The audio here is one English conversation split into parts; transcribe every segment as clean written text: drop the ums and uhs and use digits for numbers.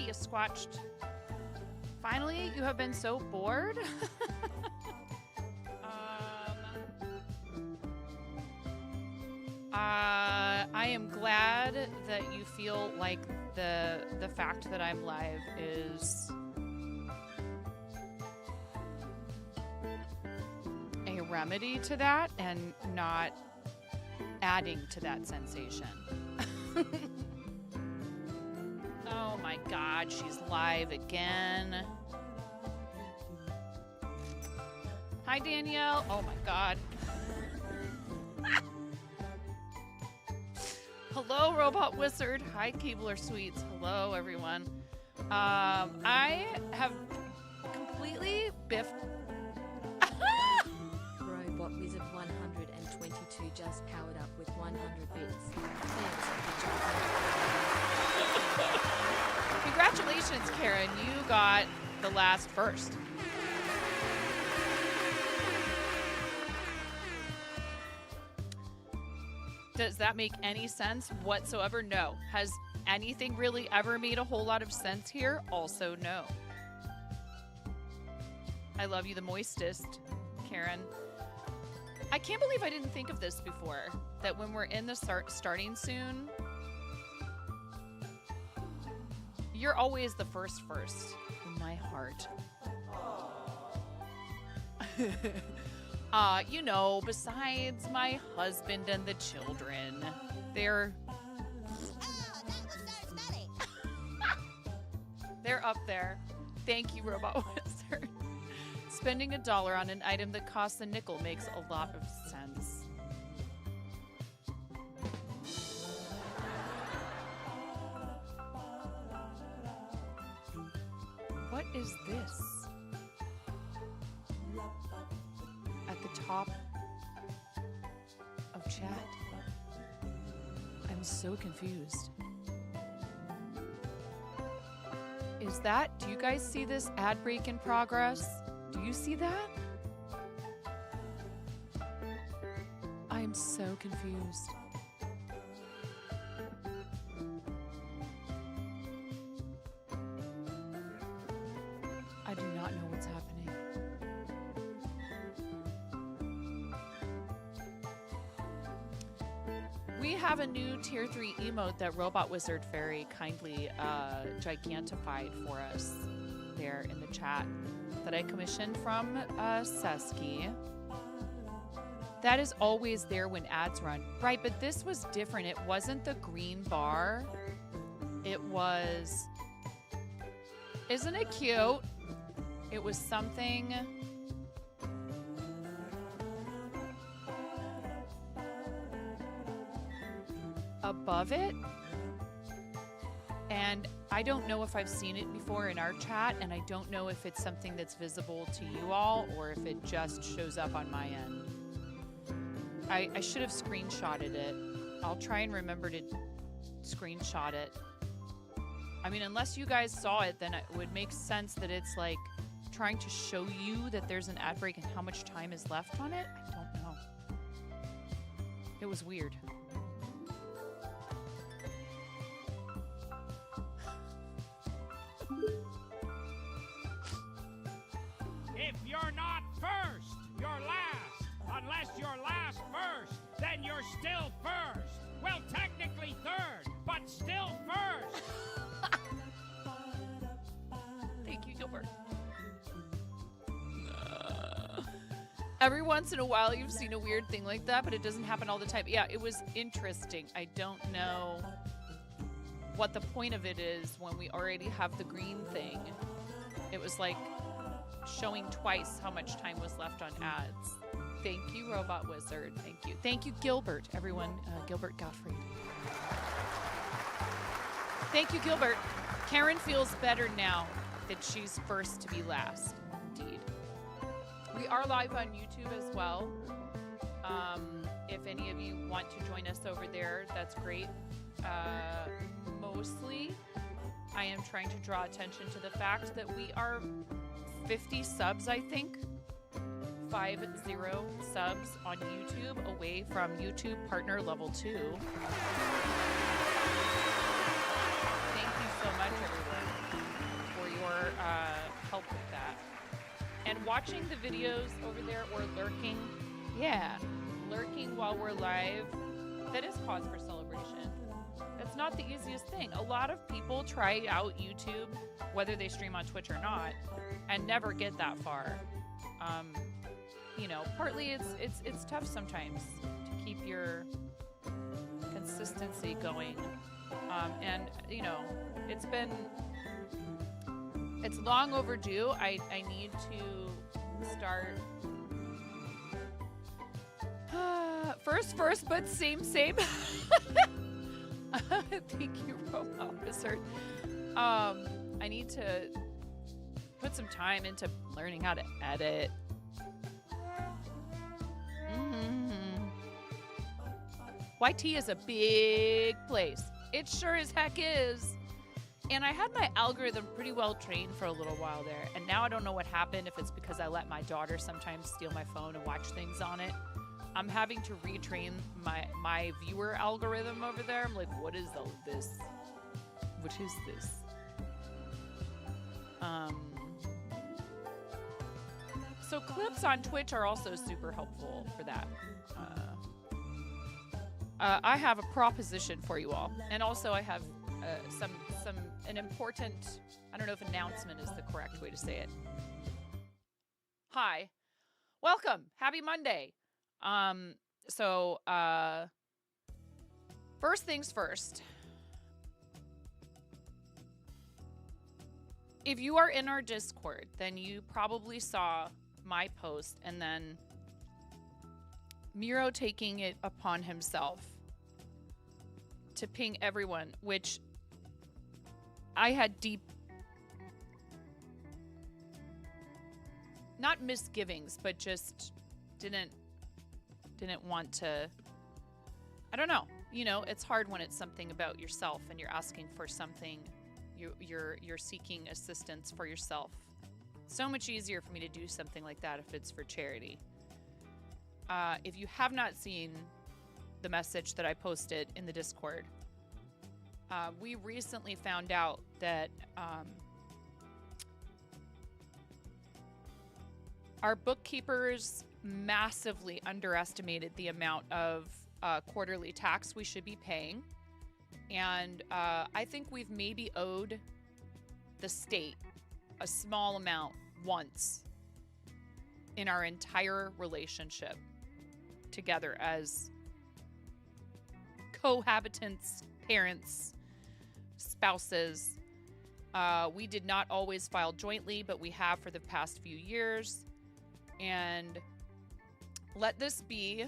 you squatched. Finally, you have been so bored. I am glad that you feel like the fact that I'm live is a remedy to that and not adding to that sensation. Oh my God, she's live again. Hi, Danielle. Oh my God. Hello, Robot Wizard. Hi, Keebler Sweets. Hello, everyone. I have completely biffed. Robot Wizard 122 just powered up with 100 bits. Thanks. Congratulations, Karen. You got the last first. Does that make any sense whatsoever? No. Has anything really ever made a whole lot of sense here? Also, no. I love you the moistest, Karen. I can't believe I didn't think of this before. That when we're in the starting soon, you're always the first in my heart. You know, besides my husband and the children, they're they're up there. Thank you, Robot Wizard. Spending $1 on an item that costs a nickel makes a lot of sense. What is this? At the top of chat. I'm so confused. Is that, do you guys see this ad break in progress? Do you see that? I am so confused. I do not know what's happening. We have a new tier 3 emote that Robot Wizard very kindly gigantified for us there in the chat that I commissioned from Sesky. That is always there when ads run. Right, but this was different. It wasn't the green bar. It was... Isn't it cute? It was something... above it, and I don't know if I've seen it before in our chat, and I don't know if it's something that's visible to you all or if it just shows up on my end. I should have screenshotted it. I'll try and remember to screenshot it. I mean, unless you guys saw it, then it would make sense that it's like trying to show you that there's an ad break and how much time is left on it. I don't know. It was weird. If you're not first, you're last. Unless you're last first, then you're still first. Well, technically third, but still first. Thank you, Gilbert. Every once in a while, you've seen a weird thing like that, but it doesn't happen all the time. Yeah, it was interesting. I don't know what the point of it is when we already have the green thing. It was like showing twice how much time was left on ads. Thank you, Robot Wizard. Thank you. Thank you, Gilbert, everyone. Gilbert Gottfried. Thank you, Gilbert. Karen feels better now that she's first to be last. Indeed. We are live on YouTube as well. If any of you want to join us over there, that's great. Mostly, I am trying to draw attention to the fact that we are 50 subs, I think. 50 subs on YouTube away from YouTube Partner Level 2. Thank you so much, everyone. help with that. And watching the videos over there or lurking, lurking while we're live, that is cause for celebration. That's not the easiest thing. A lot of people try out YouTube, whether they stream on Twitch or not, and never get that far. You know, partly it's tough sometimes to keep your consistency going. And you know, it's long overdue. I need to start first, but same. Thank you, Rome Officer. I need to put some time into learning how to edit. YT is a big place. It sure as heck is. And I had my algorithm pretty well trained for a little while there. And now I don't know what happened, if it's because I let my daughter sometimes steal my phone and watch things on it. I'm having to retrain my viewer algorithm over there. I'm like, what is this? What is this? So clips on Twitch are also super helpful for that. I have a proposition for you all, and also I have an important, I don't know if announcement is the correct way to say it. Hi, welcome, happy Monday. First things first. If you are in our Discord, then you probably saw my post and then Miro taking it upon himself to ping everyone, which I had deep, not misgivings, but just didn't want to, I don't know. You know, it's hard when it's something about yourself and you're asking for something, you're seeking assistance for yourself. So much easier for me to do something like that if it's for charity. If you have not seen the message that I posted in the Discord, we recently found out that our bookkeepers massively underestimated the amount of quarterly tax we should be paying. And I think we've maybe owed the state a small amount once in our entire relationship together as cohabitants, parents, spouses. We did not always file jointly, but we have for the past few years. And let this be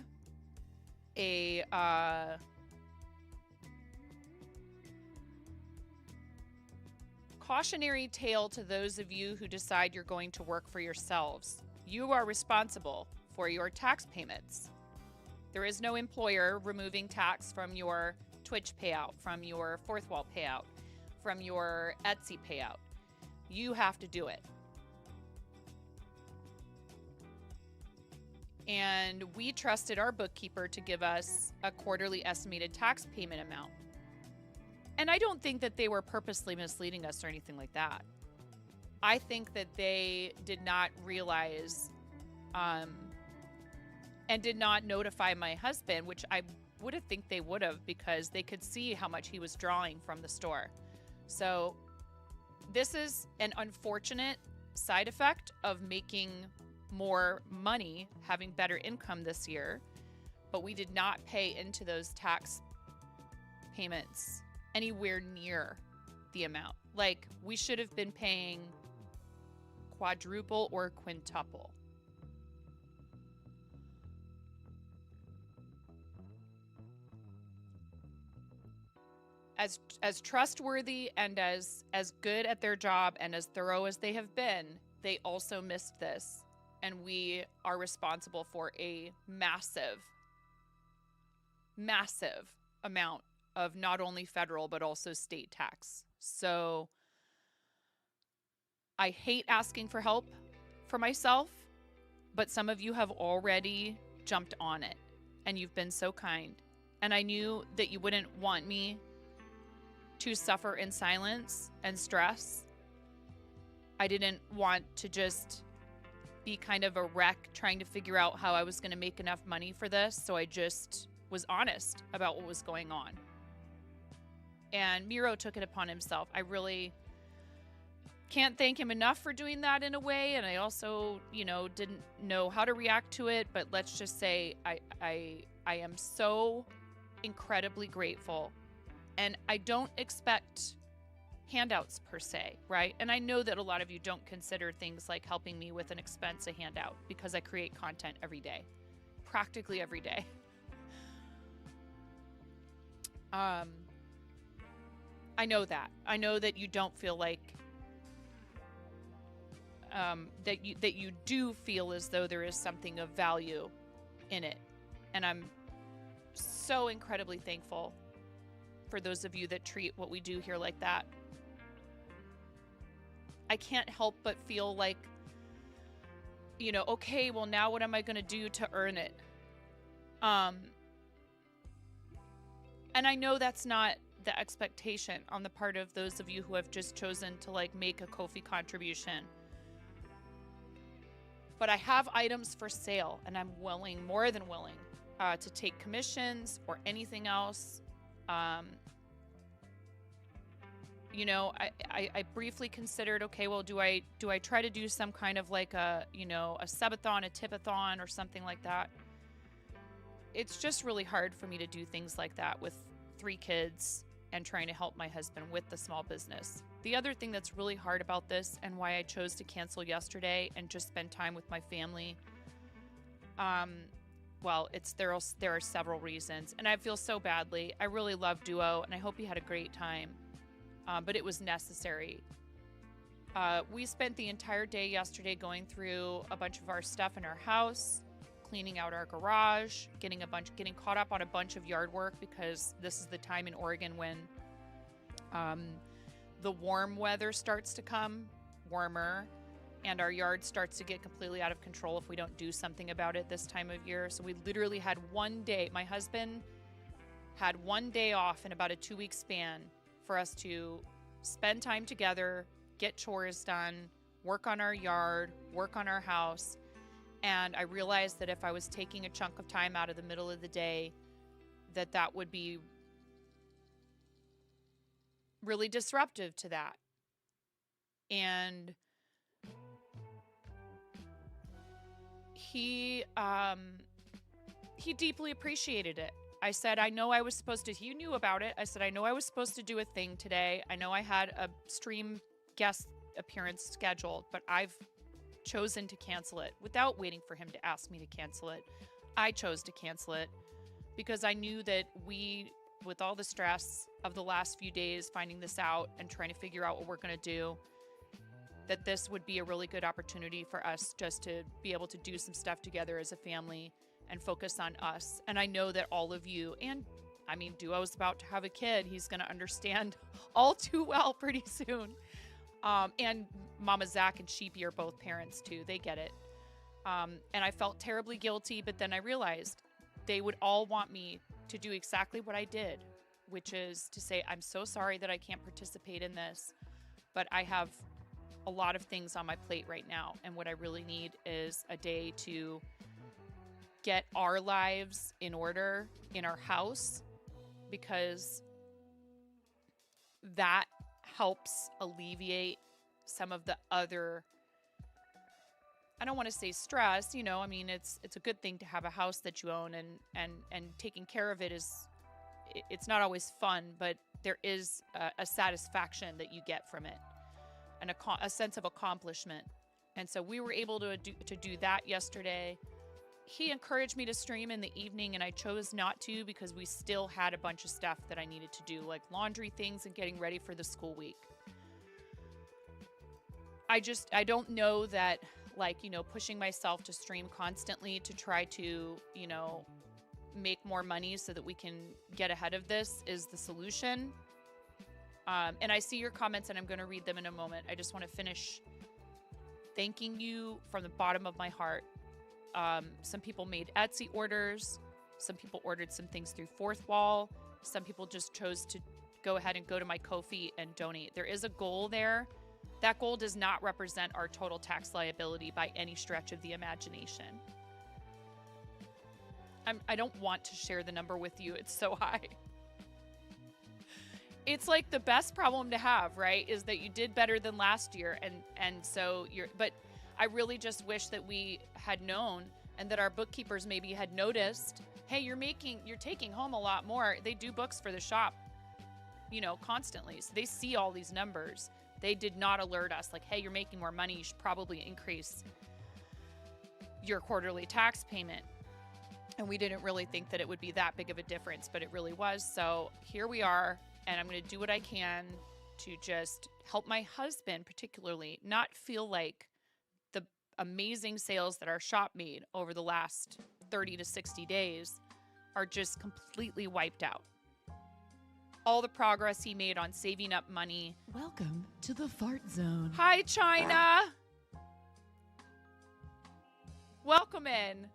a cautionary tale to those of you who decide you're going to work for yourselves. You are responsible for your tax payments. There is no employer removing tax from your Twitch payout, from your Fourth Wall payout, from your Etsy payout. You have to do it. And we trusted our bookkeeper to give us a quarterly estimated tax payment amount. And I don't think that they were purposely misleading us or anything like that. I think that they did not realize and did not notify my husband, which I would have think they would have, because they could see how much he was drawing from the store. So this is an unfortunate side effect of making more money, having better income this year, but we did not pay into those tax payments anywhere near the amount. Like, we should have been paying quadruple or quintuple. As trustworthy and as good at their job and as thorough as they have been, they also missed this. And we are responsible for a massive, massive amount of not only federal, but also state tax. So I hate asking for help for myself, but some of you have already jumped on it and you've been so kind. And I knew that you wouldn't want me to suffer in silence and stress. I didn't want to just be kind of a wreck trying to figure out how I was going to make enough money for this. So I just was honest about what was going on. And Miro took it upon himself. I really can't thank him enough for doing that in a way. And I also, didn't know how to react to it. But let's just say I am so incredibly grateful. And I don't expect handouts per se, right? And I know that a lot of you don't consider things like helping me with an expense a handout because I create content every day, practically every day. I know that. I know that you don't feel like that you do feel as though there is something of value in it, and I'm so incredibly thankful for those of you that treat what we do here like that. I can't help but feel like, okay, well, now what am I going to do to earn it? And I know that's not the expectation on the part of those of you who have just chosen to make a Ko-fi contribution. But I have items for sale, and I'm willing, more than willing, to take commissions or anything else. I briefly considered, okay, well, do I try to do some kind of a subathon, a tipathon, or something like that? It's just really hard for me to do things like that with 3 kids and trying to help my husband with the small business. The other thing that's really hard about this, and why I chose to cancel yesterday and just spend time with my family, there are several reasons, and I feel so badly. I really love Duo, and I hope you had a great time. But it was necessary. We spent the entire day yesterday going through a bunch of our stuff in our house, cleaning out our garage, getting caught up on a bunch of yard work, because this is the time in Oregon when the warm weather starts to come, warmer, and our yard starts to get completely out of control if we don't do something about it this time of year. So we literally had one day, my husband had one day off in about a 2-week span for us to spend time together, get chores done, work on our yard, work on our house. And I realized that if I was taking a chunk of time out of the middle of the day, that would be really disruptive to that. And he deeply appreciated it. I said, I know I was supposed to, he knew about it. I said, I know I was supposed to do a thing today. I know I had a stream guest appearance scheduled, but I've chosen to cancel it without waiting for him to ask me to cancel it. I chose to cancel it because I knew that with all the stress of the last few days, finding this out and trying to figure out what we're going to do, that this would be a really good opportunity for us just to be able to do some stuff together as a family and focus on us. And I know that all of you, and Duo's about to have a kid. He's going to understand all too well pretty soon. And Mama Zach and Sheepy are both parents too. They get it. And I felt terribly guilty, but then I realized they would all want me to do exactly what I did, which is to say, I'm so sorry that I can't participate in this, but I have a lot of things on my plate right now. And what I really need is a day to get our lives in order in our house, because that helps alleviate some of the other, I don't want to say stress, it's a good thing to have a house that you own, and taking care of it it's not always fun, but there is a satisfaction that you get from it, and a sense of accomplishment. And so we were able to do that yesterday. He encouraged me to stream in the evening, and I chose not to because we still had a bunch of stuff that I needed to do, like laundry things and getting ready for the school week. I don't know that, pushing myself to stream constantly to try to, make more money so that we can get ahead of this is the solution. And I see your comments, and I'm going to read them in a moment. I just want to finish thanking you from the bottom of my heart. Some people made Etsy orders. Some people ordered some things through Fourth Wall. Some people just chose to go ahead and go to my Ko-fi and donate. There is a goal there That goal does not represent our total tax liability by any stretch of the imagination. I don't want to share the number with you. It's so high. It's like the best problem to have, right? Is that you did better than last year. And so but I really just wish that we had known and that our bookkeepers maybe had noticed, hey, you're taking home a lot more. They do books for the shop, constantly. So they see all these numbers. They did not alert us like, hey, you're making more money. You should probably increase your quarterly tax payment. And we didn't really think that it would be that big of a difference, but it really was. So here we are, and I'm going to do what I can to just help my husband particularly not feel like the amazing sales that our shop made over the last 30 to 60 days are just completely wiped out. All the progress he made on saving up money. Welcome to the fart zone. Hi, China. Welcome in.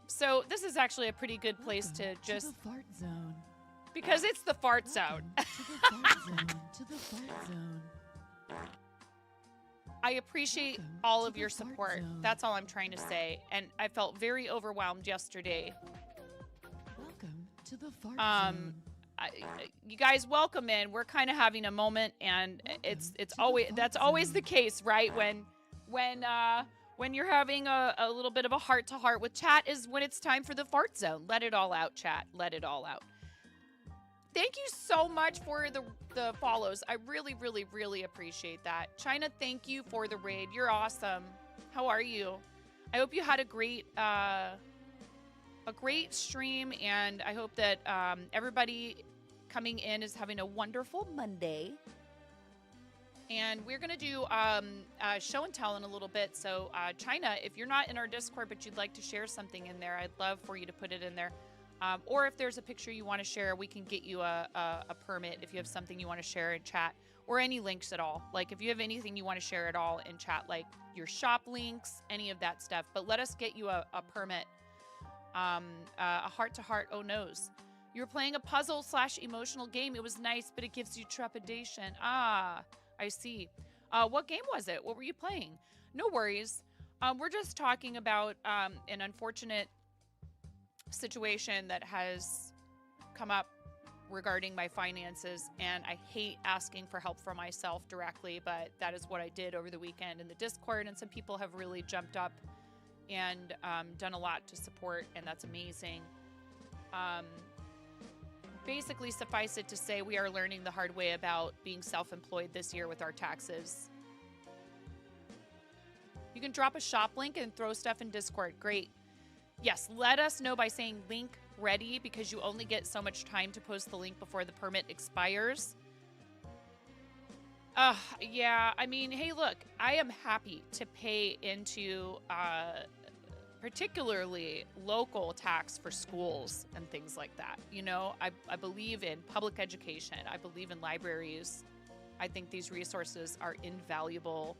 So this is actually a pretty good place to just... To the fart zone. Because it's the fart zone. To the fart zone. To the fart zone. I appreciate Welcome all to of the your fart support. zone. That's all I'm trying to say. And I felt very overwhelmed yesterday. Welcome to the fart Um, zone. You guys, welcome in. We're kind of having a moment, and it's always that's always the case, right? When you're having a little bit of a heart to heart with chat is when it's time for the fart zone. Let it all out, chat. Let it all out. Thank you so much for the follows. I really, really, really appreciate that. China, thank you for the raid. You're awesome. How are you? I hope you had a great stream, and I hope that everybody coming in is having a wonderful Monday. And we're going to do show and tell in a little bit. So, China, if you're not in our Discord, but you'd like to share something in there, I'd love for you to put it in there. Or if there's a picture you want to share, we can get you a permit if you have something you want to share in chat, or any links at all. Like if you have anything you want to share at all in chat, like your shop links, any of that stuff. But let us get you a permit. A heart-to-heart, oh noes. You were playing a puzzle/emotional game. It was nice, but it gives you trepidation. Ah, I see. What game was it? What were you playing? No worries. We're just talking about an unfortunate situation that has come up regarding my finances, and I hate asking for help from myself directly, but that is what I did over the weekend in the Discord, and some people have really jumped up and done a lot to support, and that's amazing. Basically, suffice it to say, we are learning the hard way about being self-employed this year with our taxes. You can drop a shop link and throw stuff in Discord. Great. Yes, let us know by saying link ready, because you only get so much time to post the link before the permit expires. Yeah, I mean, hey, look, I am happy to pay into particularly local tax for schools and things like that. You know, I believe in public education. I believe in libraries. I think these resources are invaluable.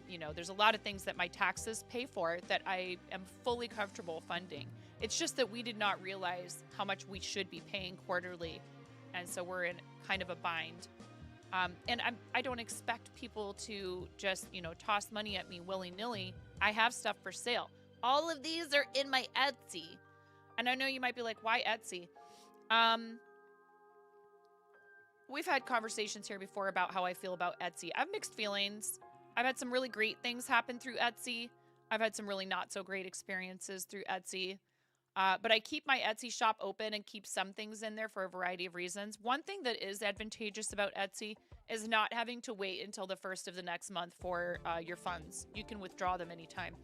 You know, there's a lot of things that my taxes pay for that I am fully comfortable funding. It's just that we did not realize how much we should be paying quarterly. And so we're in kind of a bind. And I don't expect people to just, you know, toss money at me willy-nilly. I have stuff for sale. All of these are in my Etsy. And I know you might be like, why Etsy? We've had conversations here before about how I feel about Etsy. I have mixed feelings. I've had some really great things happen through Etsy. I've had some really not so great experiences through Etsy. But I keep my Etsy shop open and keep some things in there for a variety of reasons. One thing that is advantageous about Etsy is not having to wait until the first of the next month for your funds. You can withdraw them anytime.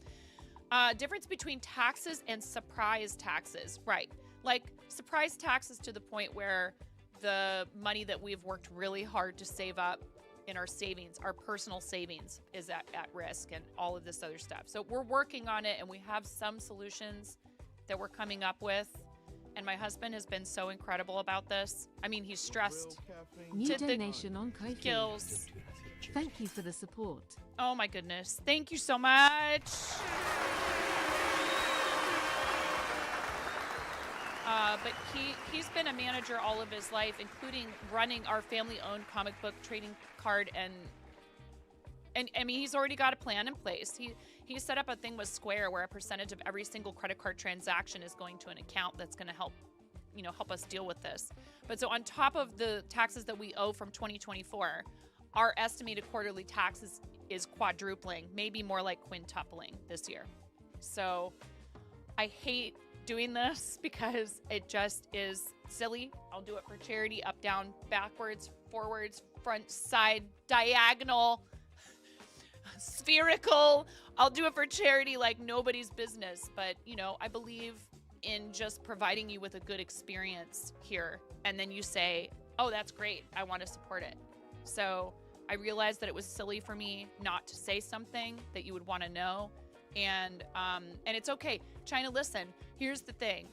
Difference between taxes and surprise taxes. Right. Like surprise taxes to the point where the money that we've worked really hard to save up in our savings, our personal savings, is at risk, and all of this other stuff. So we're working on it, and we have some solutions that we're coming up with. And my husband has been so incredible about this. I mean, he's stressed New to the donation on Ko-fi. gills. Thank you for the support. Oh my goodness. Thank you so much. But he's been a manager all of his life, including running our family-owned comic book trading card And I mean, he's already got a plan in place. He set up a thing with Square where a percentage of every single credit card transaction is going to an account that's going to help us deal with this. But so on top of the taxes that we owe from 2024, our estimated quarterly taxes is quadrupling, maybe more like quintupling this year. So I hate doing this because it just is silly. I'll do it for charity, up, down, backwards, forwards, front, side, diagonal, spherical. I'll do it for charity like nobody's business. But, I believe in just providing you with a good experience here. And then you say, oh, that's great. I want to support it. So I realized that it was silly for me not to say something that you would want to know. And it's okay. China, listen, here's the thing.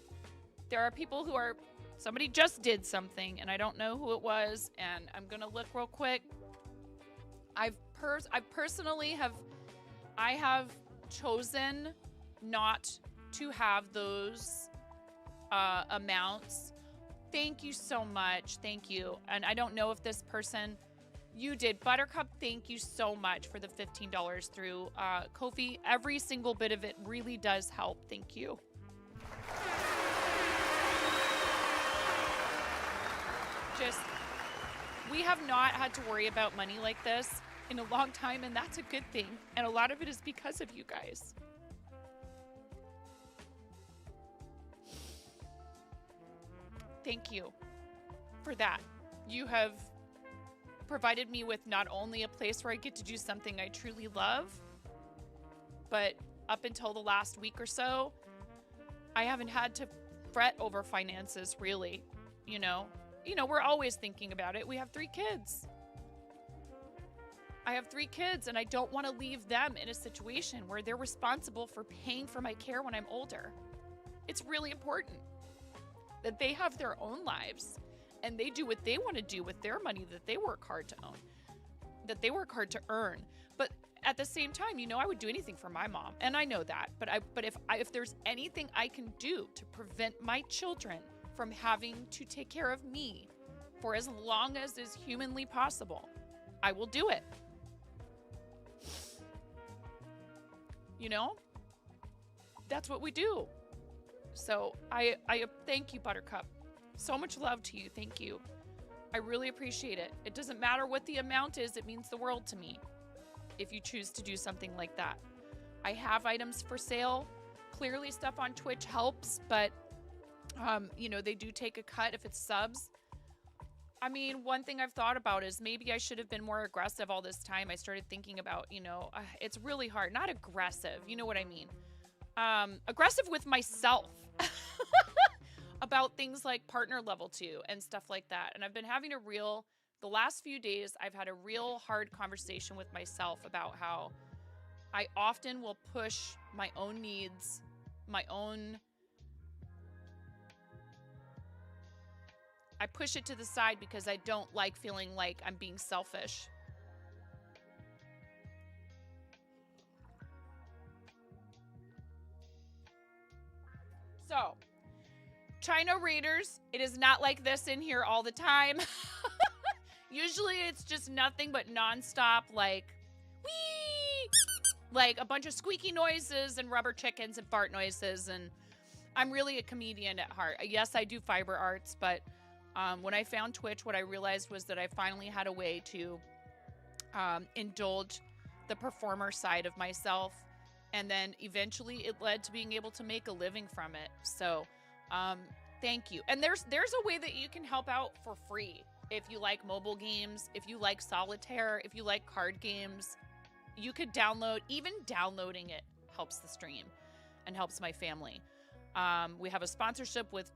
There are people who are, somebody just did something and I don't know who it was. And I'm going to look real quick. I personally have chosen not to have those amounts. Thank you so much. Thank you. And I don't know if this person, you did. Buttercup, thank you so much for the $15 through Ko-fi. Every single bit of it really does help. Thank you. We have not had to worry about money like this in a long time, and that's a good thing. And a lot of it is because of you guys. Thank you for that. You have provided me with not only a place where I get to do something I truly love, but up until the last week or so, I haven't had to fret over finances, really. We're always thinking about it. We have 3 kids. I have 3 kids, and I don't want to leave them in a situation where they're responsible for paying for my care when I'm older. It's really important that they have their own lives and they do what they want to do with their money that they work hard to own, that they work hard to earn. But at the same time, I would do anything for my mom, and I know that. But if there's anything I can do to prevent my children from having to take care of me for as long as is humanly possible, I will do it. That's what we do. So I thank you, Buttercup. So much love to you. Thank you. I really appreciate it. It doesn't matter what the amount is. It means the world to me if you choose to do something like that. I have items for sale. Clearly stuff on Twitch helps, but they do take a cut if it's subs. I mean, one thing I've thought about is maybe I should have been more aggressive all this time. I started thinking about, it's really hard. Not aggressive. You know what I mean? Aggressive with myself about things like partner level 2 and stuff like that. And I've been having the last few days, I've had a real hard conversation with myself about how I often will push my own needs, I push it to the side because I don't like feeling like I'm being selfish. So, China Raiders, it is not like this in here all the time. Usually it's just nothing but nonstop, like, whee! Like a bunch of squeaky noises and rubber chickens and fart noises. And I'm really a comedian at heart. Yes, I do fiber arts, but when I found Twitch, what I realized was that I finally had a way to indulge the performer side of myself. And then eventually it led to being able to make a living from it. So thank you. And there's a way that you can help out for free. If you like mobile games, if you like solitaire, if you like card games, you could download. Even downloading it helps the stream and helps my family. We have a sponsorship with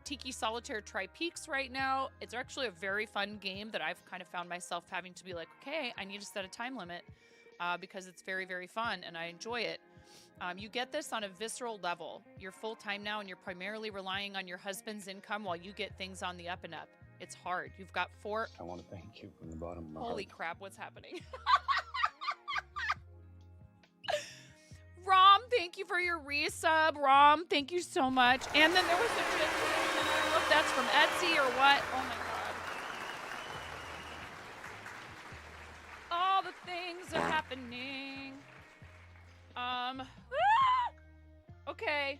Tiki Solitaire Tri-Peaks right now. It's actually a very fun game that I've kind of found myself having to be like, okay, I need to set a time limit because it's very, very fun and I enjoy it. You get this on a visceral level. You're full-time now and you're primarily relying on your husband's income while you get things on the up and up. It's hard. You've got 4... I want to thank you from the bottom of my heart. Holy crap, what's happening? Rom, thank you for your resub. Rom, thank you so much. And then there was a I don't know if that's from Etsy or what. Oh my god. All the things that Okay.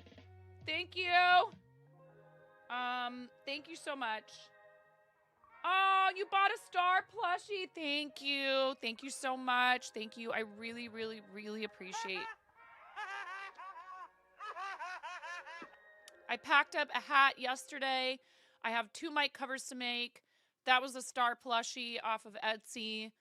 Thank you. Thank you so much. Oh, you bought a star plushie. Thank you. Thank you so much. Thank you. I really, really, really appreciate. I packed up a hat yesterday. I have 2 mic covers to make. That was a star plushie off of Etsy.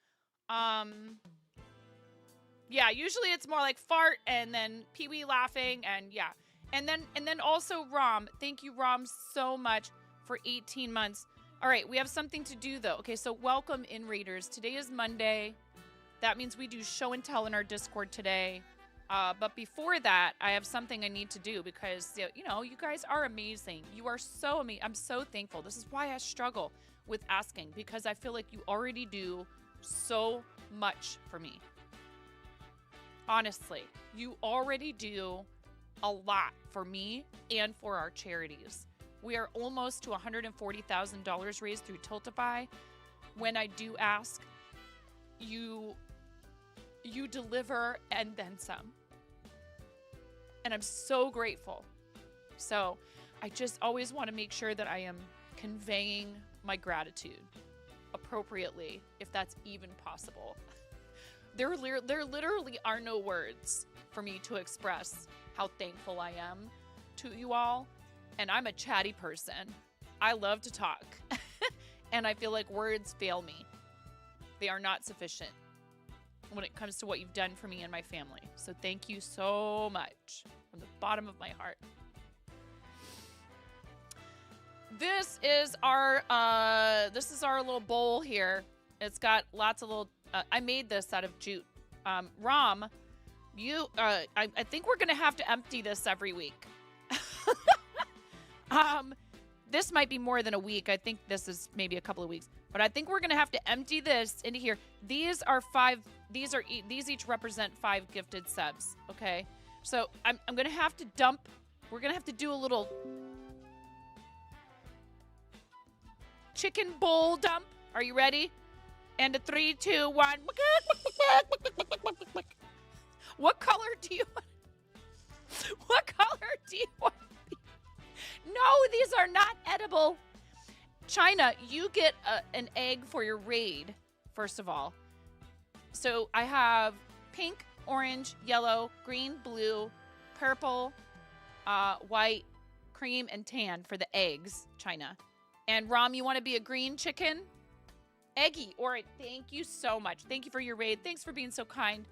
Yeah, usually it's more like fart and then Pee-wee laughing and yeah. And then also Rom. Thank you, Rom, so much for 18 months. All right, we have something to do though. Okay, so welcome in Raiders. Today is Monday. That means we do show and tell in our Discord today. But before that, I have something I need to do because, you know, you guys are amazing. You are so amazing. I'm so thankful. This is why I struggle with asking because I feel like you already do so much for me. Honestly, you already do a lot for me and for our charities. We are almost to $140,000 raised through Tiltify. When I do ask, you deliver and then some. And I'm so grateful. So I just always want to make sure that I am conveying my gratitude appropriately, if that's even possible. There literally are no words for me to express how thankful I am to you all. And I'm a chatty person. I love to talk. And I feel like words fail me. They are not sufficient when it comes to what you've done for me and my family. So thank you so much from the bottom of my heart. This is our little bowl here. It's got lots of little I made this out of jute. Rom, I think we're gonna have to empty this every week. This might be more than a week. I think this is maybe a couple of weeks, but I think we're gonna have to empty this into here. These each represent 5 gifted subs. Okay, so I'm gonna have to dump. We're gonna have to do a little chicken bowl dump. Are you ready? And a 3, 2, 1. What color do you want? What color do you want? No, these are not edible. China, you get an egg for your raid, first of all. So I have pink, orange, yellow, green, blue, purple, white, cream, and tan for the eggs, China. And Rom, you want to be a green chicken? Eggy. All right. Thank you so much. Thank you for your raid. Thanks for being so kind.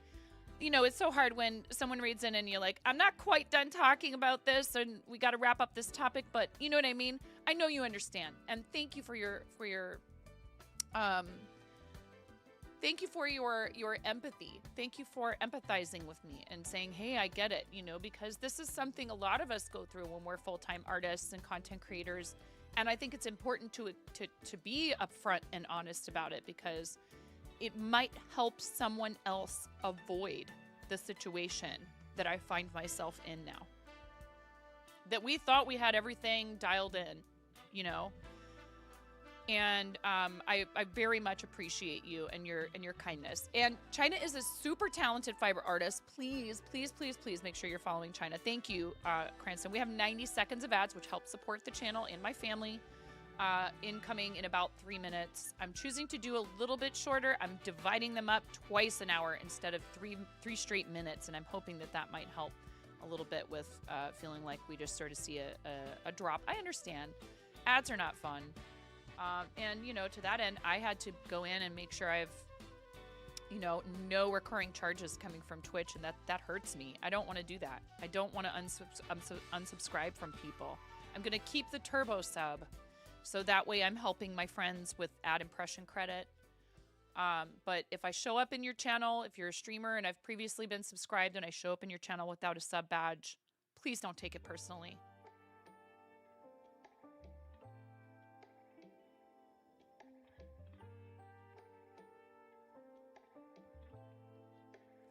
You know, it's so hard when someone raids in and you're like, I'm not quite done talking about this and we got to wrap up this topic, but you know what I mean? I know you understand. And thank you for your empathy. Thank you for empathizing with me and saying, hey, I get it, you know, because this is something a lot of us go through when we're full-time artists and content creators. And I think it's important to be upfront and honest about it because it might help someone else avoid the situation that I find myself in now. That we thought we had everything dialed in, you know? And I very much appreciate you and your kindness. And China is a super talented fiber artist. Please, please, please, please make sure you're following China. Thank you, Cranston. We have 90 seconds of ads, which help support the channel and my family. Incoming in about 3 minutes. I'm choosing to do a little bit shorter. I'm dividing them up twice an hour instead of three straight minutes, and I'm hoping that might help a little bit with feeling like we just sort of see a drop. I understand. Ads are not fun. And, you know, to that end, I had to go in and make sure I have, you know, no recurring charges coming from Twitch, and that hurts me. I don't want to do that. I don't want to unsubscribe from people. I'm going to keep the turbo sub, so that way I'm helping my friends with ad impression credit. But if I show up in your channel, if you're a streamer and I've previously been subscribed and I show up in your channel without a sub badge, please don't take it personally.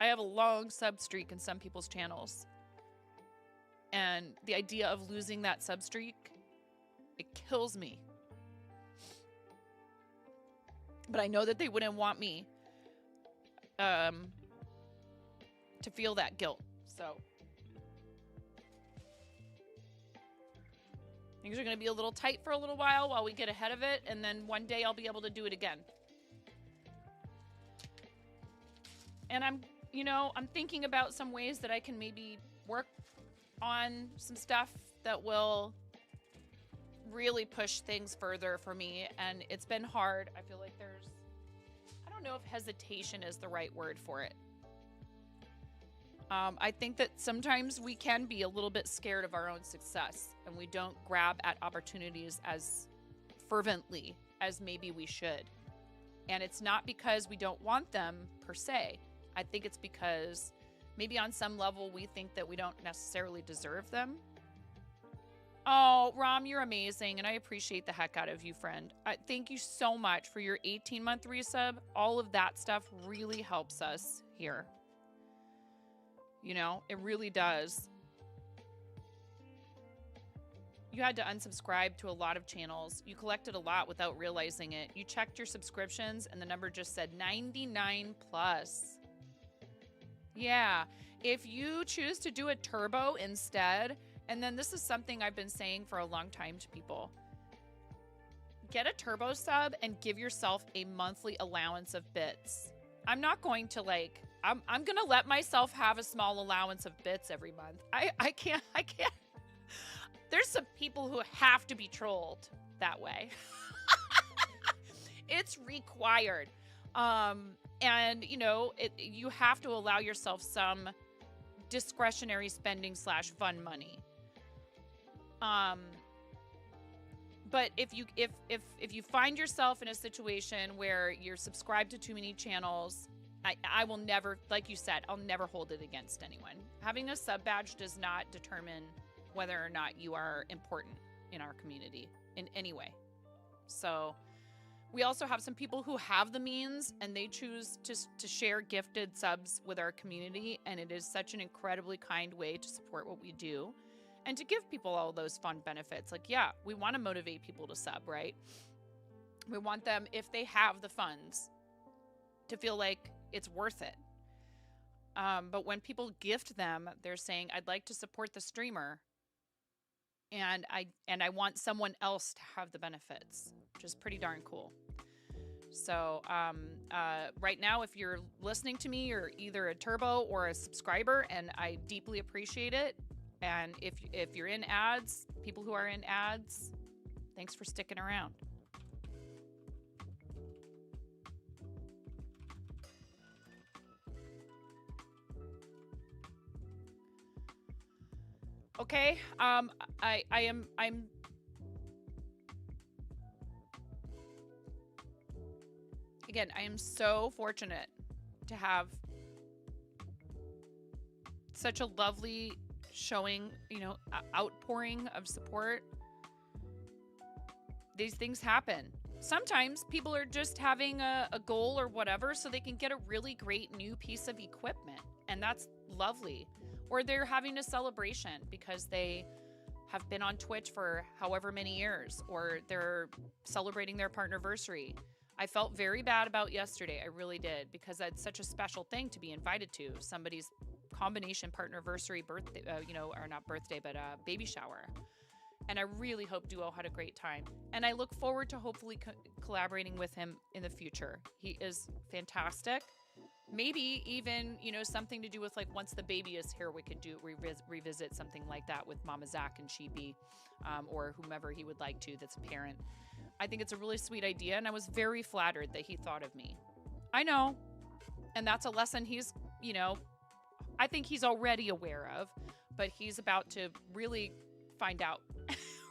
I have a long sub streak in some people's channels. And the idea of losing that sub streak, it kills me. But I know that they wouldn't want me to feel that guilt. So things are going to be a little tight for a little while we get ahead of it, and then one day I'll be able to do it again. And I'm thinking about some ways that I can maybe work on some stuff that will really push things further for me. And it's been hard. I feel like I don't know if hesitation is the right word for it. I think that sometimes we can be a little bit scared of our own success, and we don't grab at opportunities as fervently as maybe we should. And it's not because we don't want them per se. I think it's because maybe on some level we think that we don't necessarily deserve them. Oh, Rom, you're amazing, and I appreciate the heck out of you, friend. Thank you so much for your 18-month resub. All of that stuff really helps us here. You know, it really does. You had to unsubscribe to a lot of channels. You collected a lot without realizing it. You checked your subscriptions, and the number just said 99 plus. Yeah, if you choose to do a turbo instead, and then this is something I've been saying for a long time to people, get a turbo sub and give yourself a monthly allowance of bits. I'm not going to I'm going to let myself have a small allowance of bits every month. I can't. There's some people who have to be trolled that way. It's required. And, you have to allow yourself some discretionary spending / fun money. But if you find yourself in a situation where you're subscribed to too many channels, I will never, like you said, I'll never hold it against anyone. Having a sub badge does not determine whether or not you are important in our community in any way. So we also have some people who have the means and they choose to share gifted subs with our community. And it is such an incredibly kind way to support what we do and to give people all those fun benefits. Like, yeah, we want to motivate people to sub, right? We want them, if they have the funds, to feel like it's worth it. But when people gift them, they're saying, I'd like to support the streamer. And I want someone else to have the benefits, which is pretty darn cool. So right now, if you're listening to me, you're either a turbo or a subscriber, and I deeply appreciate it. And if you're in ads, people who are in ads, thanks for sticking around. Okay, I'm again, I am so fortunate to have such a lovely showing, outpouring of support. These things happen. Sometimes people are just having a goal or whatever so they can get a really great new piece of equipment, and that's lovely. Or they're having a celebration because they have been on Twitch for however many years, or they're celebrating their partnerversary. I felt very bad about yesterday. I really did, because that's such a special thing to be invited to, somebody's combination partnerversary birthday, or not birthday, but baby shower. And I really hope Duo had a great time. And I look forward to hopefully collaborating with him in the future. He is fantastic. Maybe even, something to do with once the baby is here, we could revisit something like that with Mama Zach and Sheepy, or whomever he would like to that's a parent. I think it's a really sweet idea, and I was very flattered that he thought of me. I know, and that's a lesson he's, I think he's already aware of, but he's about to really find out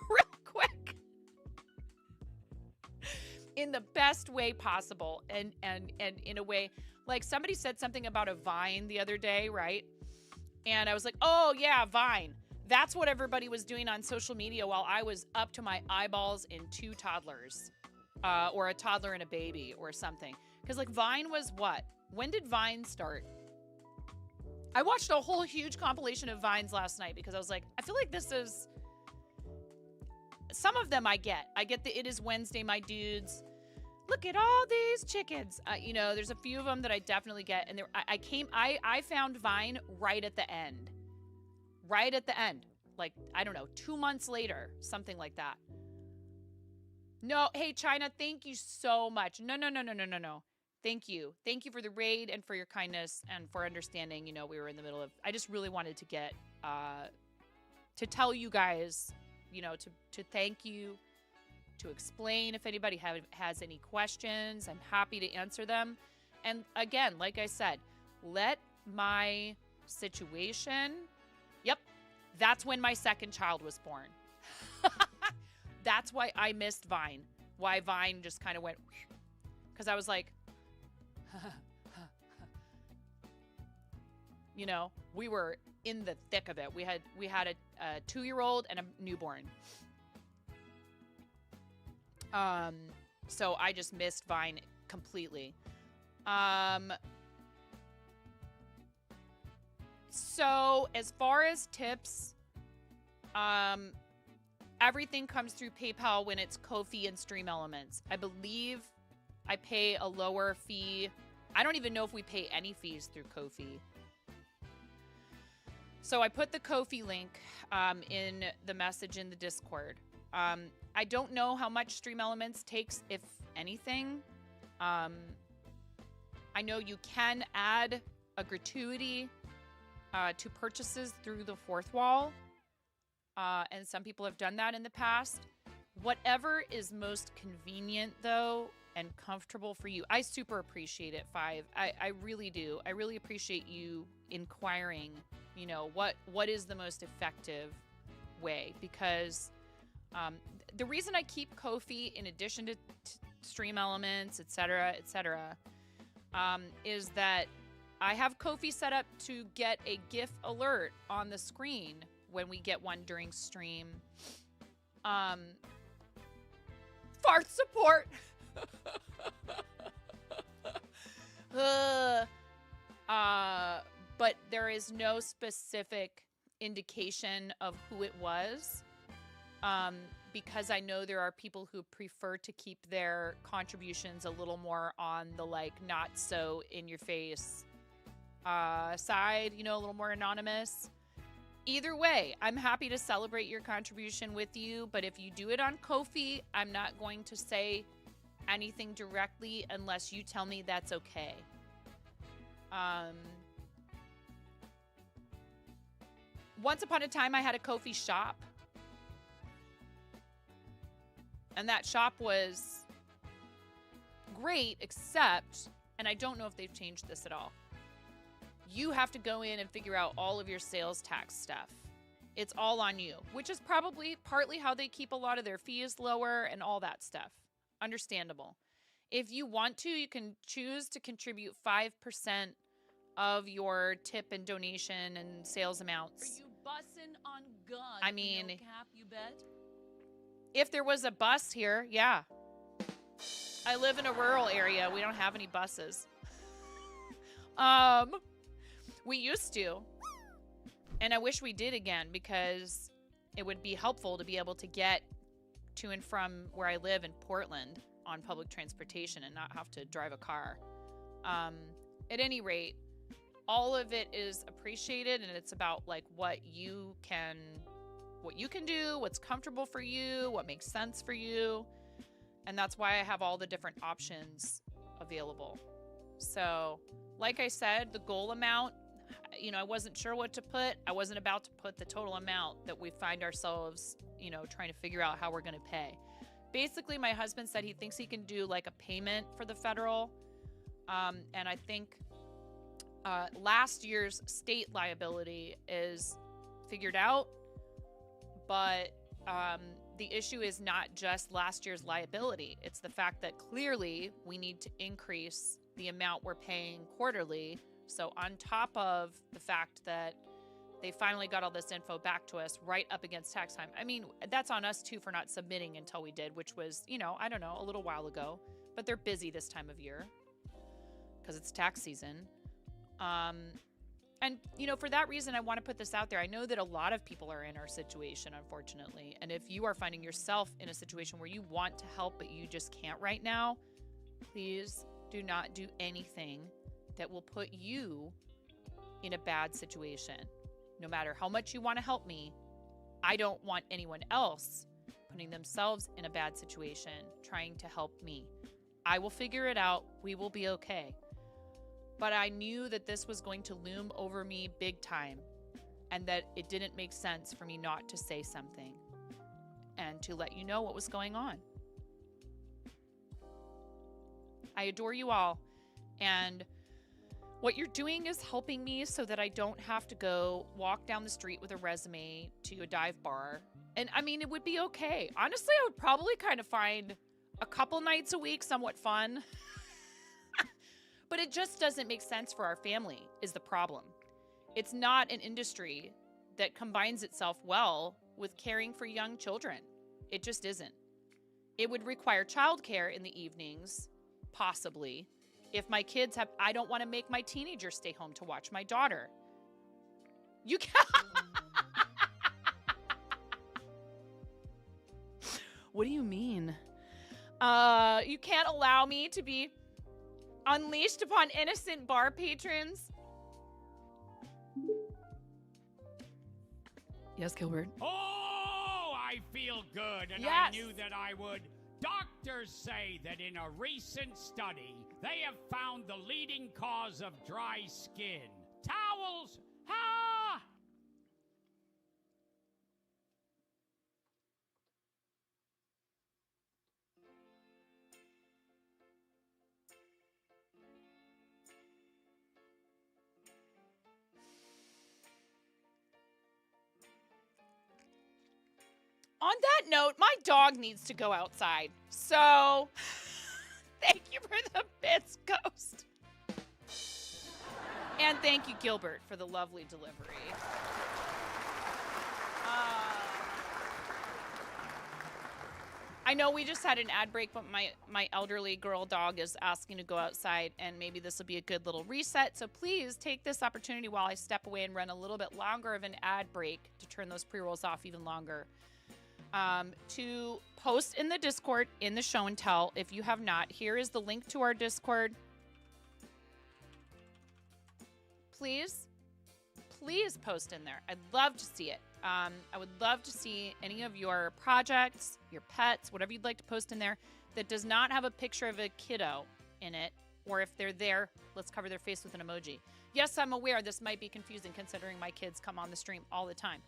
real quick in the best way possible, and in a way. Like, somebody said something about a Vine the other day, right? And I was like, oh, yeah, Vine. That's what everybody was doing on social media while I was up to my eyeballs in 2 toddlers, or a toddler and a baby or something. Because, Vine was what? When did Vine start? I watched a whole huge compilation of Vines last night because I was like, I feel like this is... Some of them I get. I get the It Is Wednesday, my dudes. Look at all these chickens. There's a few of them that I definitely get. And I found Vine right at the end. right at the end. Like, I don't know, 2 months later, something like that. No, hey, China, thank you so much. No. Thank you. Thank you for the raid and for your kindness and for understanding, we were in the middle of, I just really wanted to get, to tell you guys, to thank you, to explain if anybody has any questions. I'm happy to answer them. And again, like I said, let my situation, yep, that's when my second child was born. That's why I missed Vine. Why Vine just kind of went, because I was like, we were in the thick of it. We had a 2-year-old and a newborn. So I just missed Vine completely. So as far as tips, everything comes through PayPal when it's Ko-fi and Stream Elements. I believe I pay a lower fee. I don't even know if we pay any fees through Ko-fi. So I put the Ko-fi link in the message in the Discord. I don't know how much Stream Elements takes, if anything. I know you can add a gratuity to purchases through the fourth wall. And some people have done that in the past. Whatever is most convenient, though, and comfortable for you. I super appreciate it, Five. I really do. I really appreciate you inquiring, what is the most effective way. Because the reason I keep Ko-fi in addition to Stream Elements, etc., is that I have Ko-fi set up to get a GIF alert on the screen when we get one during stream. Fart support. But there is no specific indication of who it was. Because I know there are people who prefer to keep their contributions a little more on the not so in your face side, a little more anonymous. Either way, I'm happy to celebrate your contribution with you, but if you do it on Ko-fi, I'm not going to say anything directly unless you tell me that's okay. Once upon a time, I had a Ko-fi shop. And that shop was great, except, and I don't know if they've changed this at all, you have to go in and figure out all of your sales tax stuff. It's all on you, which is probably partly how they keep a lot of their fees lower and all that stuff. Understandable. If you want to, you can choose to contribute 5% of your tip and donation and sales amounts. Are you bussin' on guns? I mean, no cap, you bet? If there was a bus here, yeah. I live in a rural area. We don't have any buses. We used to. And I wish we did again because it would be helpful to be able to get to and from where I live in Portland on public transportation and not have to drive a car. At any rate, all of it is appreciated, and it's about what you can do, what's comfortable for you, what makes sense for you. And that's why I have all the different options available. So, like I said, the goal amount, I wasn't sure what to put. I wasn't about to put the total amount that we find ourselves, trying to figure out how we're going to pay. Basically, my husband said he thinks he can do a payment for the federal. And I think last year's state liability is figured out. But the issue is not just last year's liability. It's the fact that clearly we need to increase the amount we're paying quarterly. So on top of the fact that they finally got all this info back to us right up against tax time. I mean, that's on us too for not submitting until we did, which was, I don't know, a little while ago. But they're busy this time of year because it's tax season. And, for that reason, I want to put this out there. I know that a lot of people are in our situation, unfortunately. And if you are finding yourself in a situation where you want to help, but you just can't right now, please do not do anything that will put you in a bad situation. no matter how much you want to help me, I don't want anyone else putting themselves in a bad situation trying to help me. I will figure it out. We will be okay. But I knew that this was going to loom over me big time, and that it didn't make sense for me not to say something and to let you know what was going on. I adore you all, and what you're doing is helping me so that I don't have to go walk down the street with a resume to a dive bar. And I mean, it would be okay. Honestly, I would probably kind of find a couple nights a week somewhat fun. But it just doesn't make sense for our family is the problem. It's not an industry that combines itself well with caring for young children. It just isn't. It would require childcare in the evenings, possibly. If my kids have, I don't want to make my teenagers stay home to watch my daughter. You can't. What do you mean? You can't allow me to be unleashed upon innocent bar patrons? Yes, Gilbert. Oh, I feel good, and Yes. I knew that I would. Doctors say that in a recent study, they have found the leading cause of dry skin. Towels! Ha! On that note, my dog needs to go outside. So, thank you for the bits, Ghost. And thank you, Gilbert, for the lovely delivery. I know we just had an ad break, but my elderly girl dog is asking to go outside, and maybe this will be a good little reset. So please take this opportunity while I step away and run a little bit longer of an ad break to turn those pre-rolls off even longer. To post in the Discord in the show and tell. If you have not, here is the link to our Discord. Please post in there. I'd love to see it. I would love to see any of your projects, your pets, whatever you'd like to post in there that does not have a picture of a kiddo in it, or if they're there, let's cover their face with an emoji. Yes, I'm aware this might be confusing considering my kids come on the stream all the time.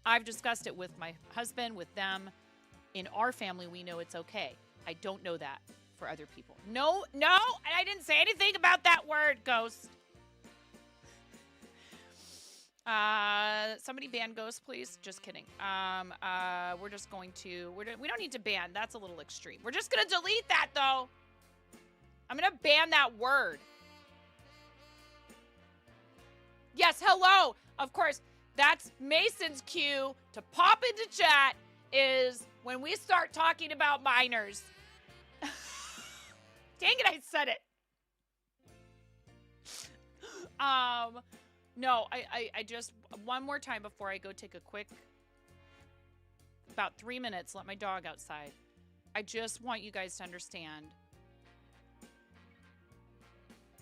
I've discussed it with my husband, with them. In our family, we know it's okay. I don't know that for other people. No, I didn't say anything about that word, Ghost. Somebody ban Ghost, please. Just kidding. We're just going to, we don't need to ban. That's a little extreme. We're just going to delete that, though. I'm going to ban that word. Yes, hello. Of course. That's Mason's cue to pop into chat is when we start talking about minors. Dang it, I said it. No, I just, one more time before I go take a quick, about 3 minutes, let my dog outside. I just want you guys to understand.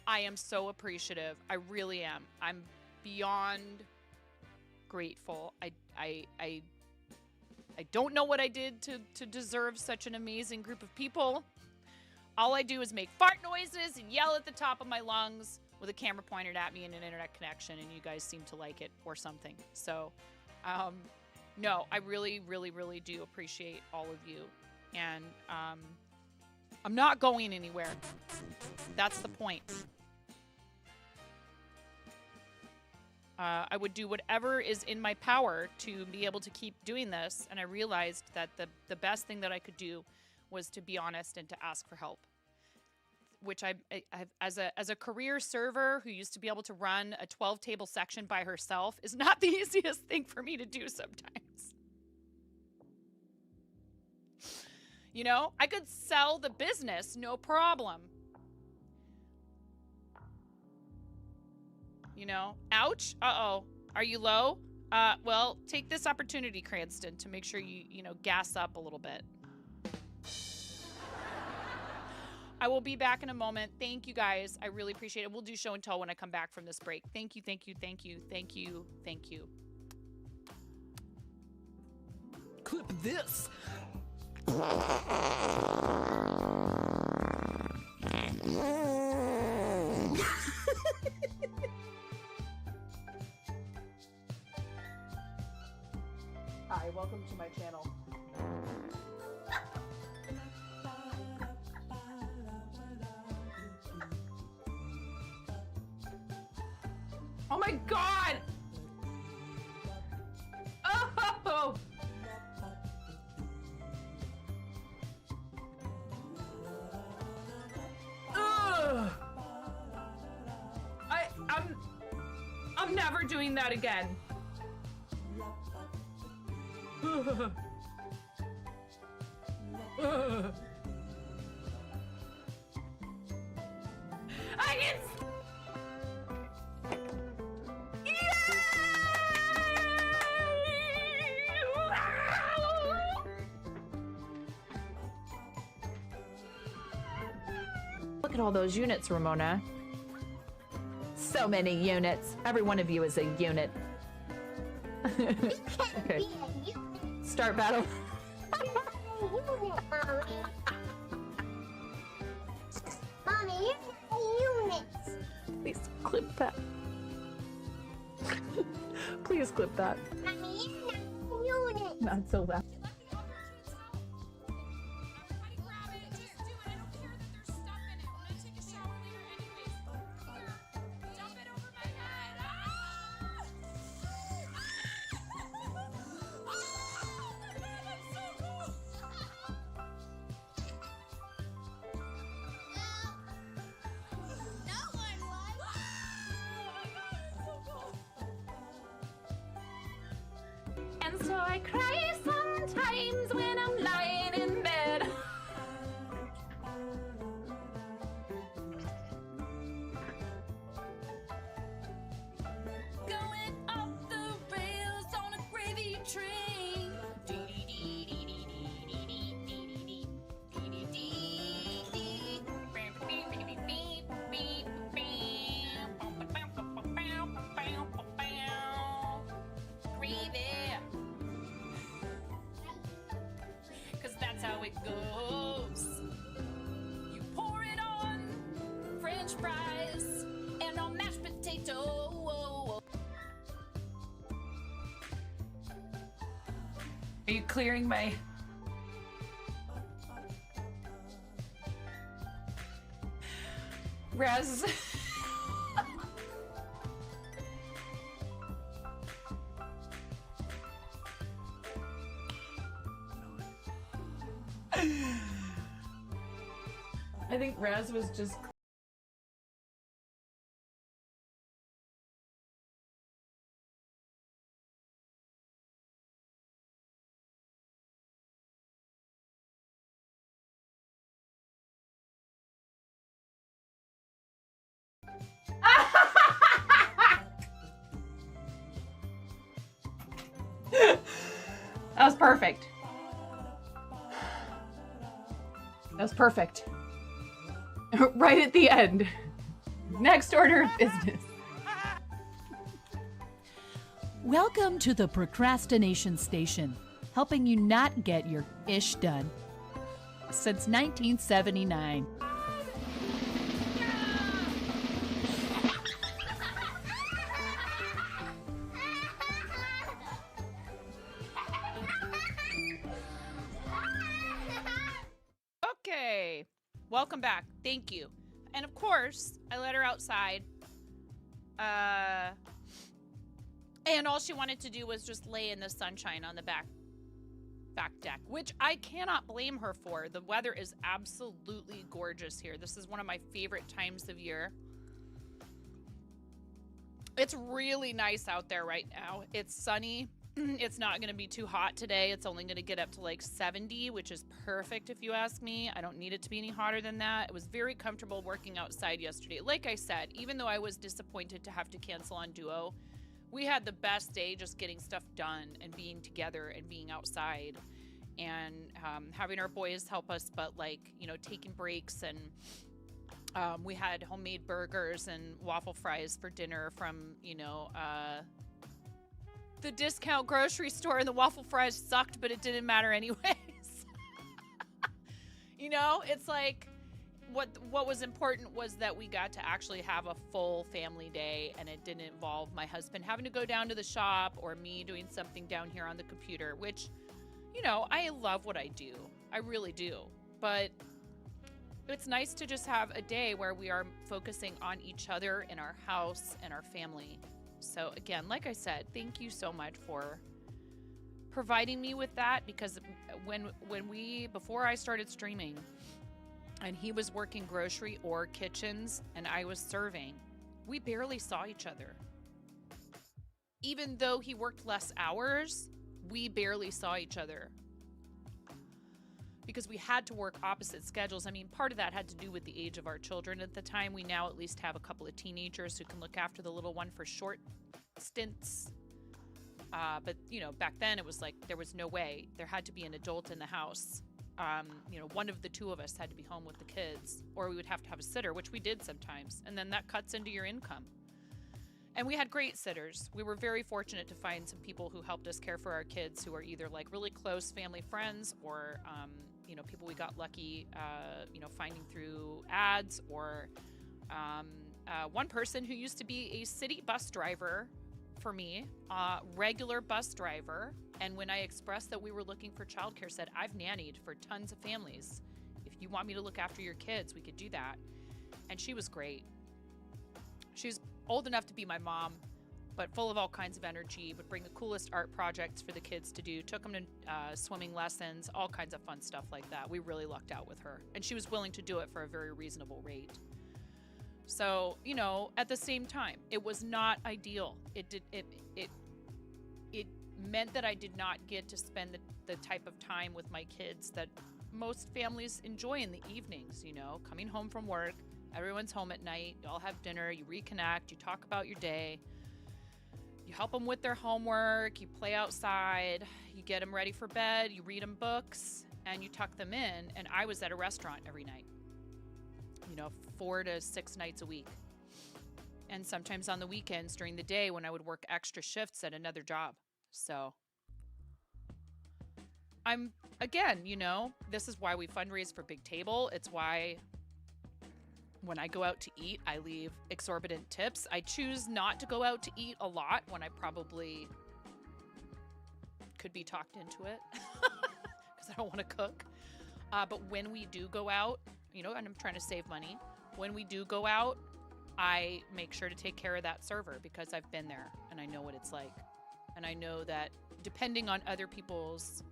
I am so appreciative. I really am. I'm beyond grateful. I don't know what I did to deserve such an amazing group of people. All I do is make fart noises and yell at the top of my lungs with a camera pointed at me and an internet connection, and you guys seem to like it or something. So, no, I really, really, really do appreciate all of you. And I'm not going anywhere. That's the point. I would do whatever is in my power to be able to keep doing this, and I realized that the best thing that I could do was to be honest and to ask for help. Which I've as a career server who used to be able to run a 12-table section by herself is not the easiest thing for me to do sometimes. You know, I could sell the business, no problem. You know, ouch. Uh-oh. Are you low? Well, take this opportunity, Cranston, to make sure you gas up a little bit. I will be back in a moment. Thank you, guys. I really appreciate it. We'll do show and tell when I come back from this break. Thank you, thank you, thank you, thank you, thank you. this. Hi, welcome to my channel. Oh my god! Oh! Ugh. I'm never doing that again. Ugh. Ugh. I can. Look at all those units, Ramona. So many units. Every one of you is a unit. Okay. Start battle. Mommy, you're units. Please clip that. Please clip that. Mommy, you're units. Not so loud. And so I cry sometimes when I'm lying in bed. Going off the rails on a gravy train. Cause that's how it goes. You pour it on French fries and on mashed potato. Are you clearing my... Raz? I think Raz was just... That was perfect. That was perfect. Right at the end. Next order of business. Welcome to the Procrastination Station, helping you not get your ish done. Since 1979. Okay. Welcome back. Thank you. And of course, I let her outside. And all she wanted to do was just lay in the sunshine on the back deck, which I cannot blame her for. The weather is absolutely gorgeous here. This is one of my favorite times of year. It's really nice out there right now. It's sunny. It's not going to be too hot today. It's only going to get up to like 70, which is perfect if you ask me. I don't need it to be any hotter than that. It was very comfortable working outside yesterday. Like I said, even though I was disappointed to have to cancel on Duo, we had the best day just getting stuff done and being together and being outside and having our boys help us, but like, you know, taking breaks. And we had homemade burgers and waffle fries for dinner from, you know, the discount grocery store and the waffle fries sucked, but it didn't matter anyways. You know, it's like what was important was that we got to actually have a full family day, and it didn't involve my husband having to go down to the shop or me doing something down here on the computer, which, you know, I love what I do. I really do. But it's nice to just have a day where we are focusing on each other in our house and our family. So again, like I said, thank you so much for providing me with that, because before I started streaming and he was working grocery or kitchens and I was serving, we barely saw each other. Even though he worked less hours, we barely saw each other because we had to work opposite schedules. I mean, part of that had to do with the age of our children at the time. We now at least have a couple of teenagers who can look after the little one for short stints. But, you know, back then it was like there was no way. There had to be an adult in the house. You know, one of the two of us had to be home with the kids, or we would have to have a sitter, which we did sometimes. And then that cuts into your income. And we had great sitters. We were very fortunate to find some people who helped us care for our kids who are either like really close family friends or, you know, people we got lucky, you know, finding through ads, or one person who used to be a city bus driver for me, regular bus driver. And when I expressed that we were looking for childcare, said, I've nannied for tons of families. If you want me to look after your kids, we could do that. And she was great. She's old enough to be my mom, but full of all kinds of energy, would bring the coolest art projects for the kids to do, took them to swimming lessons, all kinds of fun stuff like that. We really lucked out with her. And she was willing to do it for a very reasonable rate. So, you know, at the same time, it was not ideal. It meant that I did not get to spend the type of time with my kids that most families enjoy in the evenings, you know, coming home from work, everyone's home at night, you all have dinner, you reconnect, you talk about your day, you help them with their homework, you play outside, you get them ready for bed, you read them books, and you tuck them in. And I was at a restaurant every night, you know, 4 to 6 nights a week. And sometimes on the weekends during the day when I would work extra shifts at another job. So again, you know, this is why we fundraise for Big Table. It's why when I go out to eat, I leave exorbitant tips. I choose not to go out to eat a lot when I probably could be talked into it because I don't want to cook. But when we do go out, you know, and I'm trying to save money, when we do go out, I make sure to take care of that server because I've been there and I know what it's like. And I know that depending on other people's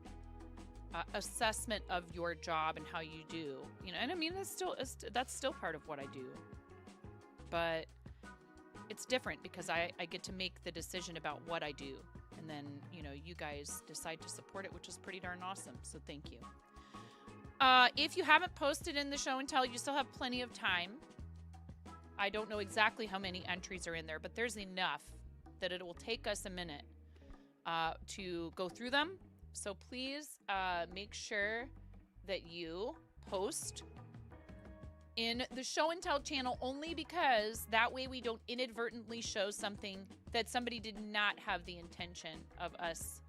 assessment of your job and how you do, you know, and I mean, that's still part of what I do. But it's different because I get to make the decision about what I do. And then, you know, you guys decide to support it, which is pretty darn awesome. So thank you. If you haven't posted in the show and tell, you still have plenty of time. I don't know exactly how many entries are in there, but there's enough that it will take us a minute to go through them. So please make sure that you post in the show and tell channel, only because that way we don't inadvertently show something that somebody did not have the intention of us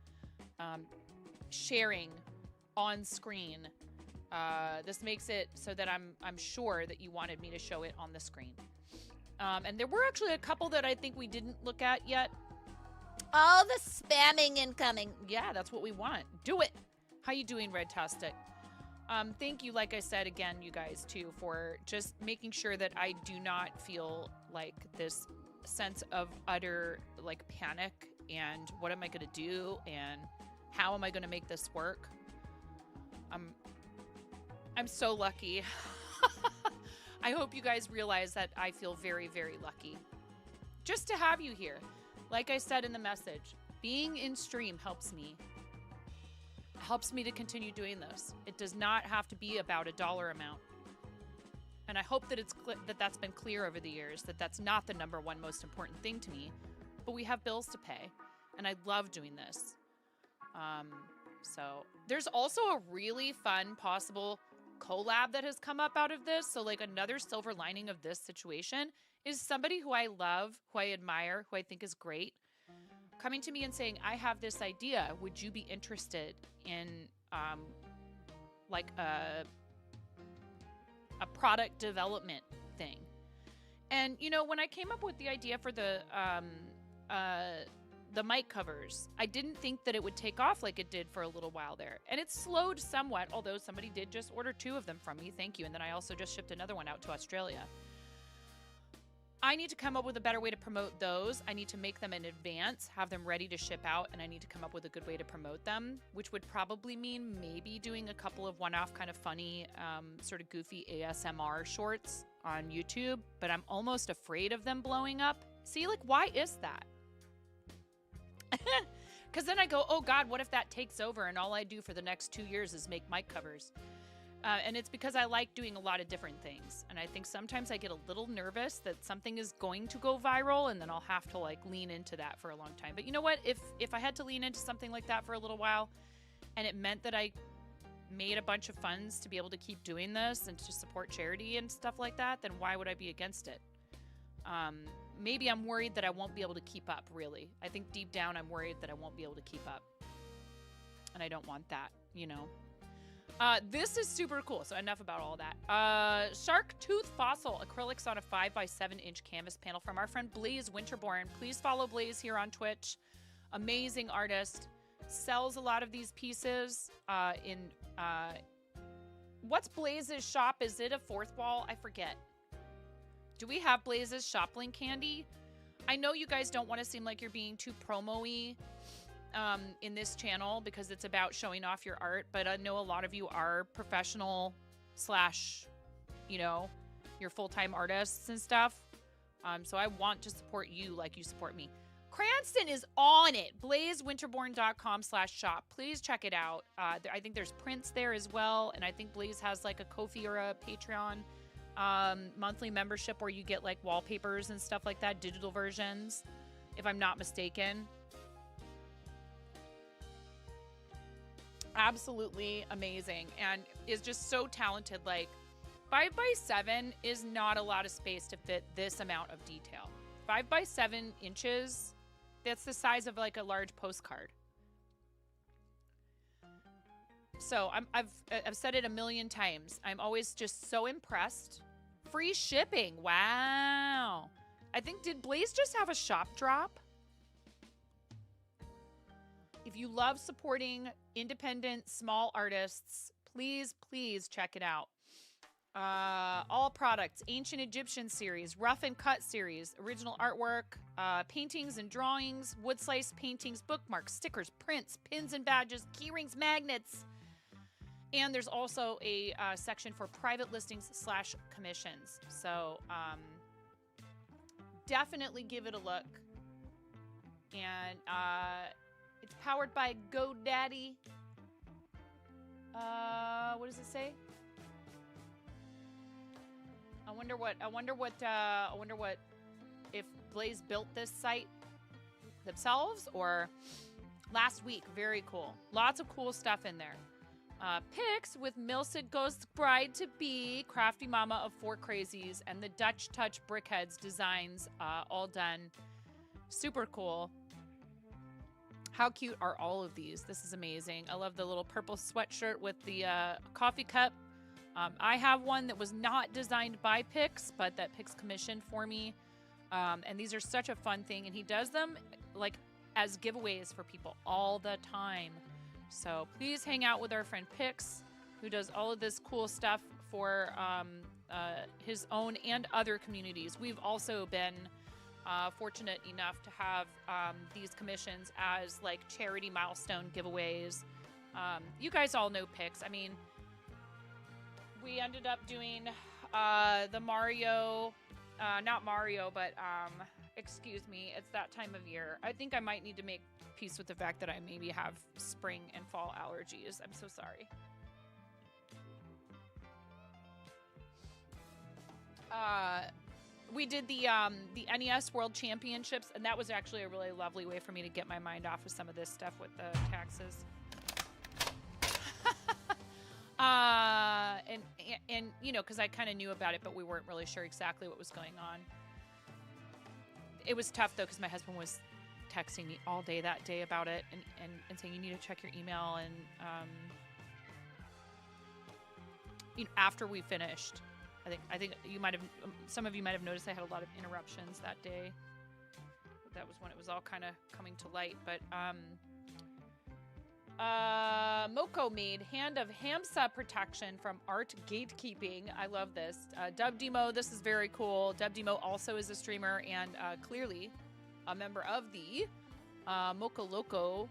sharing on screen. This makes it so that I'm sure that you wanted me to show it on the screen. And there were actually a couple that I think we didn't look at yet. All the spamming incoming. Yeah, that's what we want. Do it. How you doing, Redtastic? Thank you, like I said, again, you guys, too, for just making sure that I do not feel like this sense of utter, like, panic and what am I going to do and how am I going to make this work? I'm so lucky. I hope you guys realize that I feel very, very lucky just to have you here. Like I said in the message, being in stream helps me to continue doing this. It does not have to be about a dollar amount. And I hope that that's been clear over the years, that that's not the number one most important thing to me, but we have bills to pay and I love doing this. So there's also a really fun possible collab that has come up out of this. So like another silver lining of this situation is somebody who I love, who I admire, who I think is great, coming to me and saying, I have this idea. Would you be interested in like a product development thing? And, you know, when I came up with the idea for the mic covers, I didn't think that it would take off like it did for a little while there. And it slowed somewhat, although somebody did just order 2 of them from me. Thank you. And then I also just shipped another one out to Australia. I need to come up with a better way to promote those. I need to make them in advance, have them ready to ship out, and I need to come up with a good way to promote them, which would probably mean maybe doing a couple of one-off kind of funny, sort of goofy ASMR shorts on YouTube, but I'm almost afraid of them blowing up. See, like, why is that? Because then I go, oh God, what if that takes over and all I do for the next 2 years is make mic covers? And it's because I like doing a lot of different things. And I think sometimes I get a little nervous that something is going to go viral and then I'll have to like lean into that for a long time. But you know what? If I had to lean into something like that for a little while and it meant that I made a bunch of funds to be able to keep doing this and to support charity and stuff like that, then why would I be against it? Maybe I'm worried that I won't be able to keep up, really. I think deep down I'm worried that I won't be able to keep up. And I don't want that, you know? This is super cool. So enough about all that. Shark Tooth Fossil acrylics on a 5x7-inch canvas panel from our friend Blaze Winterborn. Please follow Blaze here on Twitch. Amazing artist. Sells a lot of these pieces what's Blaze's shop? Is it a fourth wall? I forget. Do we have Blaze's shop link handy? I know you guys don't want to seem like you're being too promo-y in this channel because it's about showing off your art, but I know a lot of you are professional / you know, you're full-time artists and stuff. So I want to support you like you support me. Cranston is on it. blazewinterborn.com/shop. Please check it out. I think there's prints there as well. And I think Blaze has like a Ko-fi or a Patreon monthly membership where you get like wallpapers and stuff like that, digital versions, if I'm not mistaken. Absolutely amazing and is just so talented. Like 5x7 is not a lot of space to fit this amount of detail. 5x7 inches, that's the size of like a large postcard. So I've said it a million times. I'm always just so impressed. Free shipping. Wow. I think, did Blaze just have a shop drop? If you love supporting independent small artists, please, please check it out. All products, Ancient Egyptian series, Rough and Cut series, original artwork, paintings and drawings, wood slice paintings, bookmarks, stickers, prints, pins and badges, key rings, magnets. And there's also a section for private listings / commissions. So definitely give it a look. And it's powered by GoDaddy. What does it say? I wonder what if Blaze built this site themselves or last week. Very cool. Lots of cool stuff in there. Pics with Milsid Ghost Bride to Be, Crafty Mama of 4 Crazies, and the Dutch Touch Brickheads designs all done. Super cool. How cute are all of these? This is amazing. I love the little purple sweatshirt with the coffee cup. I have one that was not designed by Pix, but that Pix commissioned for me. And these are such a fun thing. And he does them like as giveaways for people all the time. So please hang out with our friend Pix, who does all of this cool stuff for his own and other communities. We've also been fortunate enough to have these commissions as like charity milestone giveaways. You guys all know Pix. I mean, we ended up doing the Mario, not Mario, but excuse me, it's that time of year. I think I might need to make peace with the fact that I maybe have spring and fall allergies. I'm so sorry. We did the NES World Championships, and that was actually a really lovely way for me to get my mind off of some of this stuff with the taxes. And you know, because I kind of knew about it, but we weren't really sure exactly what was going on. It was tough though, because my husband was texting me all day that day about it and saying you need to check your email. And after we finished, I think you might have, some of you might have noticed I had a lot of interruptions that day. That was when it was all kind of coming to light. But Moko made Hand of Hamsa protection from Art Gatekeeping. I love this. Dub Demo, this is very cool. Dub Demo also is a streamer and clearly a member of the Moko Loco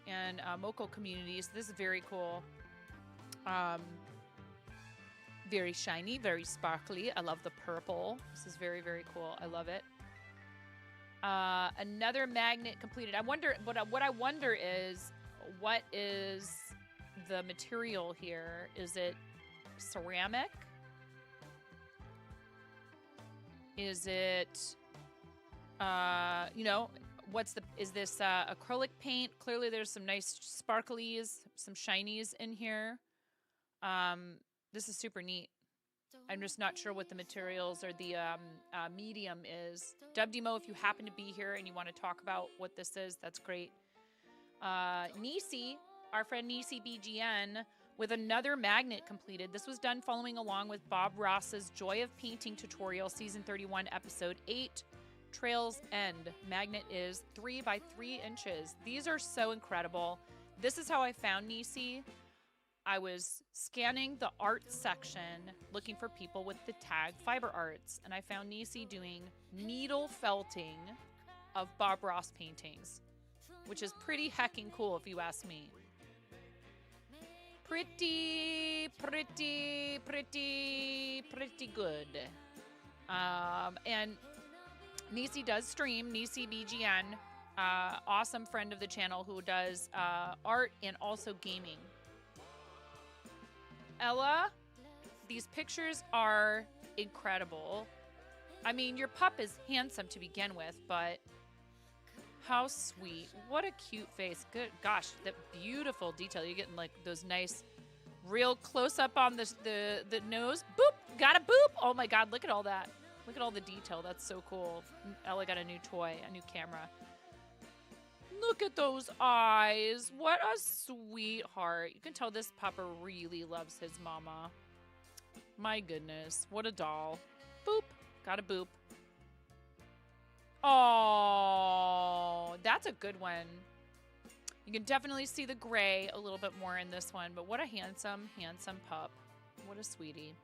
and Moko communities. This is very cool. Very shiny, very sparkly. I love the purple. This is very, very cool. I love it. Another magnet completed. I wonder, what I wonder is, what is the material here? Is it ceramic? Is it, is this acrylic paint? Clearly there's some nice sparklies, some shinies in here. This is super neat. I'm just not sure what the materials or the medium is. Dub Demo, if you happen to be here and you want to talk about what this is, that's great. Nisi, our friend Nisi BGN, with another magnet completed. This was done following along with Bob Ross's Joy of Painting tutorial, season 31, episode 8, Trails End. Magnet is 3 by 3 inches. These are so incredible. This is how I found Nisi. I was scanning the art section looking for people with the tag fiber arts, and I found Nisi doing needle felting of Bob Ross paintings, which is pretty hecking cool if you ask me. Pretty good. And Nisi does stream, Nisi BGN, awesome friend of the channel who does art and also gaming. Ella, these pictures are incredible. I mean, your pup is handsome to begin with, but how sweet. What a cute face. Good gosh, that beautiful detail. You're getting like those nice real close up on the nose. Boop, got a boop. Oh my god, look at all that. Look at all the detail. That's so cool. Ella got a new toy, a new camera. Look at those eyes. What a sweetheart. You can tell this pupper really loves his mama. My goodness. What a doll. Boop. Got a boop. Oh, that's a good one. You can definitely see the gray a little bit more in this one, but what a handsome, handsome pup. What a sweetie.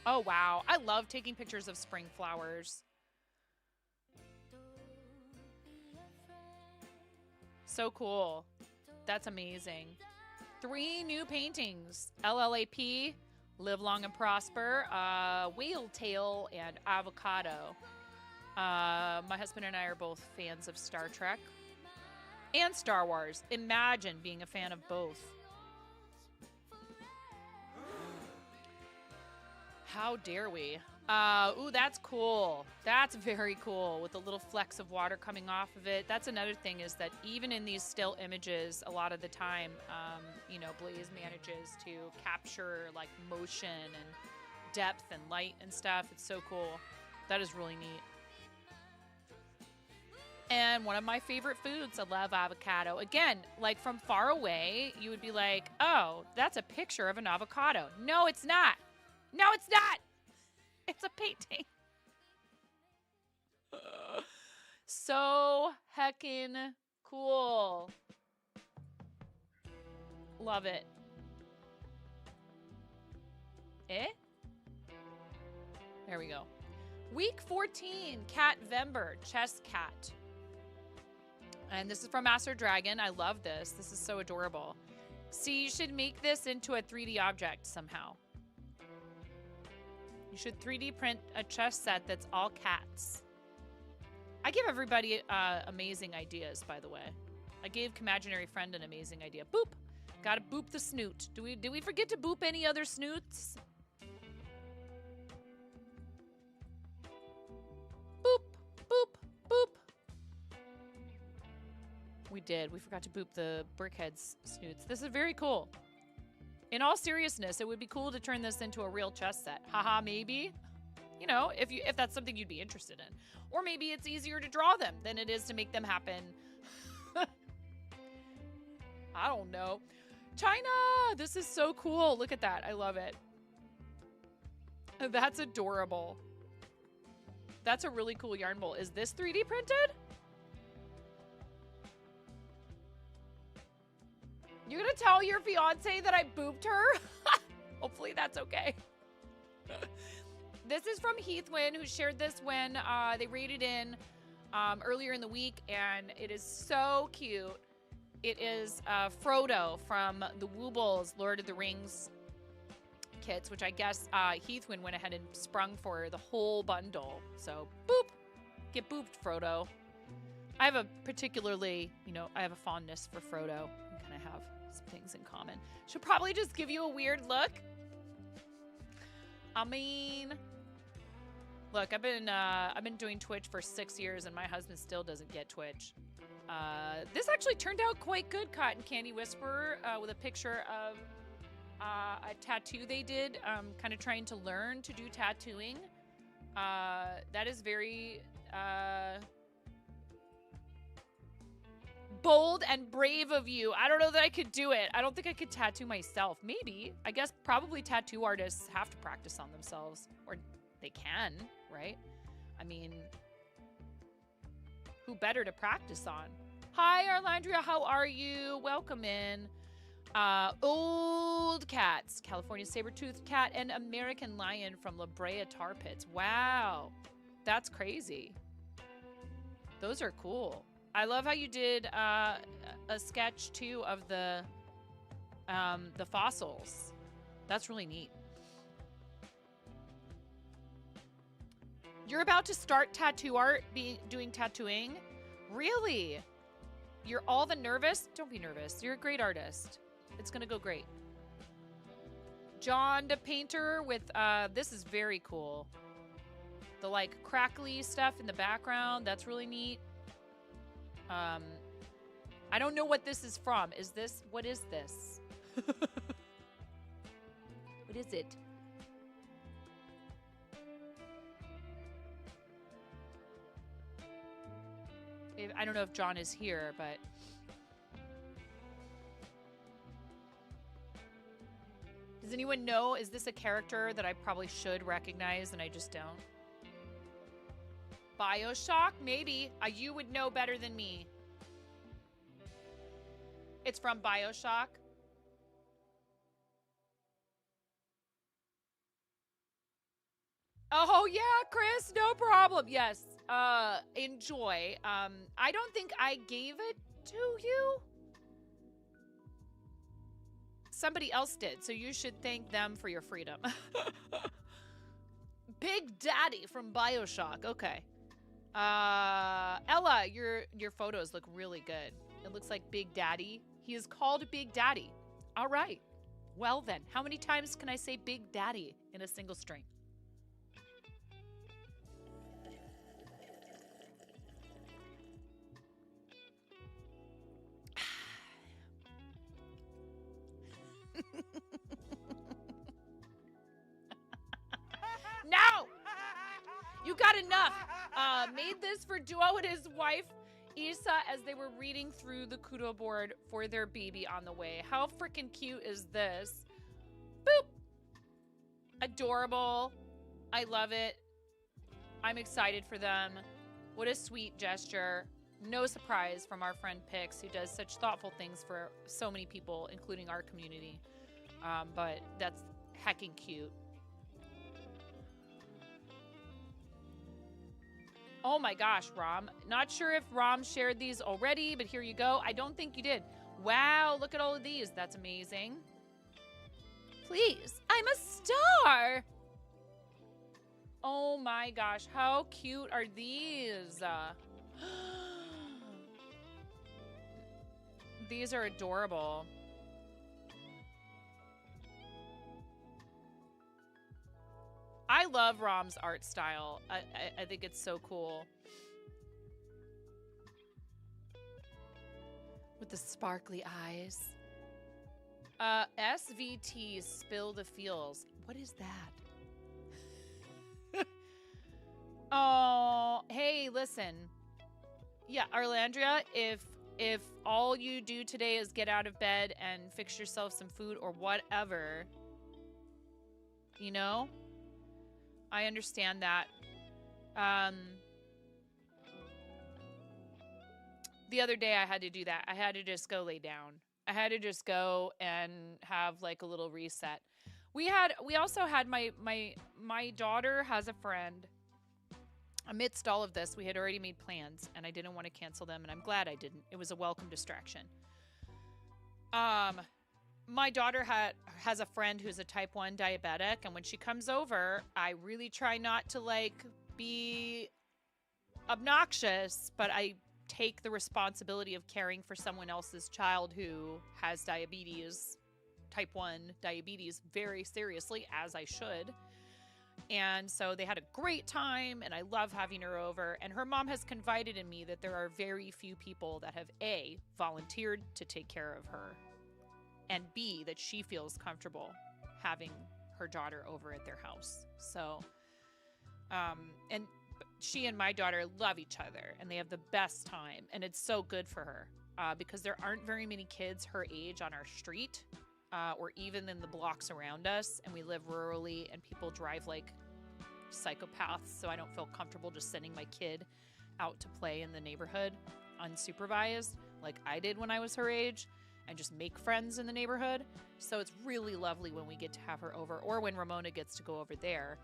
Oh, wow. I love taking pictures of spring flowers. So cool. That's amazing. 3 new paintings. LLAP, Live Long and Prosper, Whale Tail, and Avocado. My husband and I are both fans of Star Trek and Star Wars. Imagine being a fan of both. How dare we? Ooh, that's cool. That's very cool with the little flecks of water coming off of it. That's another thing, is that even in these still images, a lot of the time, Blaze manages to capture like motion and depth and light and stuff. It's so cool. That is really neat. And one of my favorite foods, I love avocado. Again, like from far away, you would be like, oh, that's a picture of an avocado. No, it's not. No, it's not. It's a painting. So heckin' cool. Love it. There we go. Week 14, Cat Vember, Chess Cat. And this is from Master Dragon. I love this. This is so adorable. See, you should make this into a 3D object somehow. You should 3D print a chess set that's all cats. I give everybody amazing ideas, by the way. I gave Imaginary Friend an amazing idea. Boop! Gotta boop the snoot. Did we forget to boop any other snoots? Boop! Boop! Boop! We did. We forgot to boop the Brickhead's snoots. This is very cool. In all seriousness, it would be cool to turn this into a real chess set. Haha, maybe? You know, if that's something you'd be interested in. Or maybe it's easier to draw them than it is to make them happen. I don't know. China, this is so cool. Look at that. I love it. That's adorable. That's a really cool yarn bowl. Is this 3D printed? You're gonna tell your fiance that I booped her? Hopefully that's okay. This is from Heathwin, who shared this when they raided in earlier in the week, and it is so cute. It is Frodo from the Woobles Lord of the Rings kits, which I guess Heathwin went ahead and sprung for the whole bundle. So, boop. Get booped, Frodo. I have a particularly, I have a fondness for Frodo. We kind of have some things in common. She'll probably just give you a weird look. I mean, look, I've been doing Twitch for 6 years, and my husband still doesn't get Twitch. This actually turned out quite good, Cotton Candy Whisperer, with a picture of a tattoo they did, kind of trying to learn to do tattooing. That is very bold and brave of you. I don't know that I could do it. I don't think I could tattoo myself. Maybe. I guess probably tattoo artists have to practice on themselves. Or they can, right? I mean, who better to practice on? Hi, Arlandria. How are you? Welcome in. Old Cats, California Saber-Toothed Cat, and American Lion from La Brea Tar Pits. Wow. That's crazy. Those are cool. I love how you did a sketch too of the fossils. That's really neat. You're about to start tattoo art, doing tattooing? Really? You're all the nervous? Don't be nervous. You're a great artist. It's gonna go great. John the Painter with this is very cool. The like crackly stuff in the background. That's really neat. I don't know what this is from. What is this? What is it? I don't know if John is here, but does anyone know? Is this a character that I probably should recognize and I just don't? BioShock? Maybe. You would know better than me. It's from BioShock. Oh, yeah, Chris, no problem. Yes, enjoy. I don't think I gave it to you. Somebody else did, so you should thank them for your freedom. Big Daddy from BioShock. Okay. Ella, your photos look really good. It looks like Big Daddy. He is called Big Daddy. All right. Well then, how many times can I say Big Daddy in a single string? No! You got enough. Made this for Duo and his wife, Isa, as they were reading through the Kudo board for their baby on the way. How freaking cute is this? Boop. Adorable. I love it. I'm excited for them. What a sweet gesture. No surprise from our friend Pix, who does such thoughtful things for so many people, including our community. But that's heckin' cute. Oh my gosh, Rom. Not sure if Rom shared these already, but here you go. I don't think you did. Wow, look at all of these. That's amazing. Please, I'm a star. Oh my gosh, how cute are these? These are adorable. I love Rom's art style. I think it's so cool. With the sparkly eyes. SVT, Spill the Feels. What is that? Hey, listen. Yeah, Arlandria, if all you do today is get out of bed and fix yourself some food or whatever, you know, I understand that. The other day I had to do that. I had to just go lay down. I had to just go and have like a little reset. We also had my daughter has a friend. Amidst all of this, we had already made plans and I didn't want to cancel them, and I'm glad I didn't. It was a welcome distraction. My daughter has a friend who's a type 1 diabetic, and when she comes over, I really try not to like be obnoxious, but I take the responsibility of caring for someone else's child who has diabetes, type 1 diabetes, very seriously, as I should. And so they had a great time, and I love having her over. And her mom has confided in me that there are very few people that have A, volunteered to take care of her, and B, that she feels comfortable having her daughter over at their house. So, and she and my daughter love each other, and they have the best time, and it's so good for her because there aren't very many kids her age on our street or even in the blocks around us, and we live rurally, and people drive like psychopaths, so I don't feel comfortable just sending my kid out to play in the neighborhood unsupervised like I did when I was her age and just make friends in the neighborhood. So it's really lovely when we get to have her over, or when Ramona gets to go over there.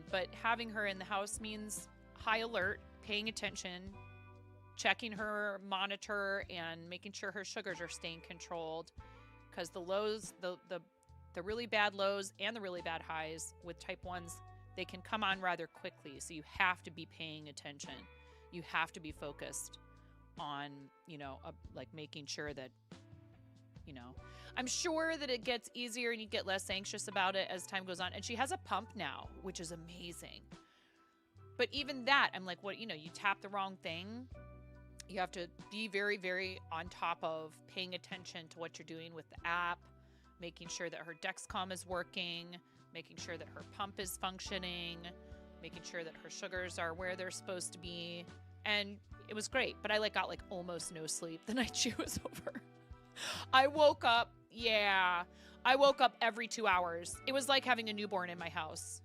But having her in the house means high alert, paying attention, checking her monitor, and making sure her sugars are staying controlled. Because the lows, the really bad lows and the really bad highs with type 1s, they can come on rather quickly. So you have to be paying attention. You have to be focused on, like making sure that, I'm sure that it gets easier and you get less anxious about it as time goes on. And she has a pump now, which is amazing. But even that, I'm like, you tap the wrong thing. You have to be very, very on top of paying attention to what you're doing with the app, making sure that her Dexcom is working, making sure that her pump is functioning, making sure that her sugars are where they're supposed to be. And it was great, but I got almost no sleep the night she was over. I woke up every 2 hours. It was like having a newborn in my house.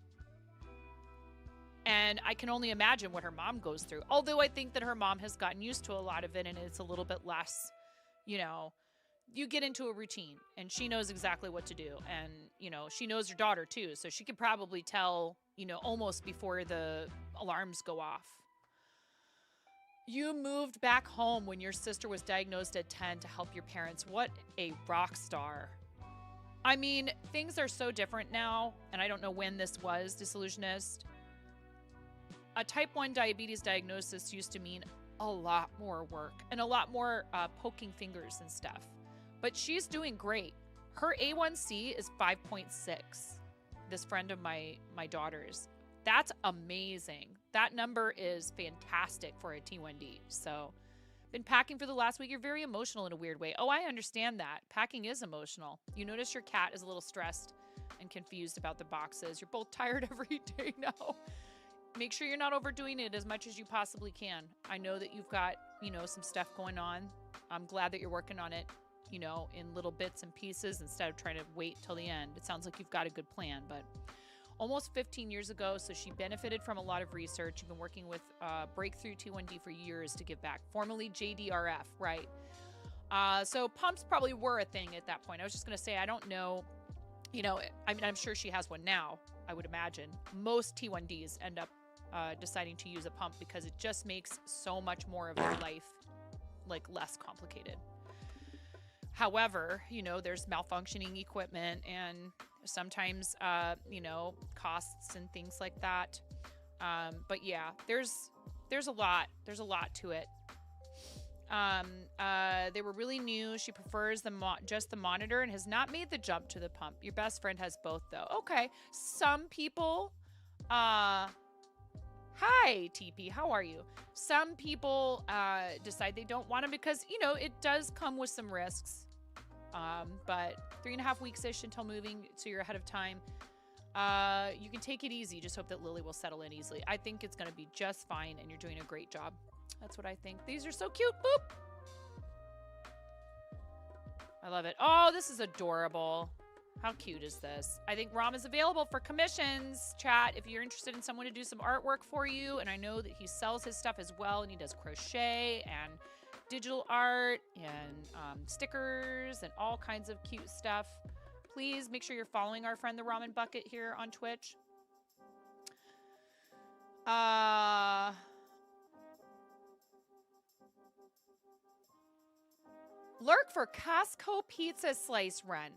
And I can only imagine what her mom goes through. Although I think that her mom has gotten used to a lot of it, and it's a little bit less, you get into a routine and she knows exactly what to do. And, she knows her daughter too. So she could probably tell, almost before the alarms go off. You moved back home when your sister was diagnosed at 10 to help your parents. What a rock star. I mean, things are so different now, and I don't know when this was, Disillusionist. A type 1 diabetes diagnosis used to mean a lot more work and a lot more poking fingers and stuff. But she's doing great. Her A1C is 5.6, this friend of my daughter's. That's amazing. That number is fantastic for a T1D. So, been packing for the last week. You're very emotional in a weird way. Oh, I understand that. Packing is emotional. You notice your cat is a little stressed and confused about the boxes. You're both tired every day now. Make sure you're not overdoing it as much as you possibly can. I know that you've got, some stuff going on. I'm glad that you're working on it, in little bits and pieces instead of trying to wait till the end. It sounds like you've got a good plan, but almost 15 years ago, so she benefited from a lot of research. You've been working with Breakthrough T1D for years to give back, formerly JDRF, right? So pumps probably were a thing at that point. I was just going to say, I don't know, I'm sure she has one now, I would imagine. Most T1Ds end up deciding to use a pump because it just makes so much more of their life less complicated. However, there's malfunctioning equipment and sometimes, costs and things like that. But yeah, there's a lot to it. They were really new. She prefers just the monitor and has not made the jump to the pump. Your best friend has both though. Okay. Some people, hi TP, how are you? Some people, decide they don't want them because, it does come with some risks. But 3.5 weeks-ish until moving, so you're ahead of time. You can take it easy. Just hope that Lily will settle in easily. I think it's going to be just fine, and you're doing a great job. That's what I think. These are so cute. Boop. I love it. Oh, this is adorable. How cute is this? I think Rom is available for commissions, chat, if you're interested in someone to do some artwork for you. And I know that he sells his stuff as well, and he does crochet and digital art and stickers and all kinds of cute stuff. Please make sure you're following our friend the Ramen Bucket here on Twitch. Lurk for Costco pizza slice run.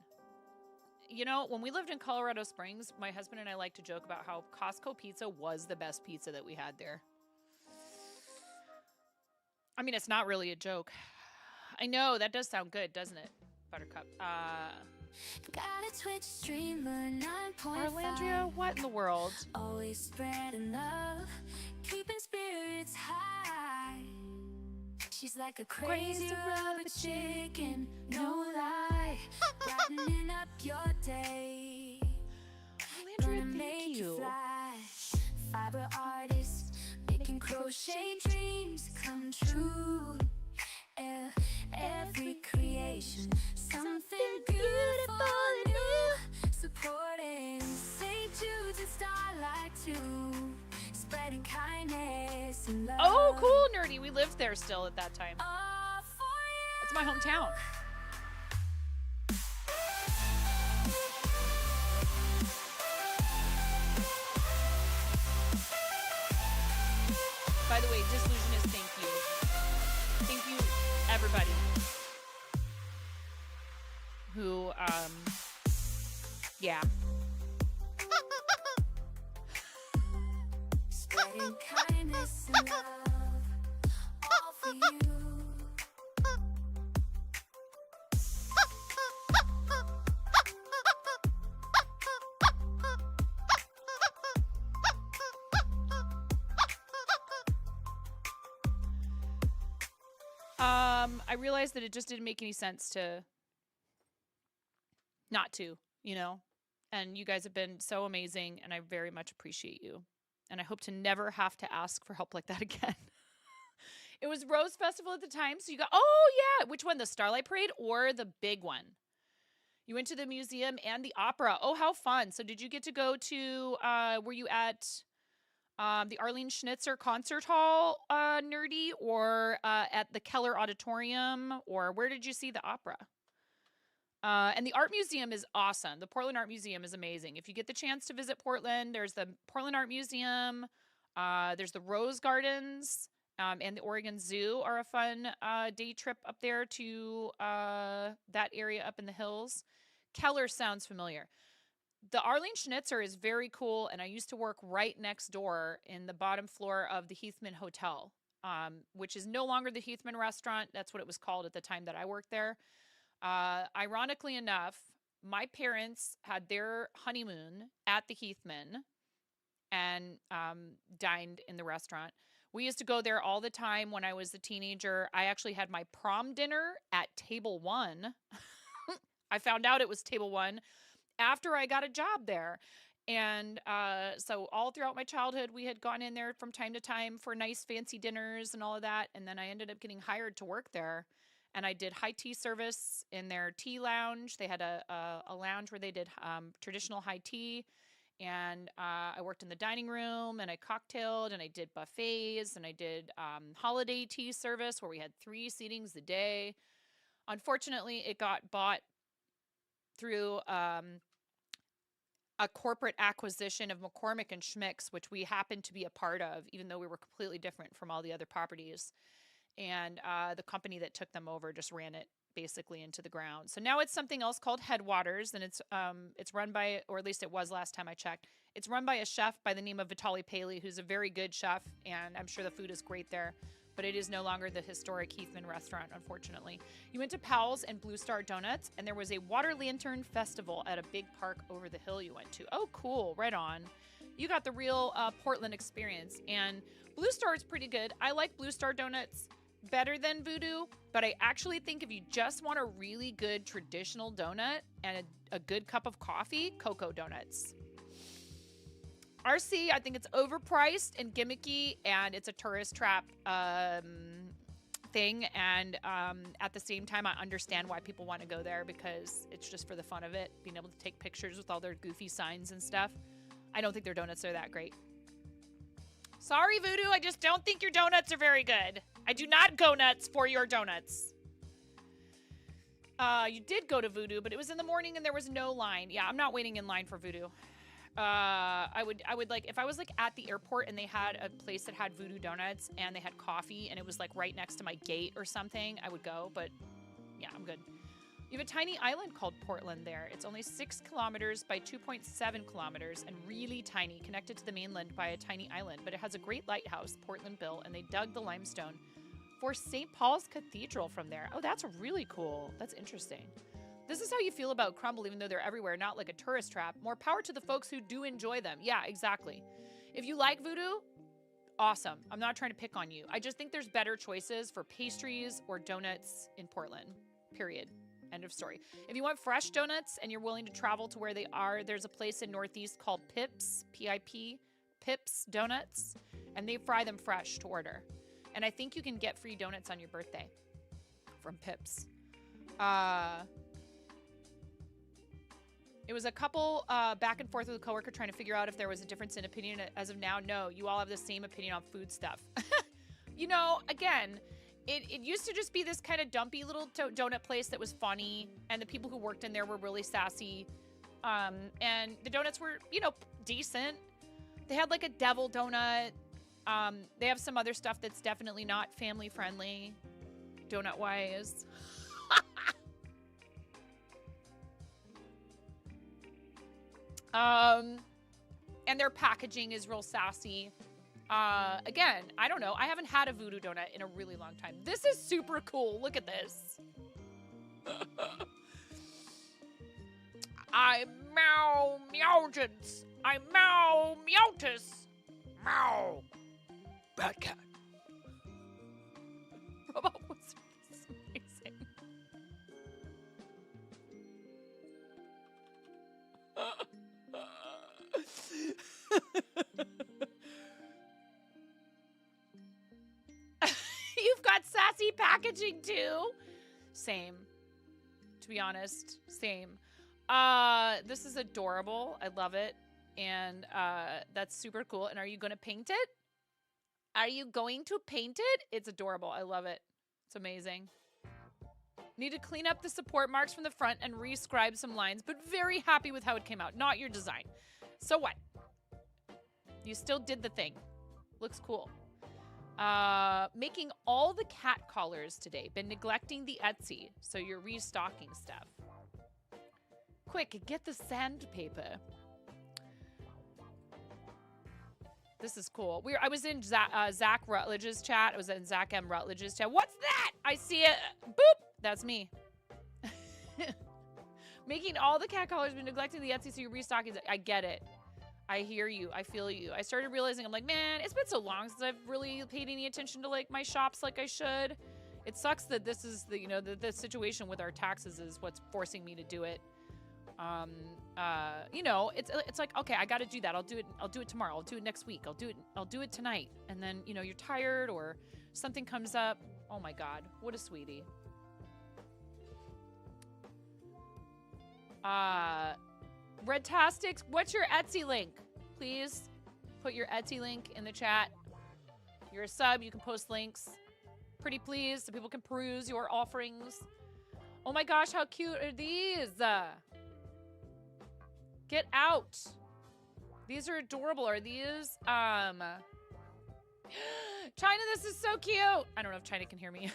You know, when we lived in Colorado Springs, my husband and I like to joke about how Costco pizza was the best pizza that we had there. I mean, it's not really a joke. I know, that does sound good, doesn't it, Buttercup? Got a Twitch streamer 9.5. Arlandria, what in the world? Always spreading love, keeping spirits high. She's like a crazy rubber chicken, no lie. Brightening up your day. Arlandria, Gonna make thank you you. fly. Fiber artist, making crochet dreams come true. Every creation, something beautiful and new. Supporting St. Jude's and Starlight too. Spreading kindness and love. Oh, cool, Nerdy. We lived there still at that time. All for you. It's my hometown. By the way, Disillusionist, thank you. Thank you, everybody who, yeah. Spreading kindness and love. All for you. I realized that it just didn't make any sense to not to, you know, and you guys have been so amazing, and I very much appreciate you, and I hope to never have to ask for help like that again. It was Rose Festival at the time, so you got, oh yeah, which one, the Starlight Parade or the big one? You went to the museum and the opera. Oh, how fun. So did you get to go to, were you at the Arlene Schnitzer Concert Hall, Nerdy, or at the Keller Auditorium, or where did you see the opera? And the art museum is awesome. The Portland Art Museum is amazing. If you get the chance to visit Portland, there's the Portland Art Museum, there's the Rose Gardens, and the Oregon Zoo are a fun day trip up there to that area up in the hills. Keller sounds familiar. The Arlene Schnitzer is very cool, and I used to work right next door in the bottom floor of the Heathman Hotel, which is no longer the Heathman Restaurant. That's what it was called at the time that I worked there. Ironically enough, my parents had their honeymoon at the Heathman and dined in the restaurant. We used to go there all the time when I was a teenager. I actually had my prom dinner at Table 1. I found out it was Table 1 after I got a job there. And so all throughout my childhood, we had gone in there from time to time for nice fancy dinners and all of that. And then I ended up getting hired to work there. And I did high tea service in their tea lounge. They had a lounge where they did traditional high tea. And I worked in the dining room, and I cocktailed, and I did buffets, and I did holiday tea service where we had 3 seatings a day. Unfortunately, it got bought through a corporate acquisition of McCormick and Schmick's, which we happened to be a part of, even though we were completely different from all the other properties. And the company that took them over just ran it basically into the ground. So now it's something else called Headwaters, and it's run by, or at least it was last time I checked, it's run by a chef by the name of Vitaly Paley, who's a very good chef, and I'm sure the food is great there. But it is no longer the historic Heathman restaurant, unfortunately. You went to Powell's and Blue Star Donuts, and there was a water lantern festival at a big park over the hill you went to. Oh, cool. Right on. You got the real Portland experience. And Blue Star is pretty good. I like Blue Star Donuts better than Voodoo, but I actually think if you just want a really good traditional donut and a good cup of coffee, Cocoa Donuts. RC, I think it's overpriced and gimmicky, and it's a tourist trap thing. And at the same time, I understand why people want to go there because it's just for the fun of it, being able to take pictures with all their goofy signs and stuff. I don't think their donuts are that great. Sorry, Voodoo, I just don't think your donuts are very good. I do not go nuts for your donuts. You did go to Voodoo, but it was in the morning and there was no line. Yeah, I'm not waiting in line for Voodoo. I would like, if I was like at the airport and they had a place that had Voodoo donuts and they had coffee and it was like right next to my gate or something, I would go, but yeah, I'm good. You have a tiny island called Portland there. It's only 6 kilometers by 2.7 kilometers and really tiny, connected to the mainland by a tiny island, but it has a great lighthouse, Portland built, and they dug the limestone for St. Paul's Cathedral from there. Oh, that's really cool. That's interesting. This is how you feel about Crumble, even though they're everywhere, not like a tourist trap. More power to the folks who do enjoy them. Yeah, exactly. If you like Voodoo, awesome. I'm not trying to pick on you. I just think there's better choices for pastries or donuts in Portland, period. End of story. If you want fresh donuts and you're willing to travel to where they are, there's a place in Northeast called Pips, P-I-P, Pips Donuts, and they fry them fresh to order. And I think you can get free donuts on your birthday from Pips. It was a couple back and forth with a coworker trying to figure out if there was a difference in opinion. As of now, no. You all have the same opinion on food stuff. You know, again, it used to just be this kind of dumpy little donut place that was funny, and the people who worked in there were really sassy. And the donuts were, you know, decent. They had like a devil donut. They have some other stuff that's definitely not family friendly, donut-wise. And their packaging is real sassy. Again, I don't know. I haven't had a Voodoo donut in a really long time. This is super cool. Look at this. I meow meowgents. I meow meowtus. Meow. Bad cat. Robot Wizard is amazing. You've got sassy packaging too. Same. To be honest, same. This is adorable. I love it. And that's super cool. And are you going to paint it? Are you going to paint it? It's adorable. I love it. It's amazing. Need to clean up the support marks from the front and re-scribe some lines, but very happy with how it came out. Not your design. So what? You still did the thing. Looks cool. Making all the cat collars today. Been neglecting the Etsy, so you're restocking stuff. Quick, get the sandpaper. This is cool. I was in Zach Rutledge's chat. I was in Zach M. Rutledge's chat. What's that? I see it. Boop. That's me. Making all the cat collars, been neglecting the Etsy, so you're restocking. I get it. I hear you. I feel you. I started realizing, I'm like, man, it's been so long since I've really paid any attention to like my shops like I should. It sucks that this is the, you know, the situation with our taxes is what's forcing me to do it. You know, it's like, okay, I got to do that. I'll do it tomorrow. I'll do it next week. I'll do it tonight. And then, you know, you're tired or something comes up. Oh my God, what a sweetie. Redtastics, what's your Etsy link? Please put your Etsy link in the chat. You're a sub, you can post links. Pretty please, so people can peruse your offerings. Oh my gosh, how cute are these? Get out. These are adorable. Are these, China, this is so cute. I don't know if China can hear me.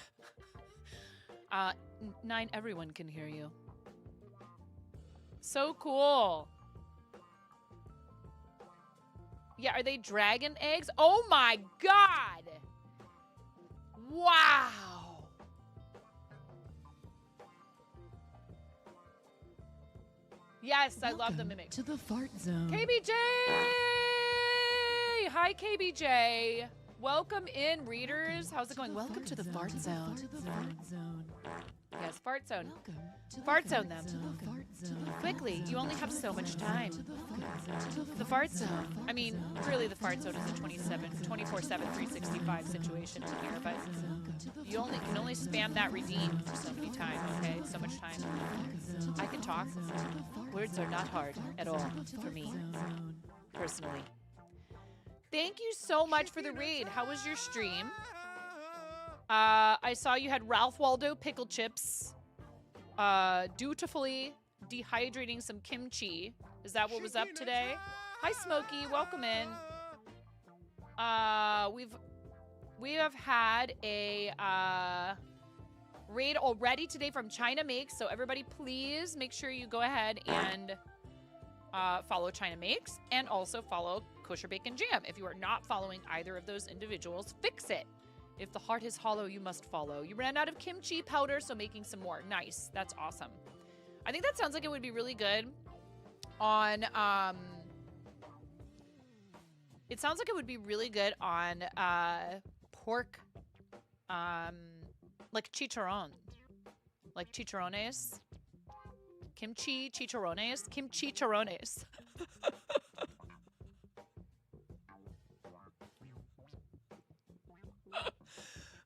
9, everyone can hear you. So cool. Yeah, are they dragon eggs? Oh my God. Wow. Yes, I love the mimic. To the fart zone. KBJ! Hi, KBJ. Welcome in, readers. How's it going? Welcome to the fart zone. Yes, fart zone. Fart zone them. Quickly, you only have so much time. The fart zone. I mean, really the fart zone is a 24/7, 365 situation in here, but you can only spam that redeem for so many times, okay? So much time. I can talk. Words are not hard at all for me, personally. Thank you so much for the raid. How was your stream? I saw you had Ralph Waldo pickle chips. Dutifully dehydrating some kimchi. Is that what was up today? Hi, Smokey. Welcome in. We have had a raid already today from China Makes. So everybody, please make sure you go ahead and follow China Makes and also follow Kosher Bacon Jam. If you are not following either of those individuals, fix it. If the heart is hollow, you must follow. You ran out of kimchi powder, so making some more. Nice. That's awesome. I think that sounds like it would be really good on, it sounds like it would be really good on, pork, like chicharron. Like chicharrones. Kimchi chicharrones. Kimchi chicharrones.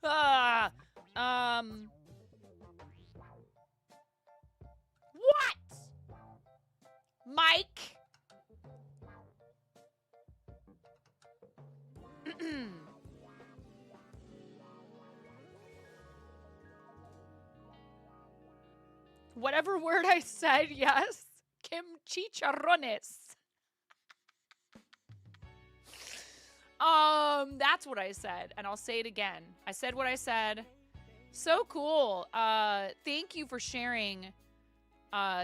What? Mike? Whatever word I said, yes. Kimchi chicharrones. That's what I said, and I'll say it again. I said what I said. So cool. Thank you for sharing,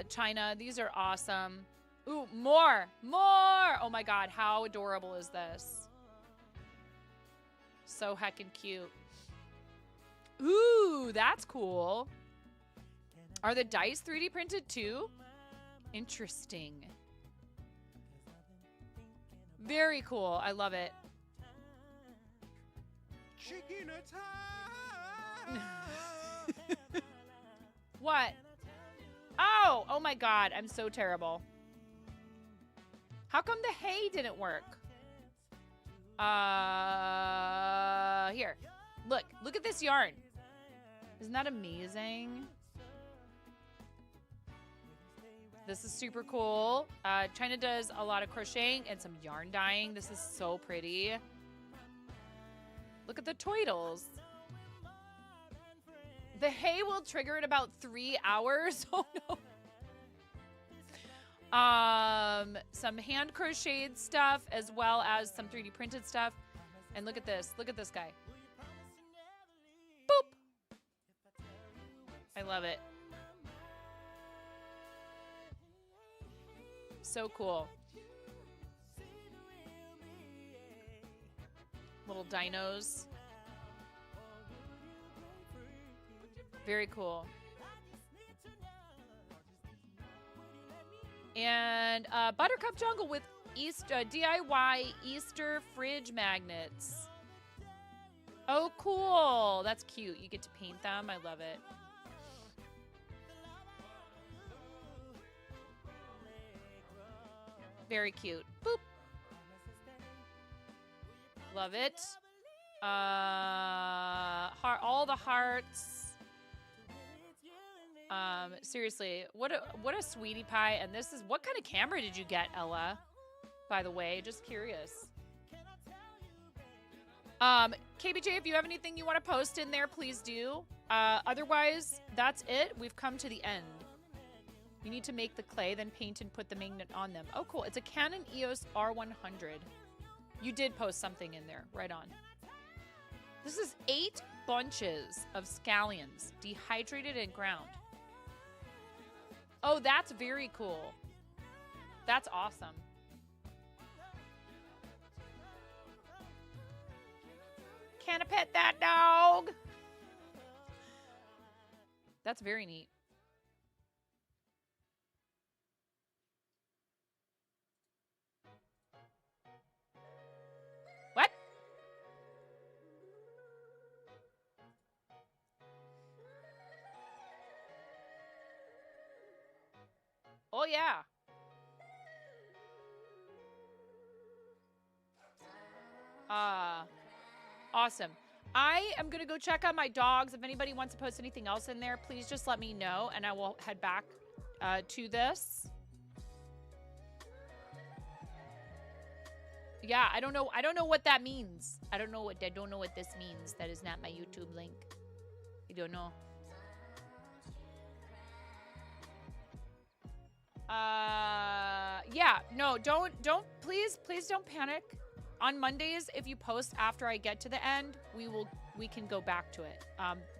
China. These are awesome. Ooh, more. Oh my God, how adorable is this? So heckin' cute. Ooh, that's cool. Are the dice 3D printed too? Interesting. Very cool. I love it. What? Oh my God. I'm so terrible. How come the hay didn't work? Here. Look at this yarn. Isn't that amazing? This is super cool. China does a lot of crocheting and some yarn dyeing. This is so pretty. Look at the toidles. The hay will trigger in about 3 hours. Oh no. Some hand crocheted stuff as well as some 3D printed stuff. And look at this. Look at this guy. Boop. I love it. So cool. Little dinos. Very cool. And Buttercup Jungle with DIY Easter fridge magnets. Oh, cool. That's cute. You get to paint them. I love it. Very cute. Boop. Love it. All the hearts. Seriously, what a sweetie pie. And this is, what kind of camera did you get, Ella? By the way, just curious. KBJ, if you have anything you want to post in there, please do. Otherwise, that's it. We've come to the end. You need to make the clay, then paint and put the magnet on them. Oh, cool. It's a Canon EOS R100. You did post something in there. Right on. This is 8 bunches of scallions, dehydrated and ground. Oh, that's very cool. That's awesome. Can I pet that dog? That's very neat. What? Oh, yeah. Awesome. I am going to go check on my dogs. If anybody wants to post anything else in there, please just let me know, and I will head back to this. Yeah, I don't know what that means. I don't know what this means. That is not my YouTube link. I don't know. Yeah, no, please don't panic. On Mondays, if you post after I get to the end, we can go back to it.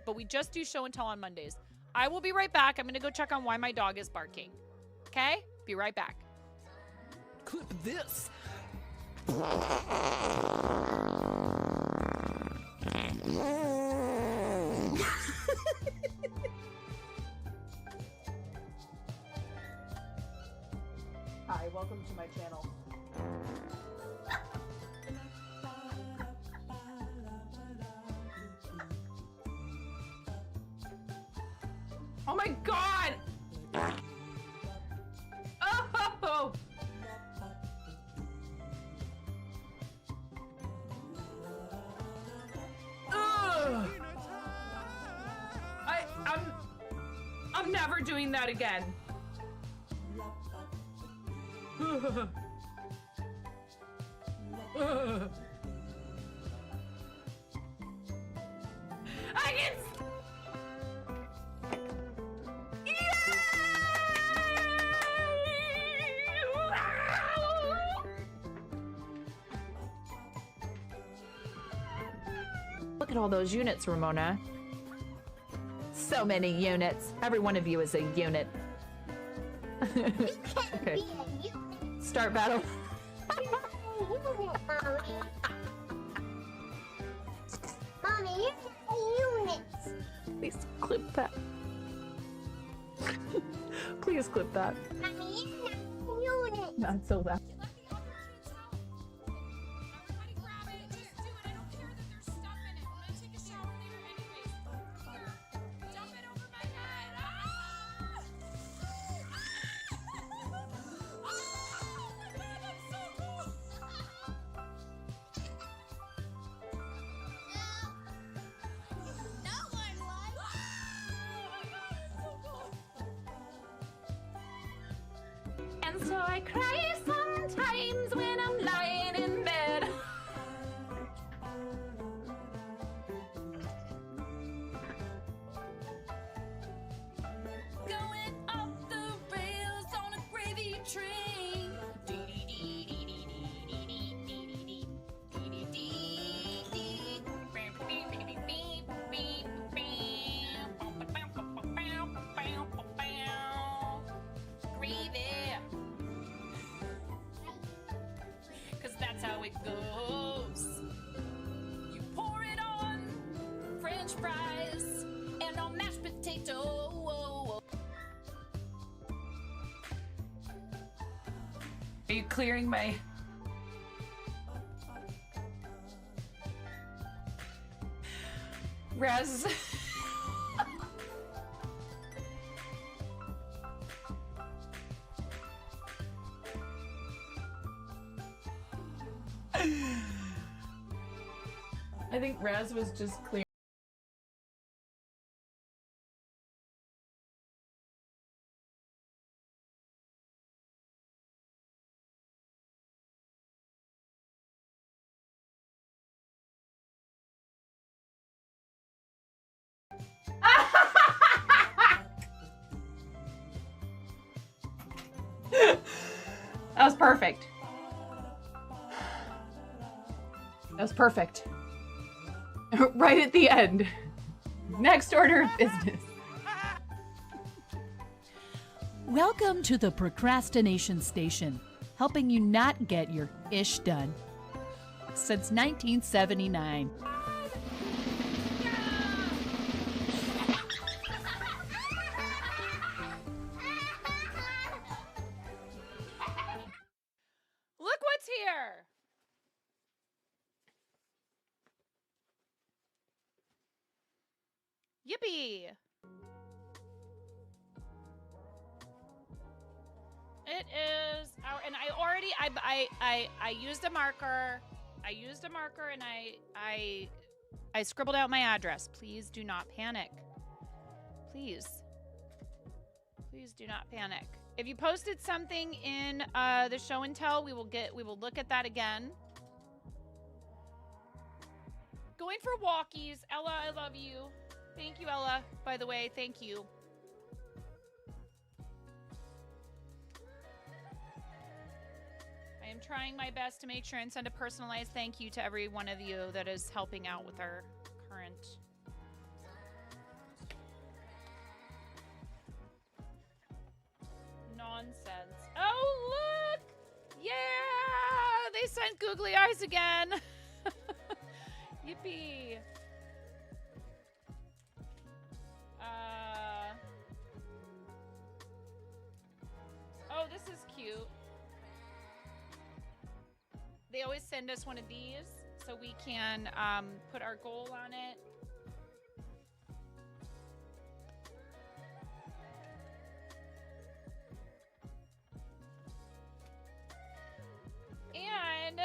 But we just do show and tell on Mondays. I will be right back. I'm gonna go check on why my dog is barking. Okay? Be right back. Clip this. Hi, welcome to my channel. Oh my god! Oh! Ugh. I'm never doing that again. I can. Look at all those units, Ramona. So many units. Every one of you is a unit. Okay. Start battle. Mommy, you're units. Please clip that. Please clip that. Mommy, you're units. Not so loud. Everybody grab it. Just do it. I don't care that there's stuff in it. I'm gonna take a shower later anyways. Here. Dump it over my head. Ah! Oh my god, that's so cool. No one likes. Oh my god, it's so cool. And so I cry sometimes when I'm lying in bed. Going off the rails on a gravy train. Gravy. 'Cause that's how it goes. You pour it on French fries and on mashed potato. Are you clearing my... Raz... I think Raz was just clear. That was perfect. That was perfect. Right at the end. Next order of business. Welcome to the Procrastination Station, helping you not get your ish done. Since 1979. Look what's here. Yippee. It is our, and I already, I used a marker. I used a marker and I scribbled out my address. Please do not panic. Please. Please do not panic. If you posted something in the show and tell, we will look at that again. Going for walkies. Ella, I love you. Thank you, Ella. By the way, thank you. I am trying my best to make sure and send a personalized thank you to every one of you that is helping out with our current. Nonsense. Oh, look! Yeah! They sent googly eyes again. Yippee. Oh, this is cute. They always send us one of these so we can put our goal on it. And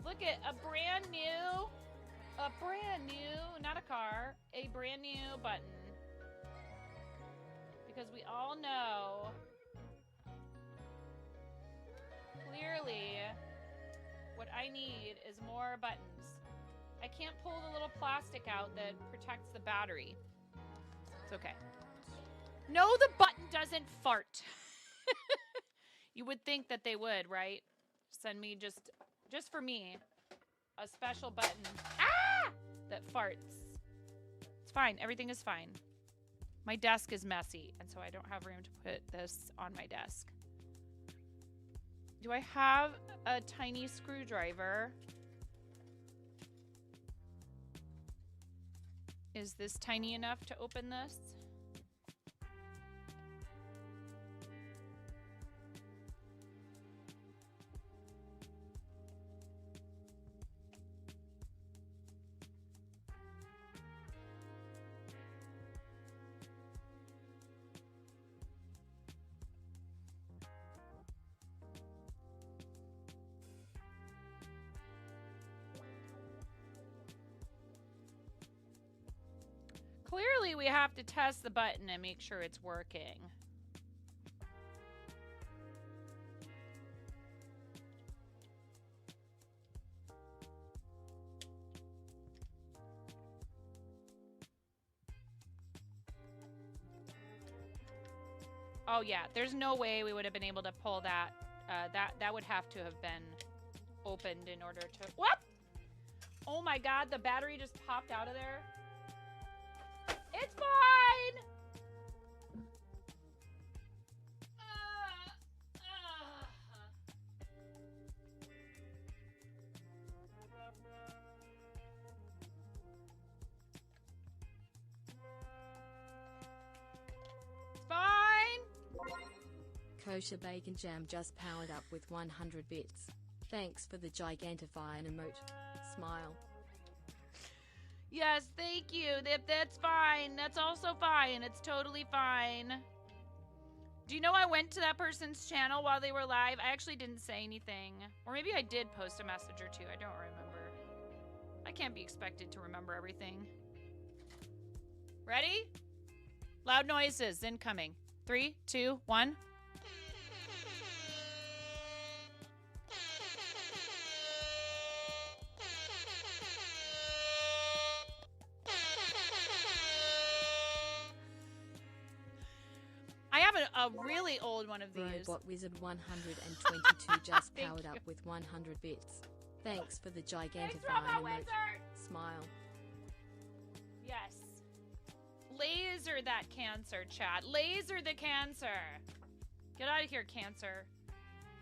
look at a brand new, not a car, a brand new button. Because we all know, clearly, what I need is more buttons. I can't pull the little plastic out that protects the battery. It's okay. No, the button doesn't fart. You would think that they would, right? Send me just for me, a special button. Ah! That farts. It's fine. Everything is fine. My desk is messy, and so I don't have room to put this on my desk. Do I have a tiny screwdriver? Is this tiny enough to open this? Clearly, we have to test the button and make sure it's working. Oh yeah, there's no way we would have been able to pull that. That would have to have been opened in order to. What? Oh my God! The battery just popped out of there. It's fine! It's fine! Kosher Bacon Jam just powered up with 100 bits. Thanks for the gigantifying emote. Smile. Yes, thank you. That's fine. That's also fine. It's totally fine. Do you know I went to that person's channel while they were live? I actually didn't say anything. Or maybe I did post a message or two. I don't remember. I can't be expected to remember everything. Ready? Loud noises incoming. 3, 2, 1. A really old one of these. Robot Wizard 122 just powered up with 100 bits. Thanks for the gigantifying emote. Smile. Yes. Laser that cancer, chat. Laser the cancer. Get out of here, cancer.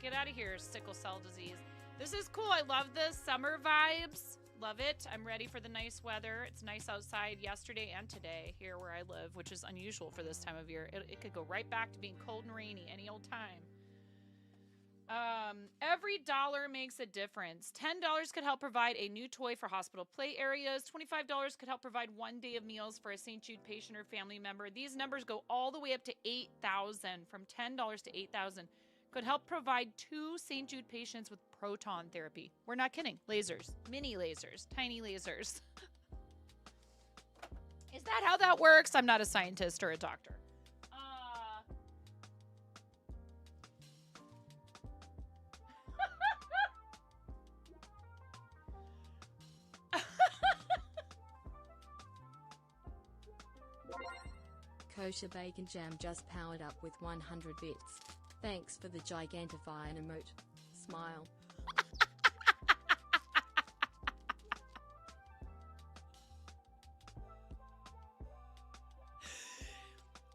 Get out of here, sickle cell disease. This is cool. I love this. Summer vibes. Love it. I'm ready for the nice weather. It's nice outside yesterday and today here where I live, which is unusual for this time of year. It could go right back to being cold and rainy any old time. Every dollar makes a difference. $10 could help provide a new toy for hospital play areas. $25 could help provide 1 day of meals for a St. Jude patient or family member. These numbers go all the way up to $8,000. From $10 to $8,000 could help provide 2 St. Jude patients with proton therapy. We're not kidding. Lasers, mini lasers, tiny lasers. Is that how that works? I'm not a scientist or a doctor. Kosher Bacon Jam just powered up with 100 bits. Thanks for the gigantifying emote. Smile.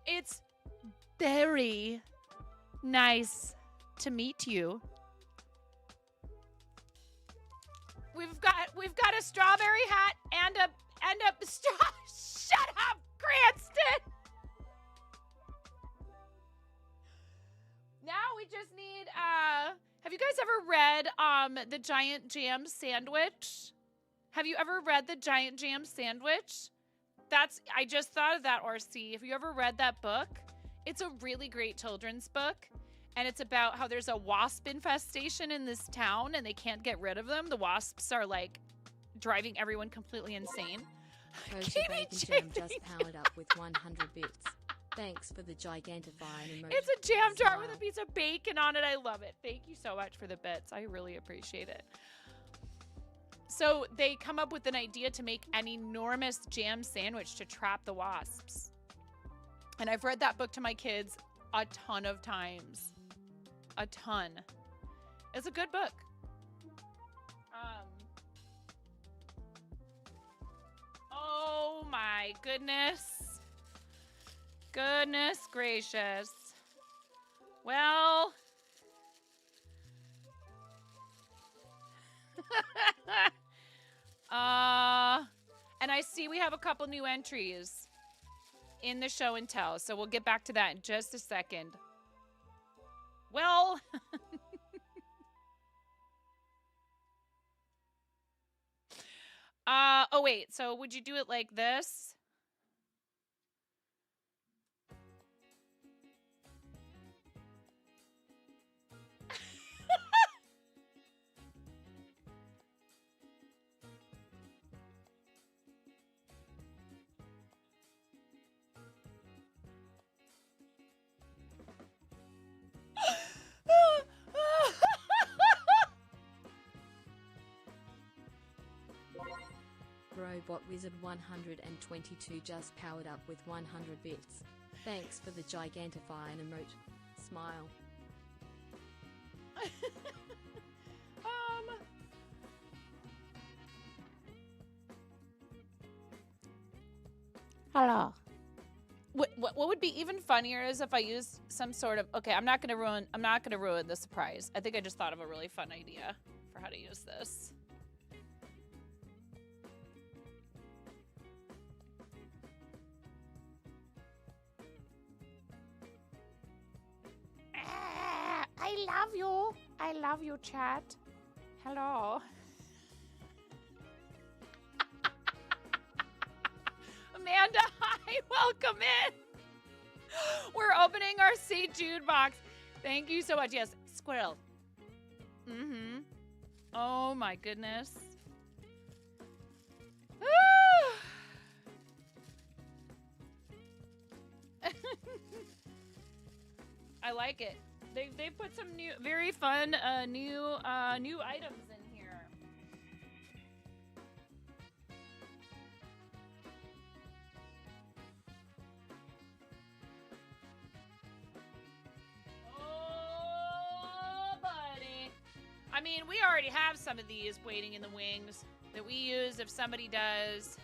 It's very nice to meet you. We've got a strawberry hat and a straw. Shut up, Cranston. Now we just need have you guys ever read the Giant Jam Sandwich? Have you ever read the Giant Jam Sandwich? I just thought of that, RC. Have you ever read that book? It's a really great children's book, and it's about how there's a wasp infestation in this town and they can't get rid of them. The wasps are like driving everyone completely insane. Kosher Bacon Jam just powered up with 100 bits. Thanks for the gigantifying emoji. It's a jam jar with a piece of bacon on it. I love it. Thank you so much for the bits. I really appreciate it. So they come up with an idea to make an enormous jam sandwich to trap the wasps. And I've read that book to my kids a ton of times. A ton. It's a good book. Oh my goodness. Goodness gracious. Well. And I see we have a couple new entries in the show and tell, so we'll get back to that in just a second. Well, oh wait, so would you do it like this? Robot Wizard 122 just powered up with 100 bits. Thanks for the gigantifying emote. Smile. Hello. What would be even funnier is if I used some sort of, okay, I'm not gonna ruin the surprise. I think I just thought of a really fun idea for how to use this. I love you. I love you, chat. Hello. Amanda, hi. Welcome in. We're opening our St. Jude box. Thank you so much. Yes, squirrel. Mm-hmm. Oh, my goodness. I like it. They put some new, very fun, new items in here. Oh, buddy. I mean, we already have some of these waiting in the wings that we use if somebody does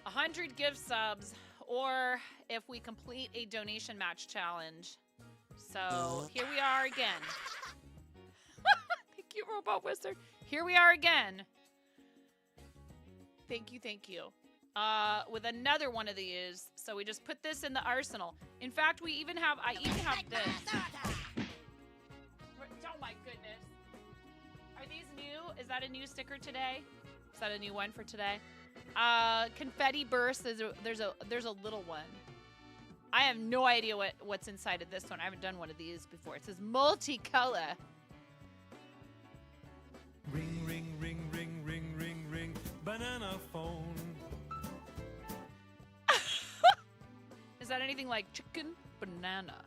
100 gift subs or if we complete a donation match challenge. So here we are again. Thank you, Robot Wizard. Here we are again. Thank you, thank you. With another one of these. So we just put this in the arsenal. In fact, I even have this. Are these new? Is that a new sticker today? Is that a new one for today? Confetti burst. There's a little one. I have no idea what's inside of this one. I haven't done one of these before. It says multicolor. Ring, ring, ring, ring, ring, ring, ring. Banana phone. Is that anything like chicken, banana,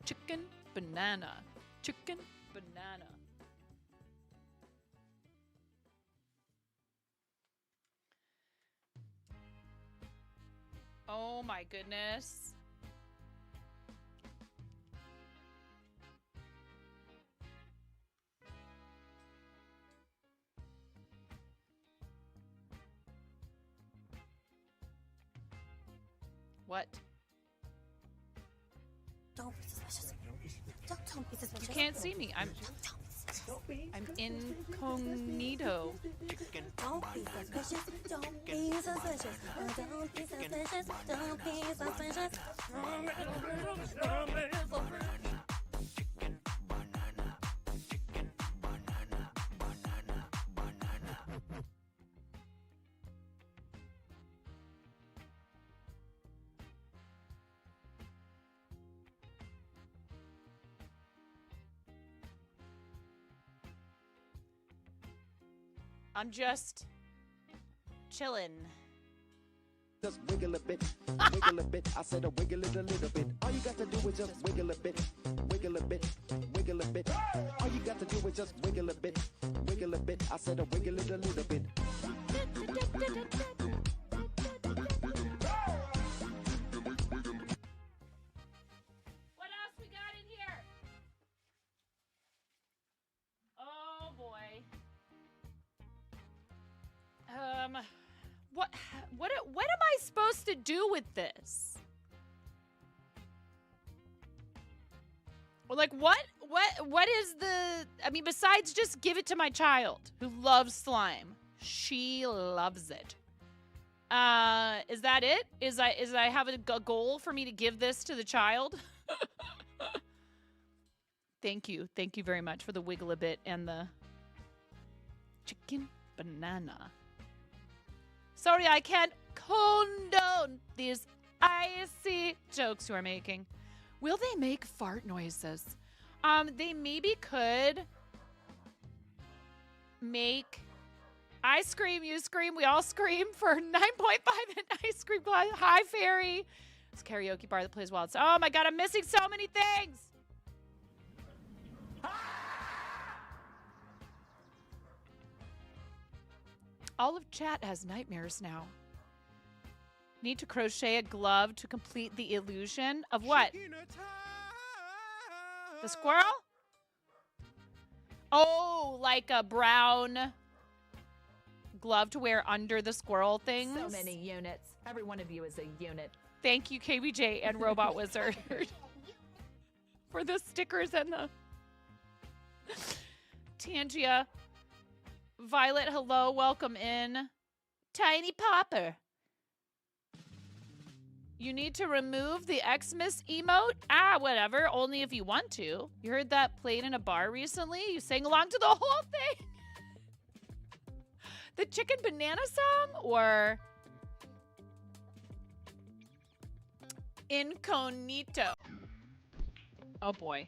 chicken, banana, chicken, banana? Oh my goodness. What? Don't be suspicious. Don't be suspicious. You can't see me. I'm incognito. Don't be suspicious. Don't be suspicious. Don't be suspicious. Don't be suspicious. I'm just chilling. Just wiggle a bit, wiggle a bit. I said a wiggle it a little bit. All you got to do is just wiggle a bit, wiggle a bit, wiggle a bit. All you got to do is just wiggle a bit, wiggle a bit. I said a wiggle it a little bit. What else we got in here? Oh boy. What am I supposed to do with this? Well, like what is the, I mean, besides just give it to my child who loves slime. She loves it. Is that it? Is I have a goal for me to give this to the child? Thank you. Thank you very much for the wiggle a bit and the chicken banana. Sorry, I can't condone these icy jokes you are making. Will they make fart noises? They maybe could make I scream, you scream, we all scream for 9.5 and ice cream glass. Hi, Fairy. It's a karaoke bar that plays wild. Oh my God, I'm missing so many things. All of chat has nightmares now. Need to crochet a glove to complete the illusion of what? The squirrel? Oh, like a brown glove to wear under the squirrel things. So many units. Every one of you is a unit. Thank you, KBJ and Robot Wizard, for the stickers and the Tangia. Violet, hello, welcome in. Tiny Popper. You need to remove the Xmas emote? Ah, whatever, only if you want to. You heard that played in a bar recently? You sang along to the whole thing? The chicken banana song? Or Incognito? Oh boy.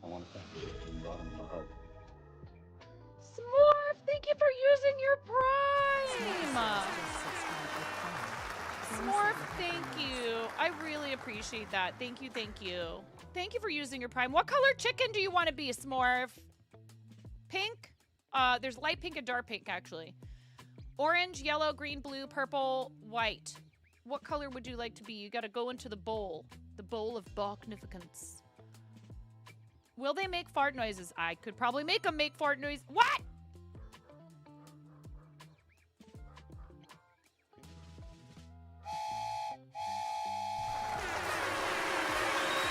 I want to thank you from the bottom of my heart. Smorf, thank you for using your Prime. Smorf, thank you. I really appreciate that. Thank you, thank you. Thank you for using your Prime. What color chicken do you want to be, Smorf? Pink? There's light pink and dark pink, actually. Orange, yellow, green, blue, purple, white. What color would you like to be? You got to go into the bowl of Bachnificence. Will they make fart noises? I could probably make them make fart noise. What?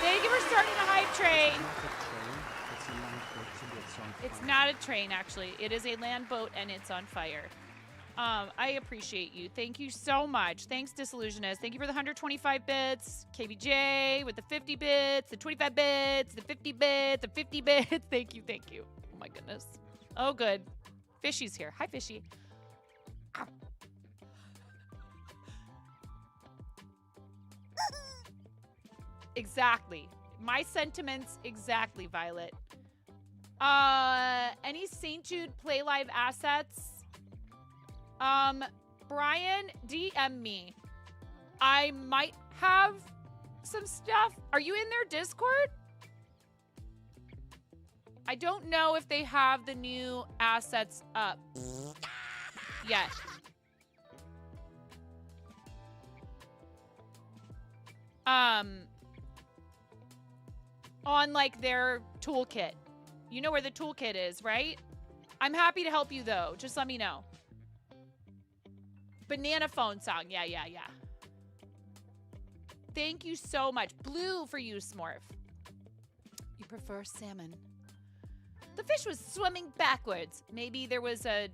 Thank you for starting a hype train. It's not a train, actually. It is a land boat, and it's on fire. I appreciate you. Thank you so much. Thanks, Disillusionist. Thank you for the 125 bits. KBJ with the 50 bits, the 25 bits, the 50 bits, the 50 bits. Thank you, thank you. Oh my goodness. Oh, good. Fishy's here. Hi, Fishy. Ow. Exactly. My sentiments exactly, Violet. Any St. Jude Play Live assets? Brian, DM me. I might have some stuff. Are you in their Discord? I don't know if they have the new assets up yet. On like their toolkit. You know where the toolkit is, right? I'm happy to help you though. Just let me know. Banana phone song. Yeah. Thank you so much. Blue for you, Smorf. You prefer salmon. The fish was swimming backwards. Maybe there was a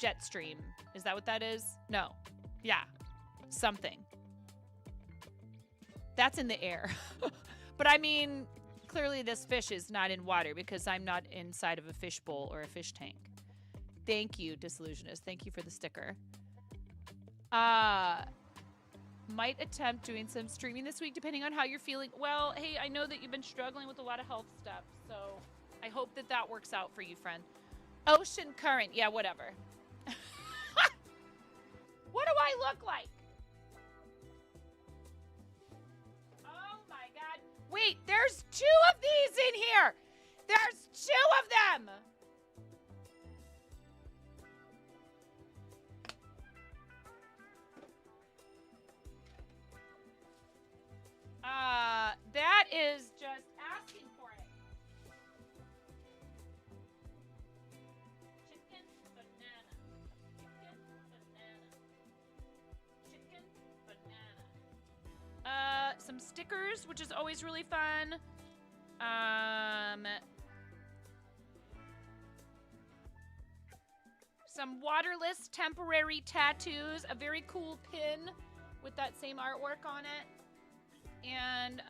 jet stream. Is that what that is? No. Yeah. Something. That's in the air. But I mean, clearly this fish is not in water because I'm not inside of a fish bowl or a fish tank. Thank you, Disillusionist. Thank you for the sticker. Might attempt doing some streaming this week depending on how you're feeling. Well, hey, I know that you've been struggling with a lot of health stuff, so I hope that that works out for you, friend. Ocean current. Yeah, whatever. What do I look like? Oh my God. Wait, there's 2 of these in here. There's 2 of them. That is just asking for it. Chicken banana. Chicken banana. Chicken banana. Some stickers, which is always really fun. Some waterless temporary tattoos, a very cool pin with that same artwork on it. And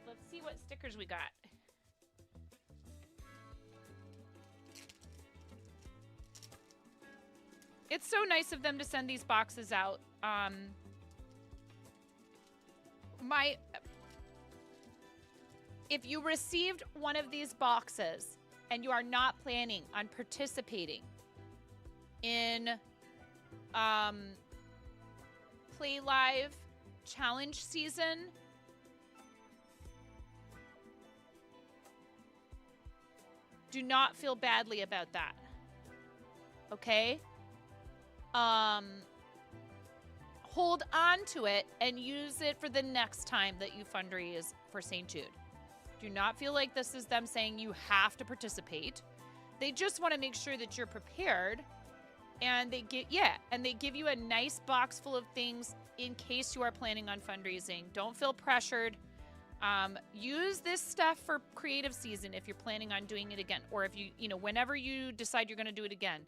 let's see what stickers we got. It's so nice of them to send these boxes out. If you received one of these boxes and you are not planning on participating in Play Live challenge season, do not feel badly about that. Okay? Hold on to it and use it for the next time that you fundraise for St. Jude. Do not feel like this is them saying you have to participate. They just want to make sure that you're prepared. And they give you a nice box full of things in case you are planning on fundraising. Don't feel pressured. Use this stuff for creative season if you're planning on doing it again, or if you know, whenever you decide you're going to do it again.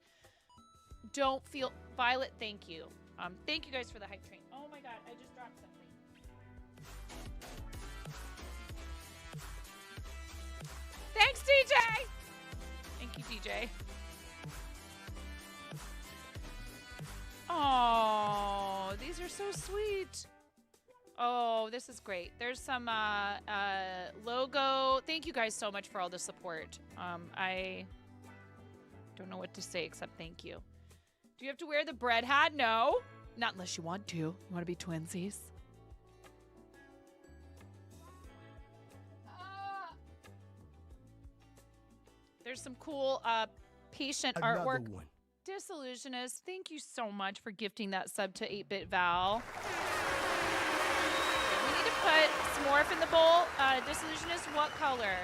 Don't feel Violet. Thank you. Thank you guys for the hype train. Oh my God, I just dropped something. Thanks, DJ. Thank you, DJ. Oh, these are so sweet. Oh, this is great. There's some logo. Thank you guys so much for all the support. I don't know what to say except thank you. Do you have to wear the bread hat? No. Not unless you want to. You want to be twinsies? There's some cool patient artwork. One. Disillusionist, thank you so much for gifting that sub to 8-Bit Val. We need to put Smorf in the bowl. Disillusionist, what color?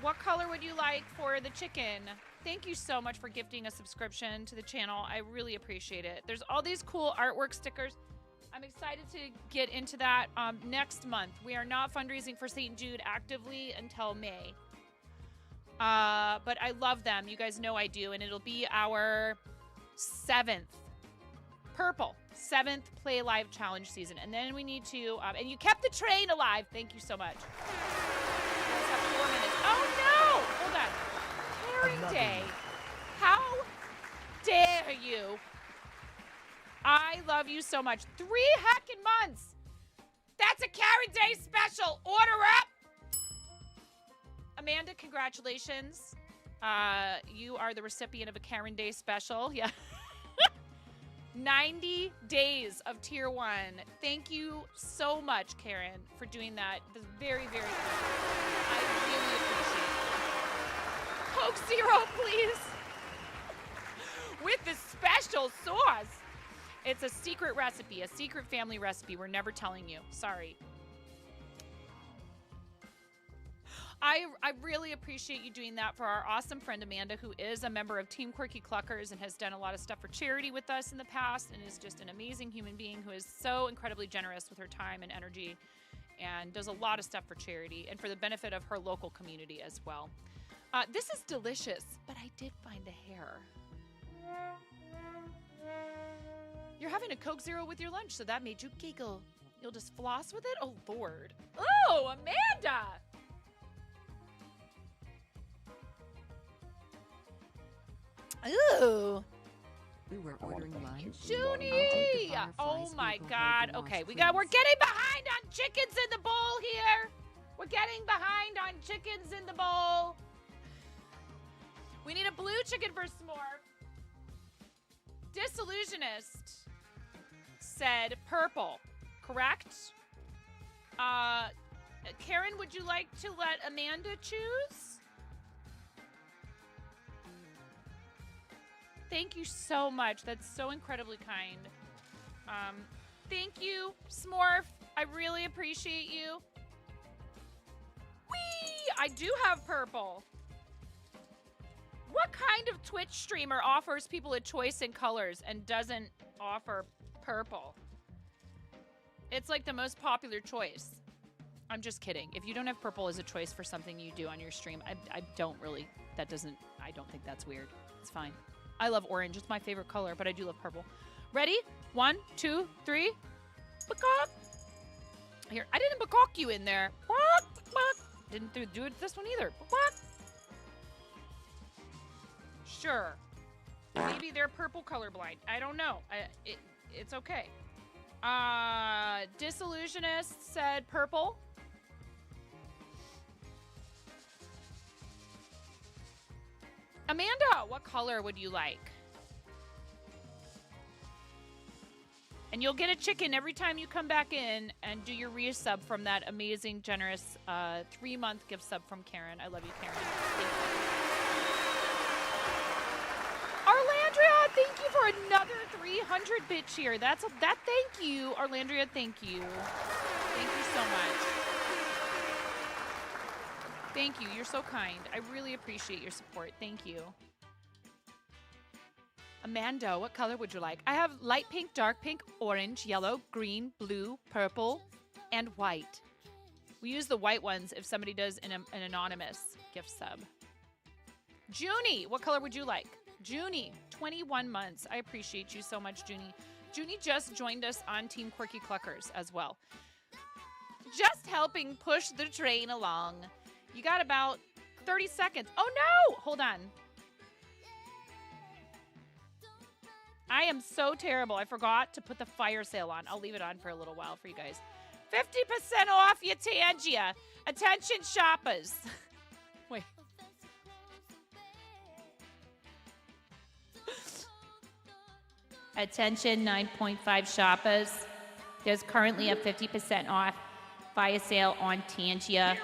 What color would you like for the chicken? Thank you so much for gifting a subscription to the channel. I really appreciate it. There's all these cool artwork stickers. I'm excited to get into that next month. We are not fundraising for St. Jude actively until May. But I love them. You guys know I do. And it'll be our 7th Play Live Challenge season. And then we need to, and you kept the train alive. Thank you so much. You guys have 4 minutes. Oh, no! Hold on. Caring Day. How dare you? I love you so much. 3 heckin' months. That's a Karen Day special. Order up. Amanda, congratulations. You are the recipient of a Karen Day special. Yeah. 90 days of Tier 1. Thank you so much, Karen, for doing that. That's very, very cool. I really appreciate it. Coke Zero, please. With the special sauce. It's a secret recipe, a secret family recipe. We're never telling you. Sorry. I really appreciate you doing that for our awesome friend Amanda, who is a member of Team Quirky Cluckers and has done a lot of stuff for charity with us in the past and is just an amazing human being who is so incredibly generous with her time and energy and does a lot of stuff for charity and for the benefit of her local community as well. This is delicious, but I did find a hair. You're having a Coke Zero with your lunch, so that made you giggle. You'll just floss with it? Oh, Lord. Oh, Amanda! Ooh. We were ordering lunch. Junie! Oh my God. Okay, we're getting behind on chickens in the bowl here. We're getting behind on chickens in the bowl. We need a blue chicken for s'more. Disillusionist said purple, correct? Karen, would you like to let Amanda choose? Thank you so much. That's so incredibly kind. Thank you, Smorf. I really appreciate you. Whee! I do have purple. What kind of Twitch streamer offers people a choice in colors and doesn't offer purple? It's like the most popular choice. I'm just kidding. If you don't have purple as a choice for something you do on your stream, I don't think that's weird. It's fine. I love orange. It's my favorite color, but I do love purple. Ready? 1, 2, 3. Bakok. Here, I didn't bakok you in there. Didn't do it this one either. Sure. Maybe they're purple colorblind. I don't know. It's okay. Disillusionist said purple. Amanda, what color would you like? And you'll get a chicken every time you come back in and do your resub from that amazing, generous 3-month gift sub from Karen. I love you, Karen. Thank you. Arlandria, thank you for another 300-bit cheer. Thank you, Arlandria, thank you. Thank you so much. Thank you. You're so kind. I really appreciate your support. Thank you. Amanda, what color would you like? I have light pink, dark pink, orange, yellow, green, blue, purple, and white. We use the white ones if somebody does an anonymous gift sub. Junie, what color would you like? Junie, 21 months. I appreciate you so much, Junie. Junie just joined us on Team Quirky Cluckers as well. Just helping push the train along. You got about 30 seconds. Oh, no! Hold on. I am so terrible. I forgot to put the fire sale on. I'll leave it on for a little while for you guys. 50% off your Tangia. Attention, shoppers. Wait. Attention, 9.5 shoppers. There's currently a 50% off fire sale on Tangia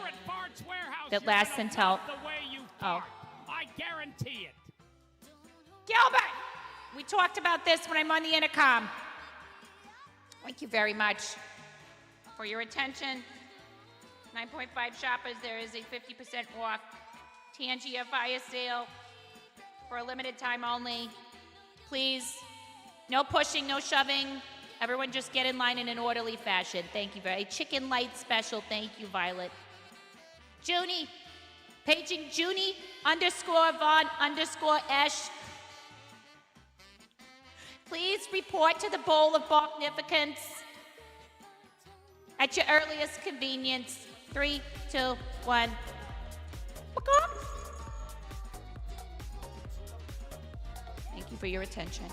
that lasts until... I guarantee it. Gilbert! We talked about this when I'm on the intercom. Thank you very much for your attention. 9.5 shoppers, there is a 50% off Tangia fire sale for a limited time only. Please, no pushing, no shoving. Everyone just get in line in an orderly fashion. Thank you very much. Chicken light special. Thank you, Violet. Junie, Paging Junie _Von_Esh. Please report to the bowl of magnificence at your earliest convenience. 3, 2, 1. Thank you for your attention.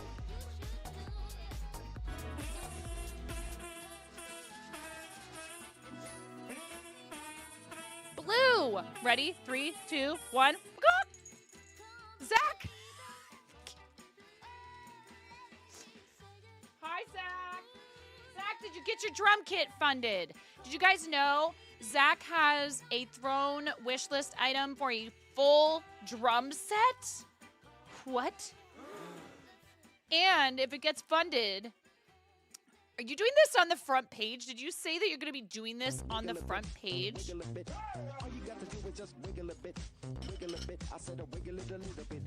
Blue. Ready? 3, 2, 1. Zach. Hi, Zach. Zach, did you get your drum kit funded? Did you guys know Zach has a Throne wish list item for a full drum set? What? And if it gets funded, are you doing this on the front page? Did you say that you're going to be doing this on the front page? All you got to do is just wiggle a bit. Wiggle a bit. I said a wiggle it a little bit.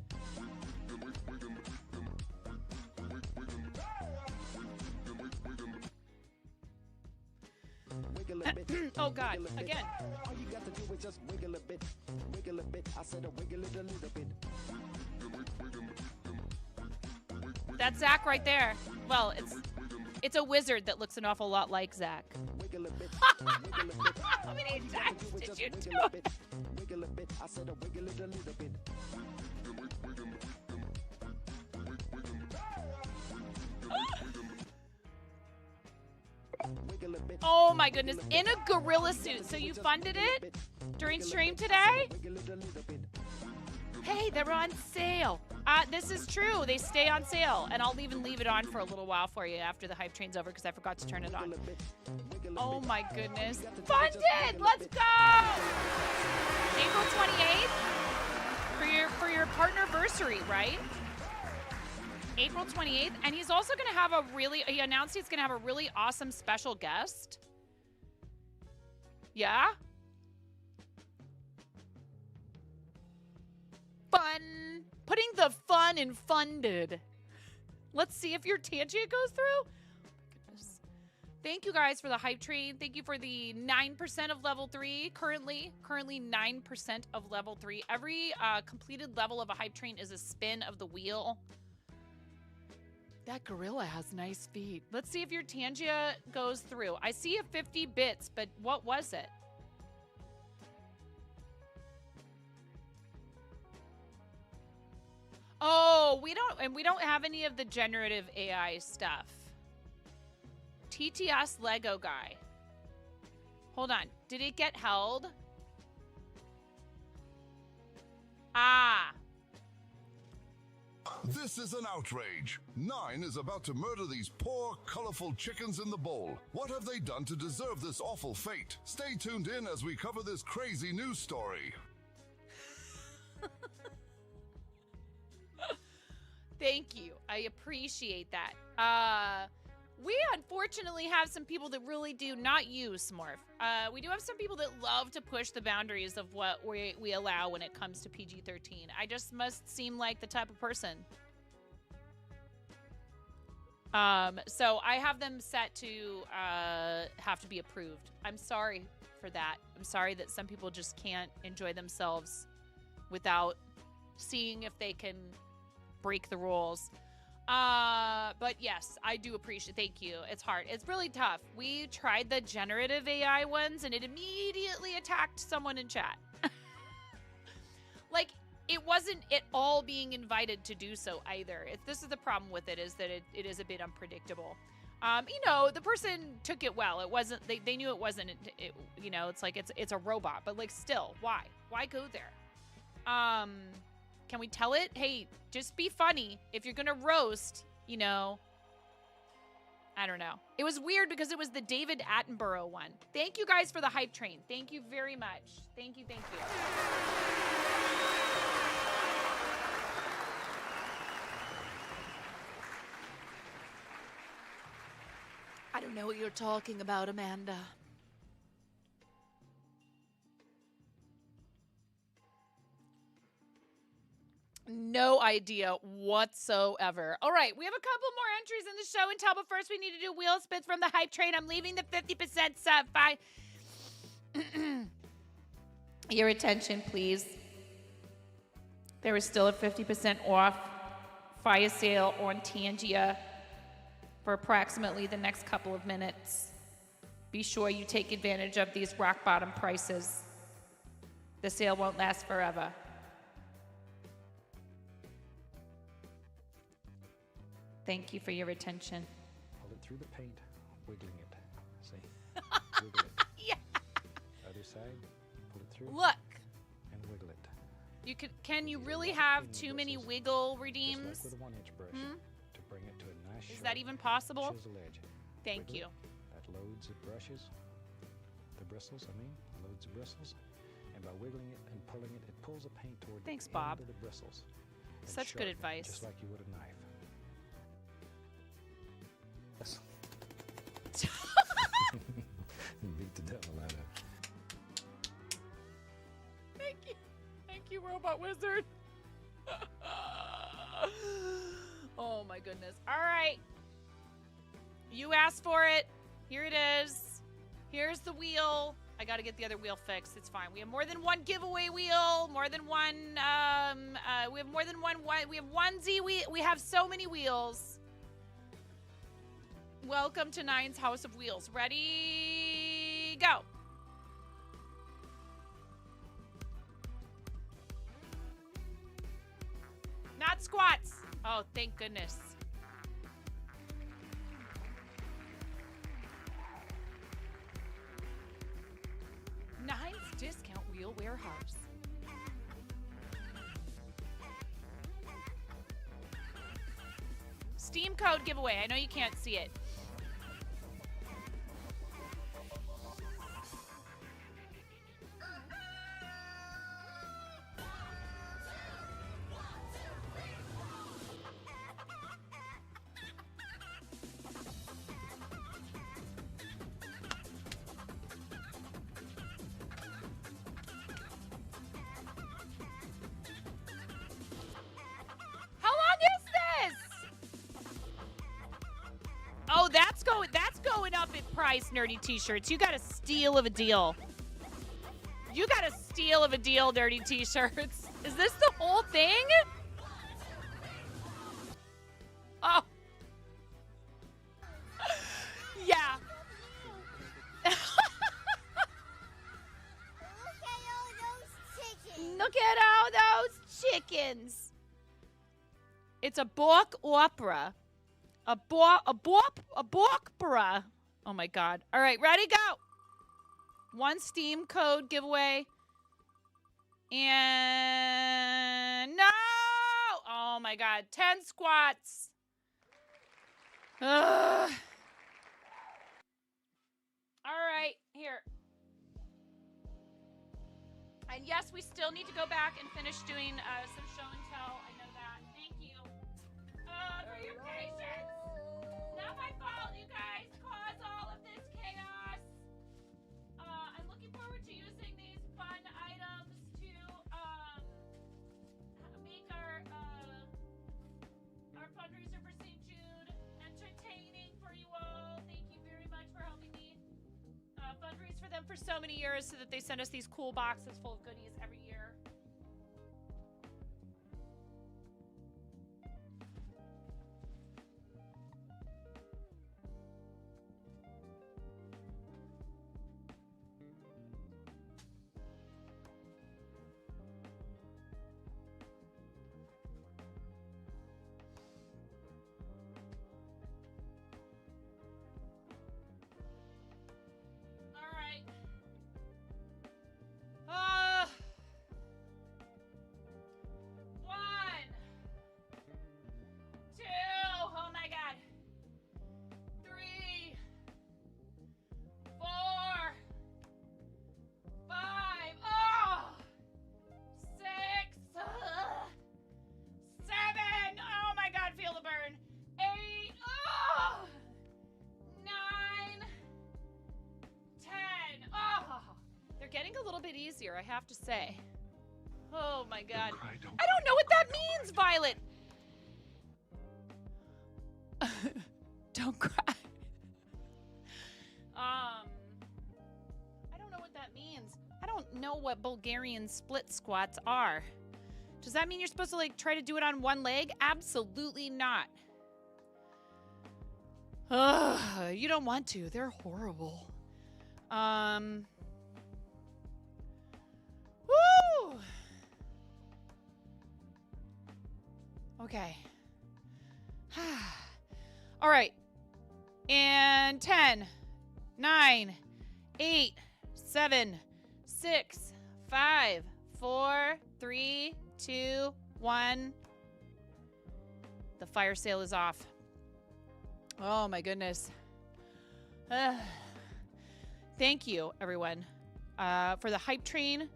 Wiggle a bit. Oh, God. Again. All you got to do is just wiggle a bit. Wiggle a bit. I said a wiggle it a little bit. That's Zach right there. Well, it's a wizard that looks an awful lot like Zach. Wiggle a bit. How many times did you do it? Wiggle a bit. I said a wiggle it a little bit. Wiggle a bit. Oh my goodness, in a gorilla suit. So you funded it during stream today? Wiggle it a little bit. Hey, they're on sale. This is true. They stay on sale. And I'll even leave it on for a little while for you after the hype train's over because I forgot to turn it on. Oh my goodness. Funded! Let's go! April 28th for your partnerversary, right? April 28th. And he's also going to have he announced he's going to have a really awesome special guest. Yeah? Fun. Putting the fun in funded. Let's see if your tangent goes through. Oh my goodness. Thank you guys for the hype train. Thank you for the 9% of level 3. Currently 9% of level 3. Every completed level of a hype train is a spin of the wheel. That gorilla has nice feet. Let's see if your Tangia goes through. I see a 50 bits, but what was it? Oh, we don't have any of the generative AI stuff. TTS Lego guy. Hold on. Did it get held? Ah. This is an outrage. Nine is about to murder these poor, colorful chickens in the bowl. What have they done to deserve this awful fate? Stay tuned in as we cover this crazy news story. Thank you. I appreciate that. We unfortunately have some people that really do, not you, Smurf. We do have some people that love to push the boundaries of what we allow when it comes to PG-13. I just must seem like the type of person. So I have them set to have to be approved. I'm sorry for that. I'm sorry that some people just can't enjoy themselves without seeing if they can break the rules. But yes, I do appreciate. Thank you. It's hard. It's really tough. We tried the generative AI ones, and it immediately attacked someone in chat. Like, it wasn't at all being invited to do so either. This is the problem with it, is that it is a bit unpredictable. You know, the person took it well. It wasn't. They knew it wasn't. You know, it's like it's a robot, but like still, why go there? Can we tell it? Hey, just be funny. If you're gonna roast, you know, I don't know. It was weird because it was the David Attenborough one. Thank you guys for the hype train. Thank you very much. Thank you, thank you. I don't know what you're talking about, Amanda. No idea whatsoever. All right, we have a couple more entries in the show and tell, but first we need to do wheel spits from the hype train. I'm leaving the 50% sub by. Your attention, please. There is still a 50% off fire sale on Tangia for approximately the next couple of minutes. Be sure you take advantage of these rock bottom prices. The sale won't last forever. Thank you for your attention. Pull it through the paint, wiggling it. See? Wiggle it. Yeah. Other side, pull it through. Look. And wiggle it. You can you really have too many wiggle redeems? Just like with a 1-inch brush to bring it to a nice Is that even possible? chisel edge. Thank Wiggle you. it. That loads the brushes, the bristles, loads the bristles. And by wiggling it and pulling it, it pulls the paint toward Thanks, the Bob. end of the bristles. and Such good sharpen it, advice. Just like you would a knife. Yes. Beat the devil out of it. Thank you, Robot Wizard. Oh my goodness. All right. You asked for it. Here it is. Here's the wheel. I got to get the other wheel fixed. It's fine. We have more than one giveaway wheel, more than one, we have more than one, we have one Z wheel. We have so many wheels. Welcome to Nine's House of Wheels. Ready, go. Not squats. Oh, thank goodness. Nine's Discount Wheel Warehouse. Steam code giveaway. I know you can't see it. Oh, that's going up in price, nerdy t-shirts. You got a steal of a deal. You got a steal of a deal, nerdy t-shirts. Is this the whole thing? Oh. Yeah. Look at all those chickens. It's a Bork opera. A borkbra. Oh my God. All right, ready, go. One Steam code giveaway. And no! Oh my God. 10 squats. Ugh. All right, here. And yes, we still need to go back and finish doing some show and tell. I know that. Thank you for your patience. Not my fault, you guys caused all of this chaos. I'm looking forward to using these fun items to make our fundraiser for St. Jude entertaining for you all. Thank you very much for helping me fundraise for them for so many years so that they send us these cool boxes full of goodies every year. Easier, I have to say. Oh my God. I don't know what that means, Violet. Don't cry. I don't know what that means. I don't know what Bulgarian split squats are. Does that mean you're supposed to like try to do it on one leg? Absolutely not. Ugh, you don't want to. They're horrible. Woo! Okay. All right. And 10, 9, 8, 7, 6, 5, 4, 3, 2, 1. The fire sale is off. Oh my goodness. Thank you, everyone. For the hype train,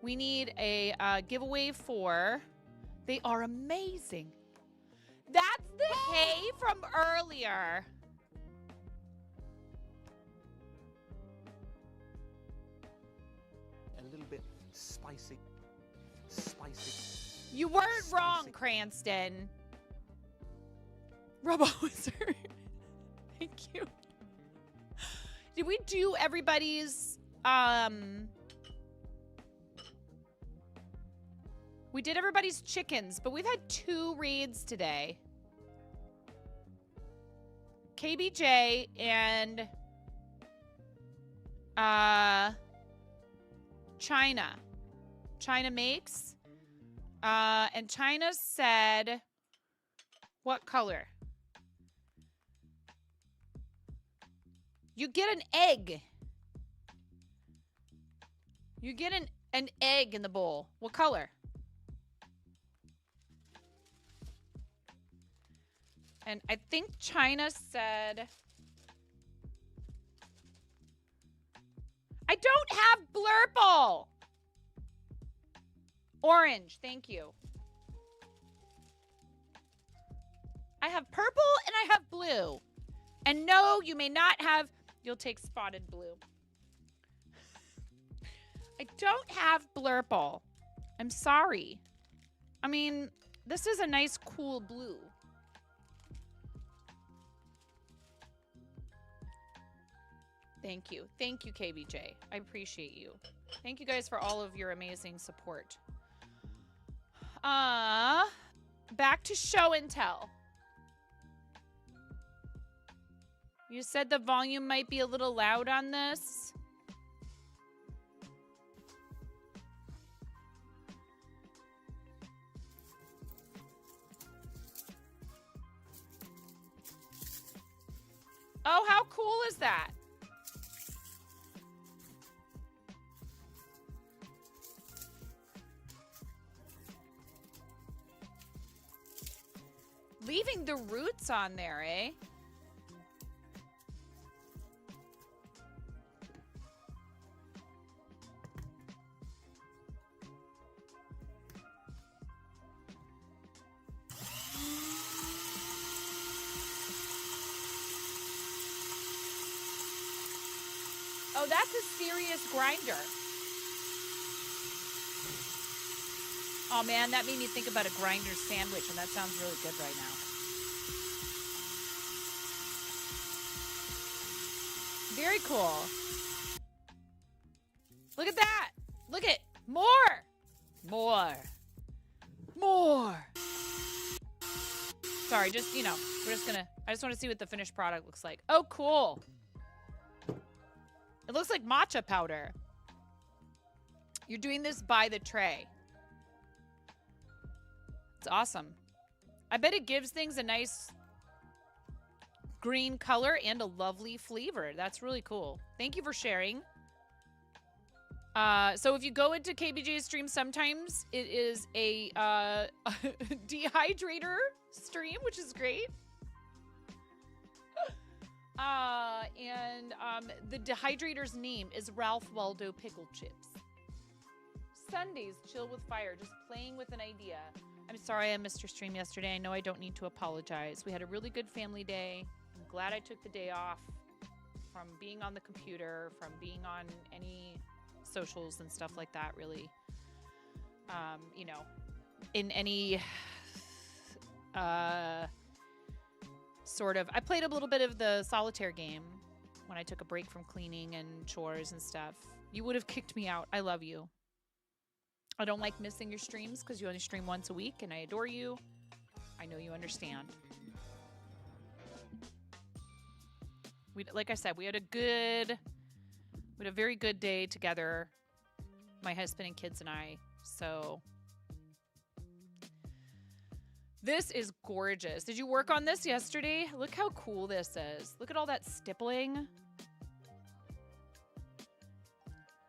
we need a giveaway for. They are amazing. That's the hay from earlier. A little bit spicy. Spicy. You weren't wrong, Cranston. Robo Wizard. Thank you. Did we do everybody's we did everybody's chickens, but we've had 2 raids today. KBJ and China. China makes. And China said what color? You get an egg. You get an egg in the bowl. What color? And I think China said... I don't have Blurple! Orange, thank you. I have purple and I have blue. And no, you may not have... You'll take spotted blue. I don't have Blurple. I'm sorry. I mean, this is a nice, cool blue. Thank you. Thank you, KBJ. I appreciate you. Thank you guys for all of your amazing support. Back to show and tell. You said the volume might be a little loud on this. Oh, how cool is that? Leaving the roots on there, eh? Oh, that's a serious grinder. Oh man, that made me think about a grinder sandwich, and that sounds really good right now. Very cool. Look at that. Look at more. More. More. Sorry, just, you know, we're just gonna, I just want to see what the finished product looks like. Oh, cool. It looks like matcha powder. You're doing this by the tray. It's awesome. I bet it gives things a nice green color and a lovely flavor. That's really cool. Thank you for sharing. So if you go into KBJ's stream, sometimes it is a dehydrator stream, which is great. And the dehydrator's name is Ralph Waldo Pickle Chips. Sundays, chill with fire, just playing with an idea. I'm sorry I missed your stream yesterday. I know I don't need to apologize. We had a really good family day. I'm glad I took the day off from being on the computer, from being on any socials and stuff like that, really. You know, in any sort of... I played a little bit of the solitaire game when I took a break from cleaning and chores and stuff. You would have kicked me out. I love you. I don't like missing your streams because you only stream once a week, and I adore you. I know you understand. Like I said, we had a very good day together, my husband and kids and I. So this is gorgeous. Did you work on this yesterday? Look how cool this is. Look at all that stippling.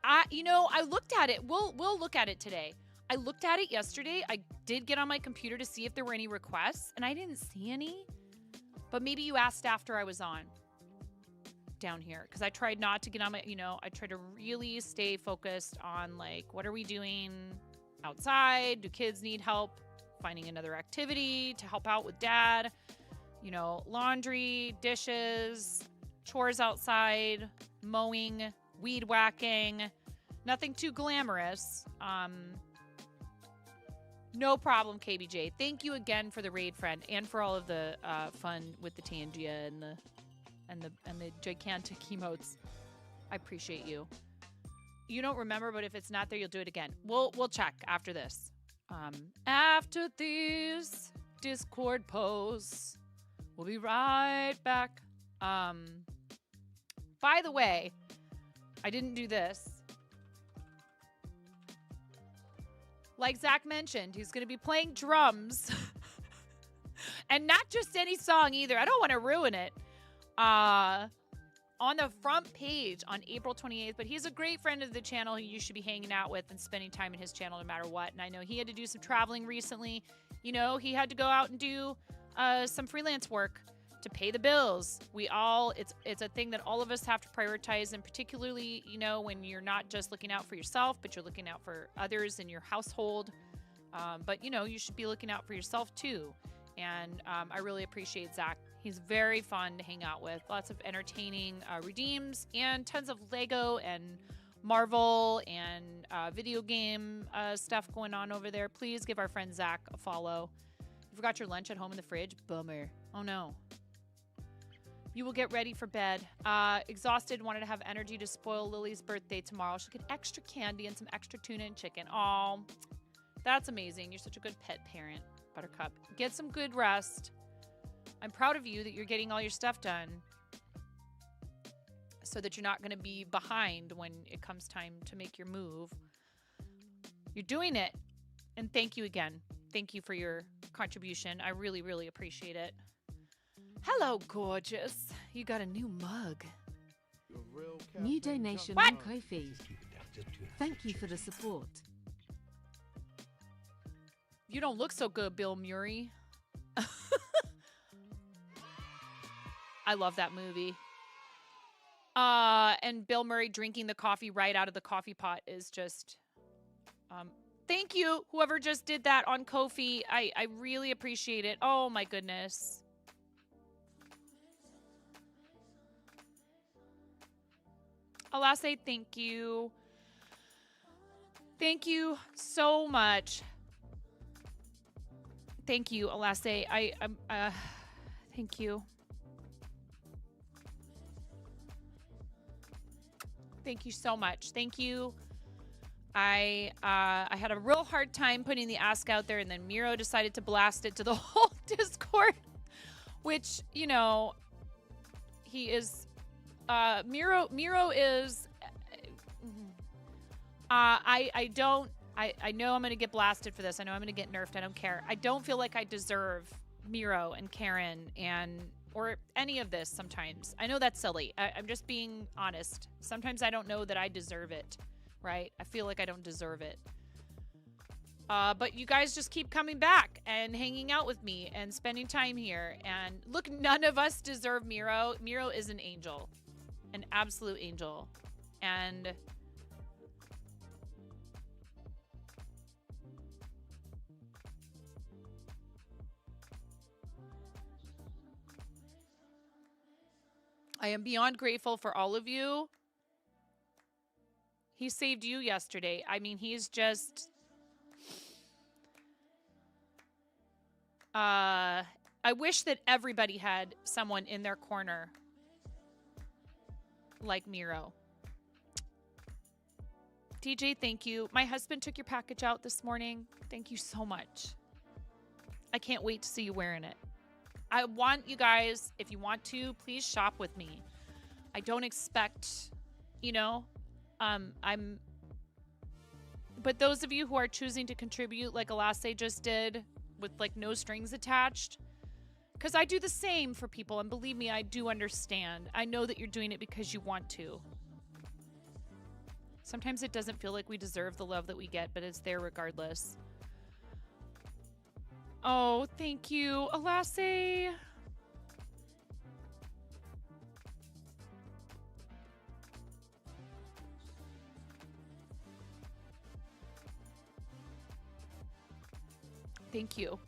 I looked at it. We'll look at it today. I looked at it yesterday. I did get on my computer to see if there were any requests, and I didn't see any. But maybe you asked after I was on down here, because I tried not to get on my, I tried to really stay focused on, like, what are we doing outside? Do kids need help finding another activity to help out with dad? Laundry, dishes, chores outside, mowing, weed whacking. Nothing too glamorous. No problem, KBJ. Thank you again for the raid, friend, and for all of the fun with the Tangia and the gigantic emotes. I appreciate you. You don't remember, but if it's not there, you'll do it again. We'll check after this. After these Discord posts, we'll be right back. By the way, I didn't do this. Like Zach mentioned, he's going to be playing drums. And not just any song either. I don't want to ruin it. On the front page on April 28th. But he's a great friend of the channel who you should be hanging out with and spending time in his channel no matter what. And I know he had to do some traveling recently. He had to go out and do some freelance work to pay the bills. It's a thing that all of us have to prioritize, and particularly, when you're not just looking out for yourself, but you're looking out for others in your household. But you should be looking out for yourself too. And I really appreciate Zach. He's very fun to hang out with. Lots of entertaining redeems and tons of Lego and Marvel and video game stuff going on over there. Please give our friend Zach a follow. You forgot your lunch at home in the fridge? Bummer. Oh no. You will get ready for bed. Exhausted, wanted to have energy to spoil Lily's birthday tomorrow. She'll get extra candy and some extra tuna and chicken. Oh, that's amazing. You're such a good pet parent, Buttercup. Get some good rest. I'm proud of you that you're getting all your stuff done so that you're not going to be behind when it comes time to make your move. You're doing it. And thank you again. Thank you for your contribution. I really, really appreciate it. Hello, gorgeous. You got a new mug. New donation What? on Ko-fi. Thank you for the support. You don't look so good, Bill Murray. I love that movie. And Bill Murray drinking the coffee right out of the coffee pot is just... thank you, whoever just did that on Ko-fi. I really appreciate it. Oh, my goodness. Alas, thank you. Thank you so much. Thank you, Alas. Thank you. Thank you so much. Thank you. I had a real hard time putting the ask out there, and then Miro decided to blast it to the whole Discord, which, he is... Miro is... I know I'm going to get blasted for this. I know I'm going to get nerfed. I don't care. I don't feel like I deserve Miro and Karen or any of this sometimes. I know that's silly. I'm just being honest. Sometimes I don't know that I deserve it, right? I feel like I don't deserve it. But you guys just keep coming back and hanging out with me and spending time here. And look, none of us deserve Miro. Miro is an angel. An absolute angel. And... I am beyond grateful for all of you. He saved you yesterday. I mean, he's just... I wish that everybody had someone in their corner like Miro. DJ, thank you. My husband took your package out this morning. Thank you so much. I can't wait to see you wearing it. I want you guys, if you want to, please shop with me. I don't expect, but those of you who are choosing to contribute like Alasse just did with like no strings attached, because I do the same for people, and believe me, I do understand. I know that you're doing it because you want to. Sometimes it doesn't feel like we deserve the love that we get, but it's there regardless. Oh, thank you, Alasse. Thank you.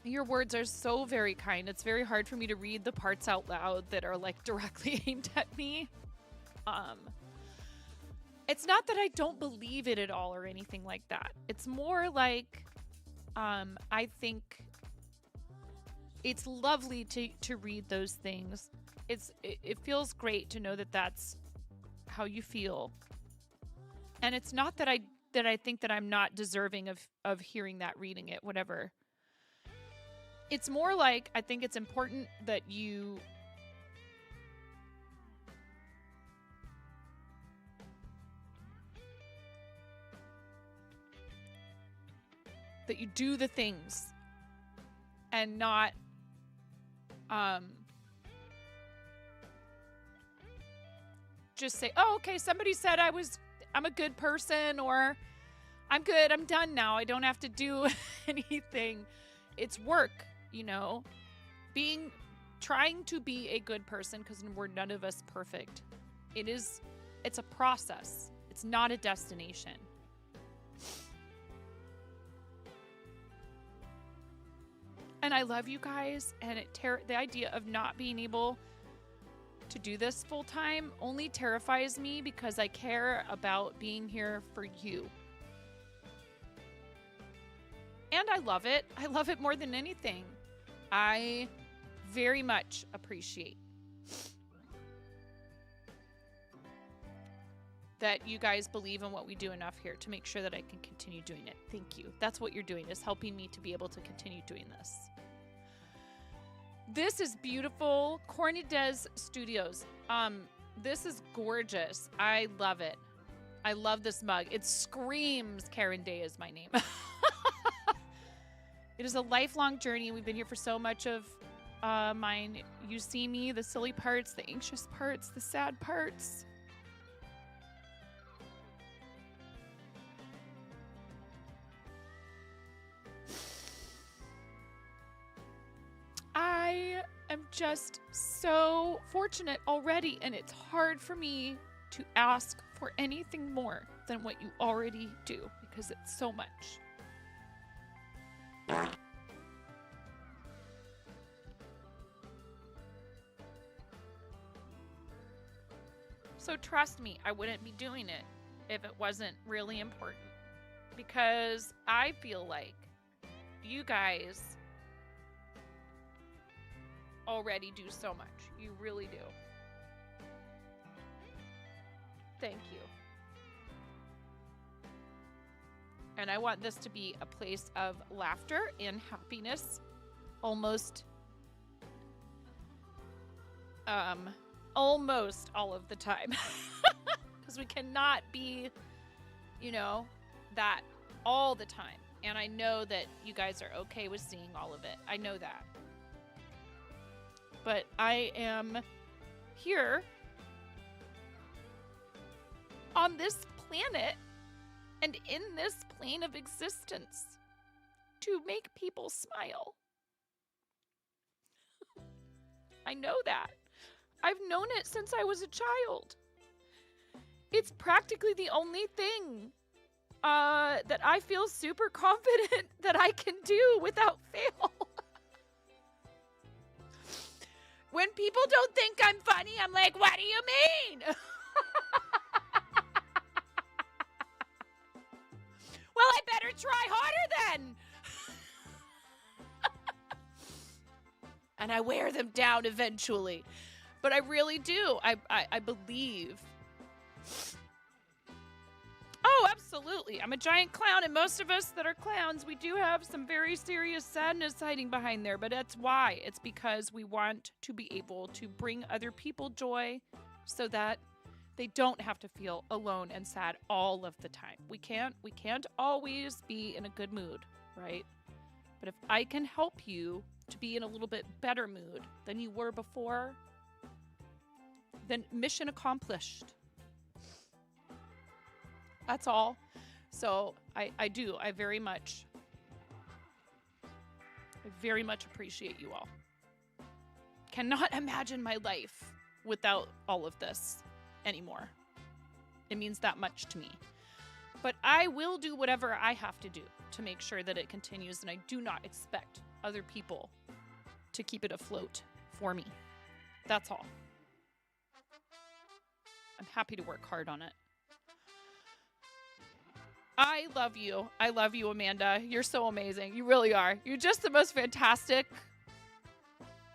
Your words are so very kind. It's very hard for me to read the parts out loud that are like directly aimed at me. It's not that I don't believe it at all or anything like that. It's more like, I think it's lovely to read those things. It feels great to know that that's how you feel. And it's not that I think that I'm not deserving of hearing that, reading it, whatever. It's more like, I think it's important that you do the things and not just say, oh, okay, somebody said I'm a good person, or I'm good, I'm done now, I don't have to do anything. It's work, trying to be a good person, because we're none of us perfect. It's a process. It's not a destination. And I love you guys, and the idea of not being able to do this full time only terrifies me, because I care about being here for you. And I love it. I love it more than anything. I very much appreciate that you guys believe in what we do enough here to make sure that I can continue doing it. Thank you. That's what you're doing, is helping me to be able to continue doing this. This is beautiful. Cornydez Studios. This is gorgeous. I love it. I love this mug. It screams Karen Day is my name. It is a lifelong journey. We've been here for so much of mine. You see me, the silly parts, the anxious parts, the sad parts. I am just so fortunate already, and it's hard for me to ask for anything more than what you already do, because it's so much. So trust me, I wouldn't be doing it if it wasn't really important, because I feel like you guys already do so much. You really do. Thank you. And I want this to be a place of laughter and happiness almost all of the time. Because we cannot be, that all the time. And I know that you guys are okay with seeing all of it. I know that. But I am here on this planet and in this plane of existence to make people smile. I know that. I've known it since I was a child. It's practically the only thing that I feel super confident that I can do without fail. When people don't think I'm funny, I'm like, what do you mean? Well, I better try harder then. And I wear them down eventually. But I really do. I believe Absolutely. I'm a giant clown, and most of us that are clowns, we do have some very serious sadness hiding behind there, but that's why. It's because we want to be able to bring other people joy so that they don't have to feel alone and sad all of the time. We can't always be in a good mood, right? But if I can help you to be in a little bit better mood than you were before, then mission accomplished. That's all. So I very much appreciate you all. Cannot imagine my life without all of this anymore. It means that much to me. But I will do whatever I have to do to make sure that it continues, and I do not expect other people to keep it afloat for me. That's all. I'm happy to work hard on it. I love you. I love you, Amanda. You're so amazing. You really are. You're just the most fantastic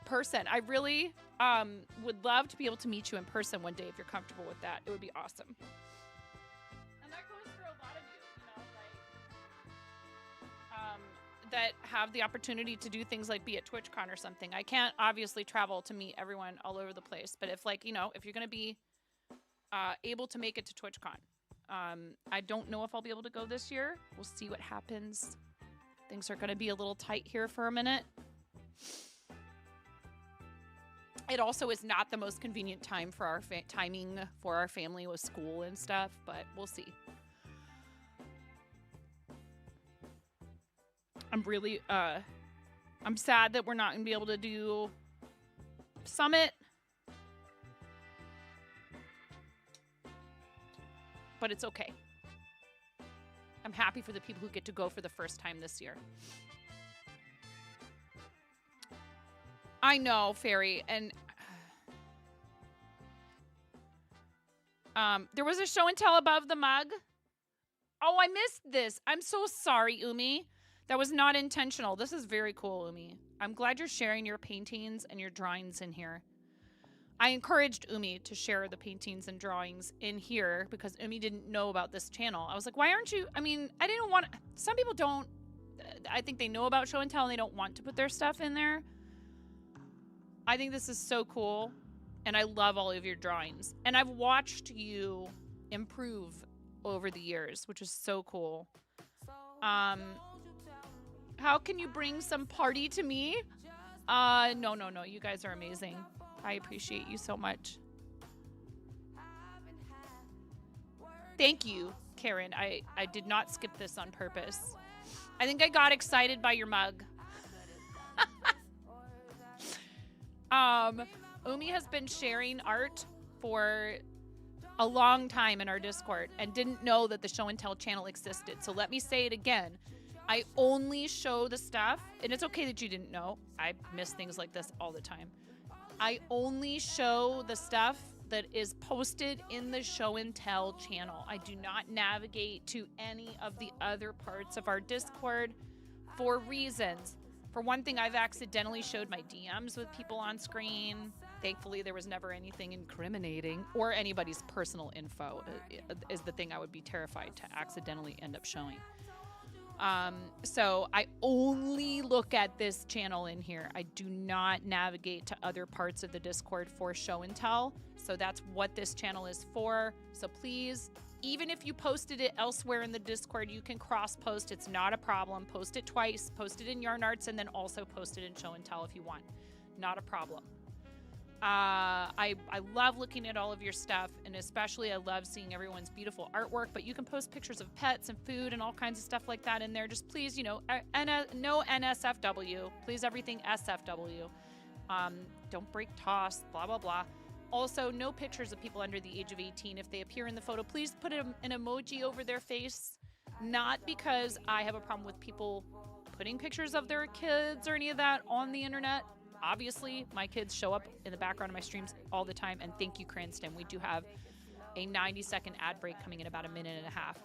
person. I really would love to be able to meet you in person one day if you're comfortable with that. It would be awesome. And that goes for a lot of you, that have the opportunity to do things like be at TwitchCon or something. I can't obviously travel to meet everyone all over the place, but if if you're going to be able to make it to TwitchCon, I don't know if I'll be able to go this year. We'll see what happens. Things are going to be a little tight here for a minute. It also is not the most convenient time for our timing for our family with school and stuff, but we'll see. I'm really, I'm sad that we're not going to be able to do Summit. But it's okay. I'm happy for the people who get to go for the first time this year. I know, Fairy, and there was a show and tell above the mug. Oh, I missed this. I'm so sorry, Umi. That was not intentional. This is very cool, Umi. I'm glad you're sharing your paintings and your drawings in here. I encouraged Umi to share the paintings and drawings in here because Umi didn't know about this channel. I was like, why aren't you? I mean, I didn't want, some people don't, I think they know about show and tell and they don't want to put their stuff in there. I think this is so cool. And I love all of your drawings. And I've watched you improve over the years, which is so cool. How can you bring some party to me? No. You guys are amazing. I appreciate you so much. Thank you, Karen. I did not skip this on purpose. I think I got excited by your mug. Umi has been sharing art for a long time in our Discord and didn't know that the show and tell channel existed. So let me say it again. I only show the stuff, and it's okay that you didn't know. I miss things like this all the time. I only show the stuff that is posted in the show and tell channel. I do not navigate to any of the other parts of our Discord for reasons. For one thing, I've accidentally showed my DMs with people on screen. Thankfully, there was never anything incriminating or anybody's personal info is the thing I would be terrified to accidentally end up showing. So I only look at this channel in here. I do not navigate to other parts of the Discord for show and tell. So that's what this channel is for. So please, even if you posted it elsewhere in the Discord, you can cross post. It's not a problem. Post it twice, post it in Yarn Arts, and then also post it in show and tell if you want. Not a problem. I love looking at all of your stuff, and especially I love seeing everyone's beautiful artwork, but you can post pictures of pets and food and all kinds of stuff like that in there. Just please, no NSFW. Please, everything SFW. Don't break toss, blah, blah, blah. Also, no pictures of people under the age of 18. If they appear in the photo, please put an emoji over their face. Not because I have a problem with people putting pictures of their kids or any of that on the internet. Obviously, my kids show up in the background of my streams all the time, and thank you, Cranston. We do have a 90-second ad break coming in about a minute and a half.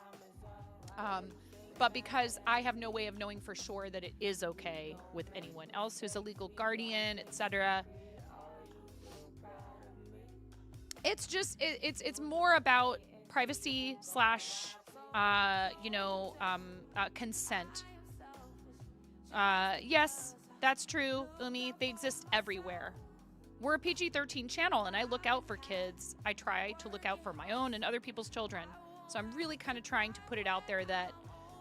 But because I have no way of knowing for sure that it is okay with anyone else who's a legal guardian, etc., it's just, it's more about privacy / consent. Yes, that's true, Umi. They exist everywhere. We're a PG-13 channel, and I look out for kids. I try to look out for my own and other people's children. So I'm really kind of trying to put it out there that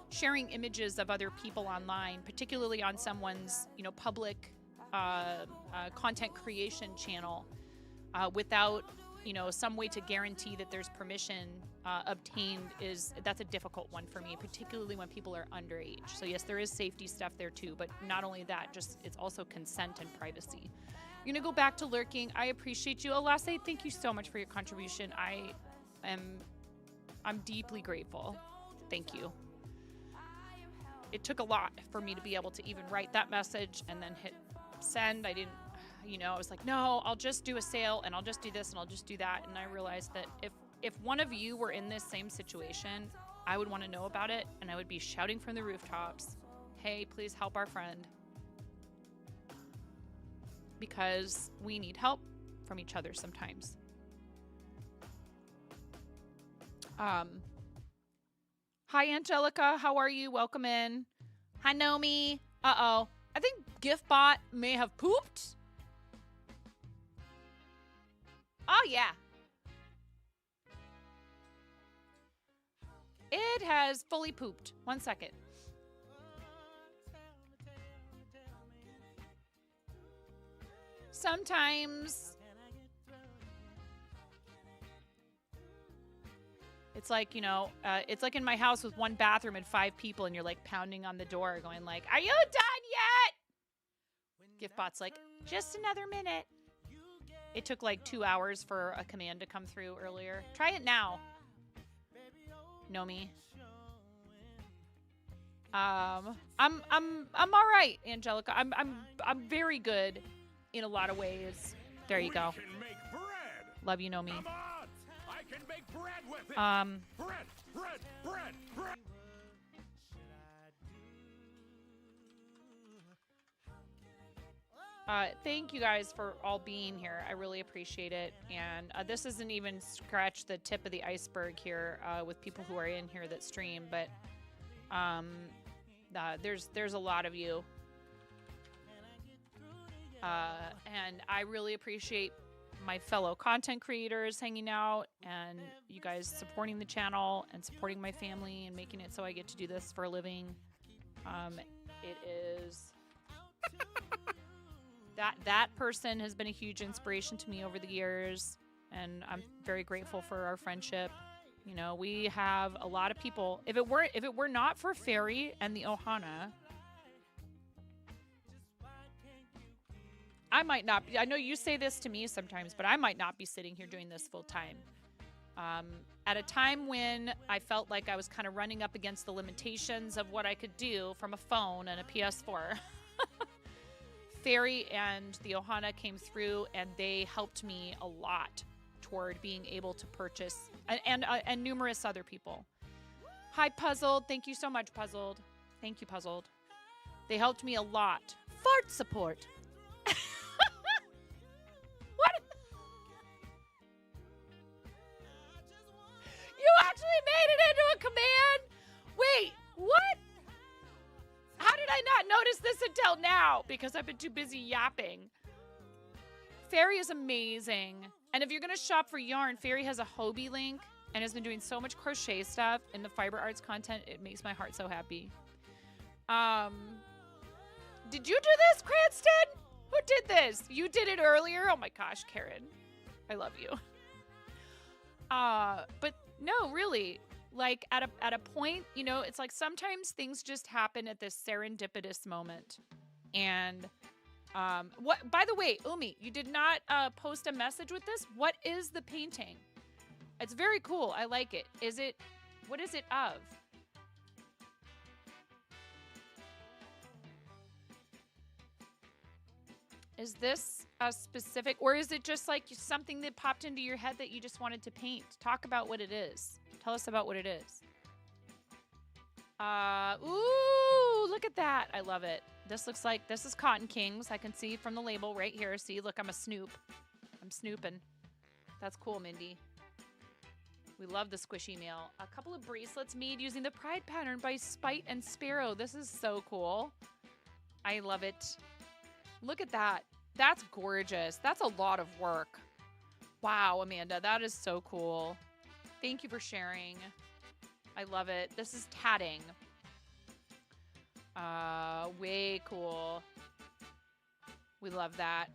sharing images of other people online, particularly on someone's, public content creation channel, without, some way to guarantee that there's permission obtained, that's a difficult one for me, particularly when people are underage. So yes, there is safety stuff there too, but not only that, it's also consent and privacy. You're gonna go back to lurking. I appreciate you. Alase, thank you so much for your contribution. I'm deeply grateful. Thank you. It took a lot for me to be able to even write that message and then hit send. I didn't, I was like, no, I'll just do a sale and I'll just do this and I'll just do that. And I realized that if one of you were in this same situation, I would want to know about it and I would be shouting from the rooftops, hey, please help our friend. Because we need help from each other sometimes. Hi, Angelica. How are you? Welcome in. Hi, Nomi. Uh-oh. I think GiftBot may have pooped. Oh, yeah. It has fully pooped. 1 second. Sometimes it's like, it's like in my house with one bathroom and 5 people and you're like pounding on the door going like, are you done yet? GiftBot's like, just another minute. It took like 2 hours for a command to come through earlier. Try it now. Nomi. I'm all right, Angelica. I'm very good in a lot of ways. There you go. Love you, Nomi. I can make bread with it. Bread. Thank you guys for all being here. I really appreciate it. And this isn't even scratch the tip of the iceberg here with people who are in here that stream, but there's a lot of you. And I really appreciate my fellow content creators hanging out and you guys supporting the channel and supporting my family and making it so I get to do this for a living. It is that person has been a huge inspiration to me over the years, and I'm very grateful for our friendship. We have a lot of people. If it were not for Fairy and the Ohana, I might not be. I know you say this to me sometimes, but I might not be sitting here doing this full time. At a time when I felt like I was kind of running up against the limitations of what I could do from a phone and a PS4. Fairy and the Ohana came through and they helped me a lot toward being able to purchase, and numerous other people. Hi, Puzzled. Thank you so much, Puzzled. Thank you, Puzzled. They helped me a lot. Fart support. What? You actually made it into a command? Wait, what? How did I not notice this until now? Because I've been too busy yapping. Fairy is amazing. And if you're going to shop for yarn, Fairy has a Hobie link and has been doing so much crochet stuff in the fiber arts content. It makes my heart so happy. Did you do this, Cranston? Who did this? You did it earlier? Oh my gosh, Karen. I love you. But no, really. Like at a point, it's like sometimes things just happen at this serendipitous moment. And what? By the way, Umi, you did not post a message with this. What is the painting? It's very cool. I like it. What is it of? Is this a specific, or is it just like something that popped into your head that you just wanted to paint? Talk about what it is. Tell us about what it is. Ooh, look at that. I love it. This is Cotton Kings. I can see from the label right here. See, look, I'm a snoop. I'm snooping. That's cool, Mindy. We love the squishy mail. A couple of bracelets made using the pride pattern by Spite and Sparrow. This is so cool. I love it. Look at that. That's gorgeous. That's a lot of work. Wow, Amanda, that is so cool. Thank you for sharing. I love it. This is tatting. Way cool. We love that.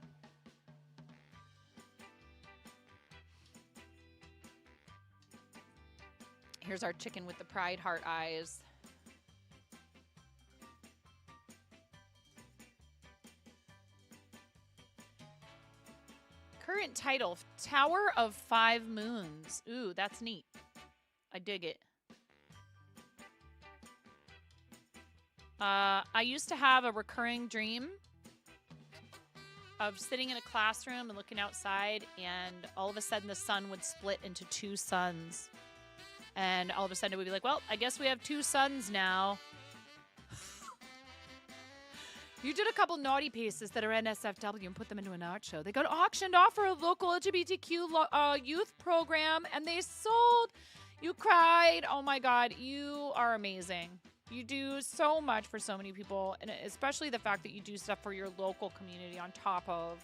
Here's our chicken with the pride heart eyes. Current title, Tower of Five Moons. Ooh, that's neat. I dig it. I used to have a recurring dream of sitting in a classroom and looking outside, and all of a sudden the sun would split into two suns. And all of a sudden it would be like, well, I guess we have two suns now. You did a couple naughty pieces that are NSFW and put them into an art show. They got auctioned off for a local LGBTQ youth program, and they sold. You cried. Oh my God, you are amazing. You do so much for so many people, and especially the fact that you do stuff for your local community on top of,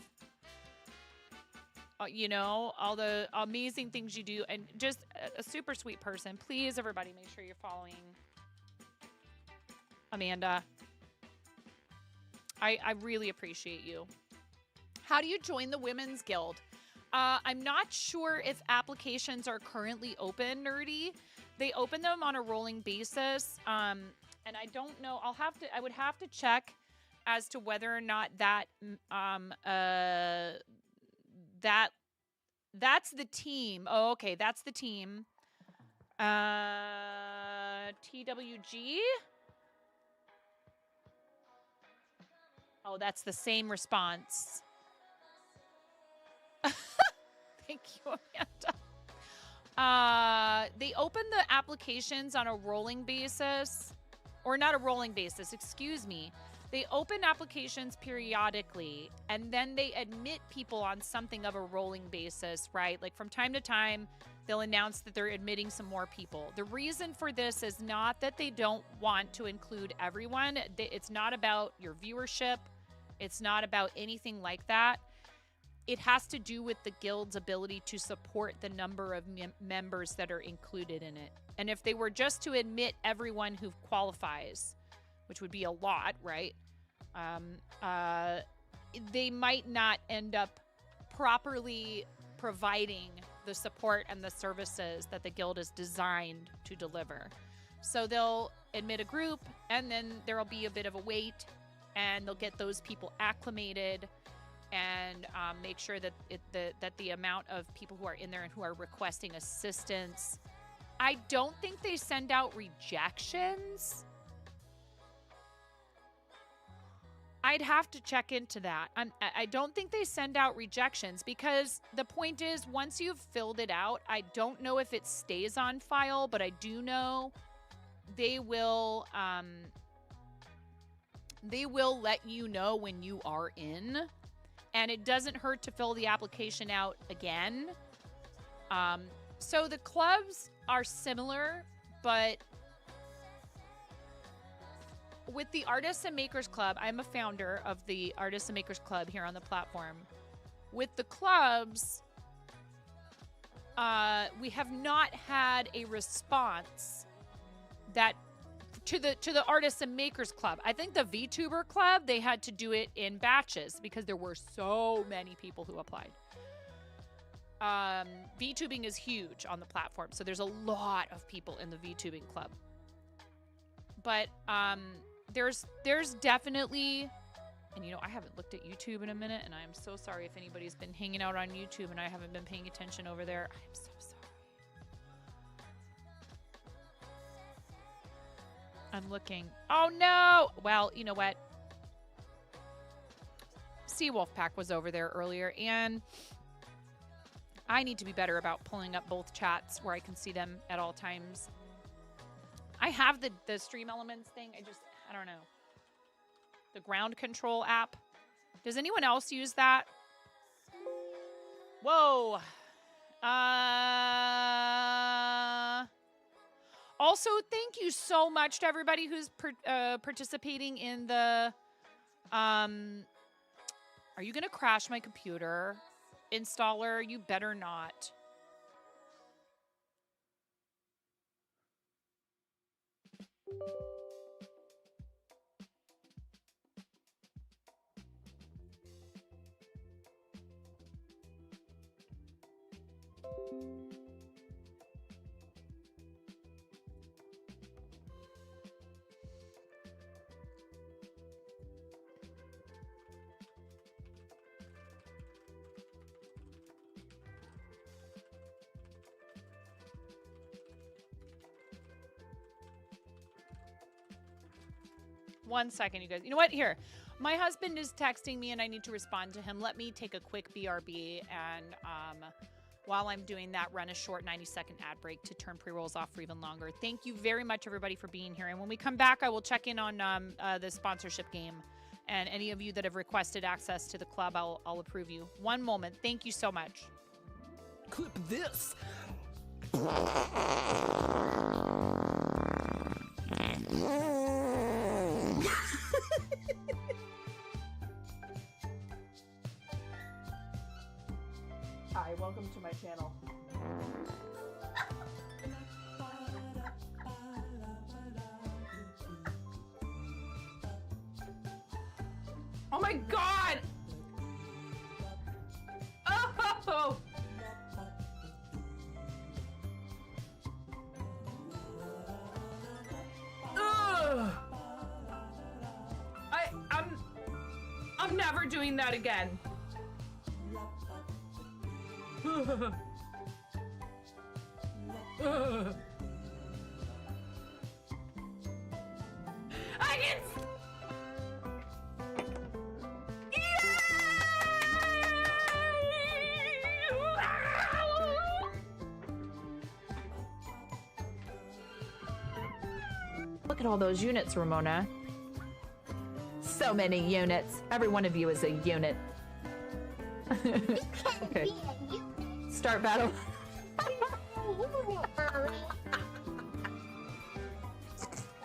you know, all the amazing things you do, and just a super sweet person. Please, everybody, make sure you're following Amanda. I really appreciate you. How do you join the Women's Guild? I'm not sure if applications are currently open, Nerdy. They open them on a rolling basis. And I don't know. I would have to check as to whether or not that's the team. Oh, okay. That's the team. TWG? Oh, that's the same response. Thank you, Amanda. They open the applications on a rolling basis, or not a rolling basis, excuse me. They open applications periodically, and then they admit people on something of a rolling basis, right? Like from time to time, they'll announce that they're admitting some more people. The reason for this is not that they don't want to include everyone. It's not about your viewership. It's not about anything like that. It has to do with the guild's ability to support the number of members that are included in it. And if they were just to admit everyone who qualifies, which would be a lot, right? They might not end up properly providing the support and the services that the guild is designed to deliver. So they'll admit a group, and then there'll be a bit of a wait, and they'll get those people acclimated and make sure that that the amount of people who are in there and who are requesting assistance. I don't think they send out rejections. I'd have to check into that. I don't think they send out rejections, because the point is, once you've filled it out, I don't know if it stays on file, but I do know they will let you know when you are in, and it doesn't hurt to fill the application out again. So the clubs are similar, but with the Artists and Makers Club, I'm a founder of the Artists and Makers Club here on the platform. With the clubs, we have not had a response that to the Artists and Makers Club. I think the VTuber Club, they had to do it in batches because there were so many people who applied. VTubing is huge on the platform, so there's a lot of people in the VTubing Club. But there's definitely, and you know, I haven't looked at YouTube in a minute, and I'm so sorry if anybody's been hanging out on YouTube and I haven't been paying attention over there. I'm so sorry. I'm looking. Oh no! Well, you know what? Seawolf Pack was over there earlier, and I need to be better about pulling up both chats where I can see them at all times. I have the Stream Elements thing. I don't know. The ground control app. Does anyone else use that? Whoa. Also, thank you so much to everybody who's participating in the. Are you gonna crash my computer, installer? You better not. One second, you guys. You know what? Here. My husband is texting me and I need to respond to him. Let me take a quick BRB and while I'm doing that, run a short 90-second ad break to turn pre-rolls off for even longer. Thank you very much, everybody, for being here. And when we come back, I will check in on the sponsorship game. And any of you that have requested access to the club, I'll approve you. One moment. Thank you so much. Clip this. Hi, welcome to my channel. Oh my god! Oh! Ugh. I'm never doing that again. I can. Look at all those units, Ramona. So many units. Every one of you is a unit. Okay. Start battle.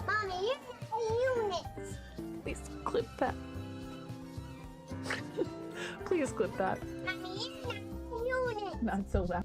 Mommy, you're a unit. Please clip that. Please clip that. Mommy, you're not a unit. Not so loud.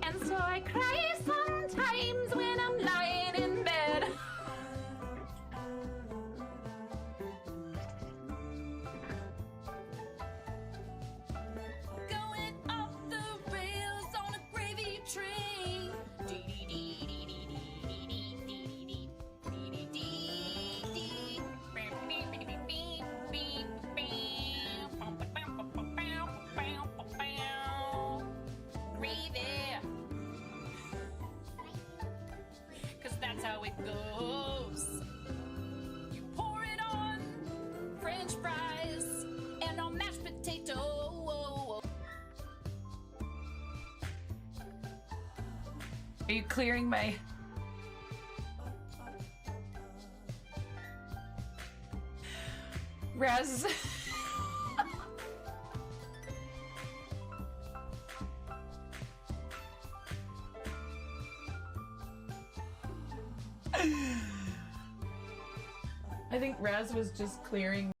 And so I cry sometimes when I'm lying in bed. Going off the rails on a gravy train. Cause that's how it goes. You pour it on French fries and on mashed potato. Are you clearing my... Raz... I think Raz was just clearing.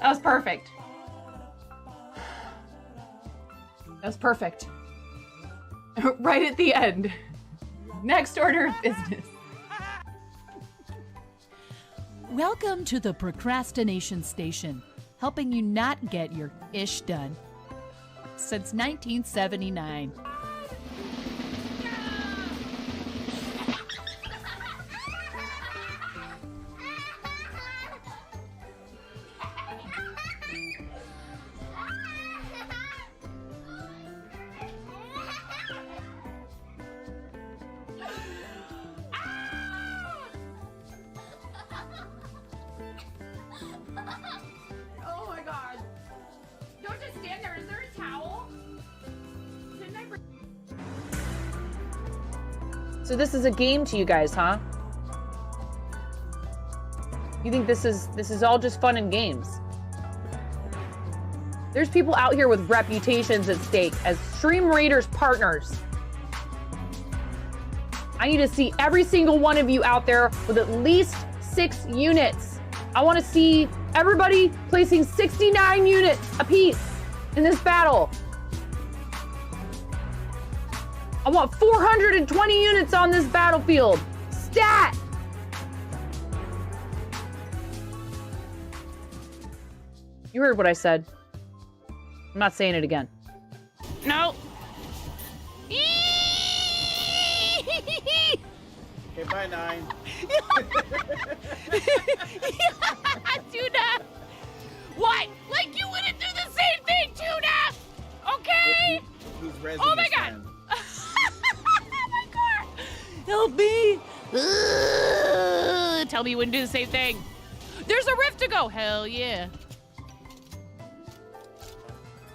That was perfect. That was perfect. Right at the end. Next order of business. Welcome to the Procrastination Station, helping you not get your ish done. Since 1979. Oh my god. Don't just stand there. Is there a towel? Didn't I bring... So this is a game to you guys, huh? You think this is all just fun and games? There's people out here with reputations at stake as Stream Raiders partners. I need to see every single one of you out there with at least 6 units. I want to see everybody placing 69 units apiece in this battle. I want 420 units on this battlefield. Stat! You heard what I said. I'm not saying it again. No. Okay, bye, 9. Tuna! What? Like you wouldn't do the same thing, Tuna! Okay? He's rezzing Oh my his god! hand. Oh my god! Help me! Tell me you wouldn't do the same thing. There's a rift to go. Hell yeah.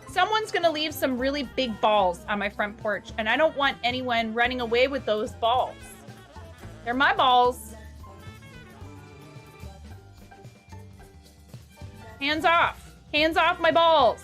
Someone's gonna leave some really big balls on my front porch, and I don't want anyone running away with those balls. They're my balls. Hands off. Hands off my balls.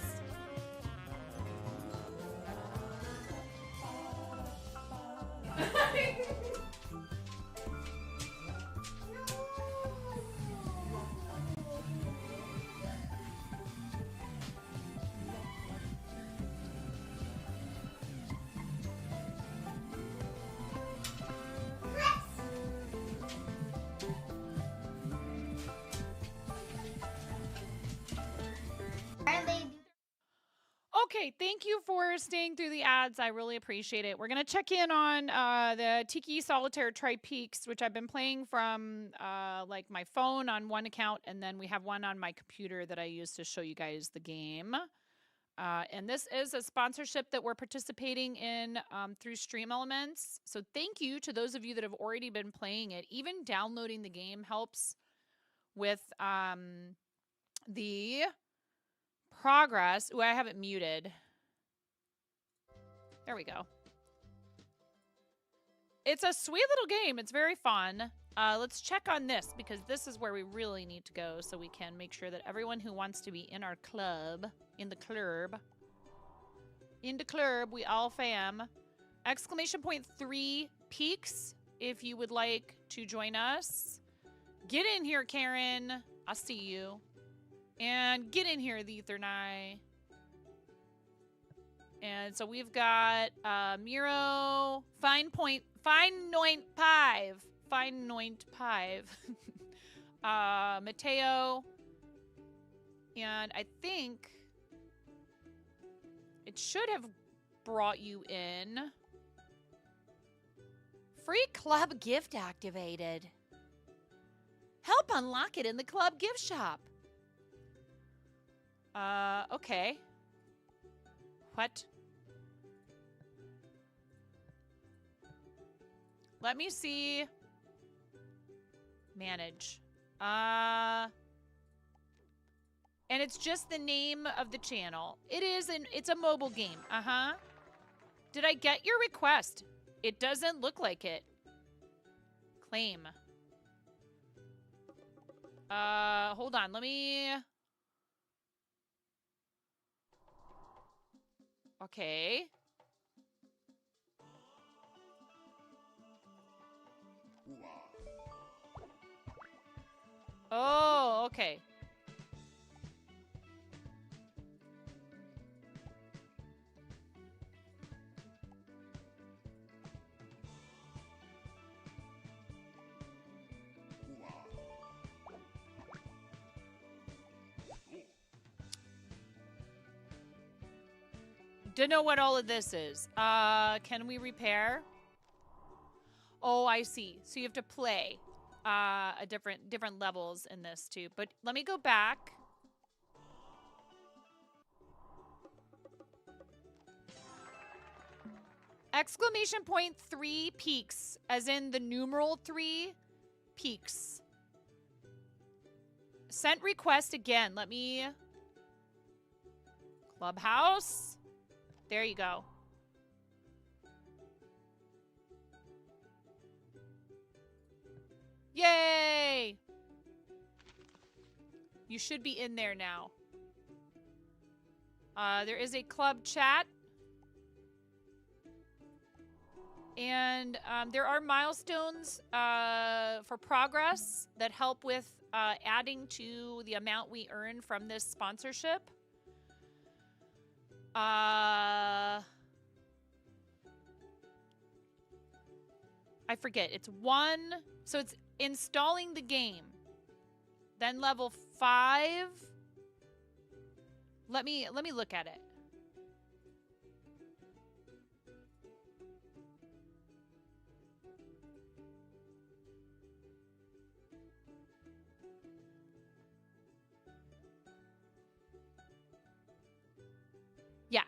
Okay, thank you for staying through the ads. I really appreciate it. We're going to check in on the Tiki Solitaire Tri-Peaks, which I've been playing from like my phone on one account, and then we have one on my computer that I use to show you guys the game. And this is a sponsorship that we're participating in through Stream Elements. So thank you to those of you that have already been playing it. Even downloading the game helps with the progress. Ooh, I have it muted. There we go. It's a sweet little game. It's very fun. Let's check on this because this is where we really need to go so we can make sure that everyone who wants to be in our club, in the club, we all fam. Exclamation point 3 peaks if you would like to join us. Get in here, Karen. I see you. And get in here, the Ethernai. And so we've got Miro, Fine Noint Pive, Mateo, and I think it should have brought you in. Free club gift activated. Help unlock it in the club gift shop. Okay. What? Let me see. Manage. And it's just the name of the channel. It's a mobile game. Uh-huh. Did I get your request? It doesn't look like it. Claim. Hold on. Let me... Okay. Oh, okay. Don't know what all of this is. Can we repair? Oh, I see. So you have to play a different levels in this too. But let me go back. Exclamation point 3 peaks, as in the numeral 3 peaks. Sent request again. Let me... Clubhouse. There you go. Yay! You should be in there now. There is a club chat. And there are milestones for progress that help with adding to the amount we earn from this sponsorship. I forget. It's 1. So it's installing the game. Then level 5. Let me look at it. Yeah.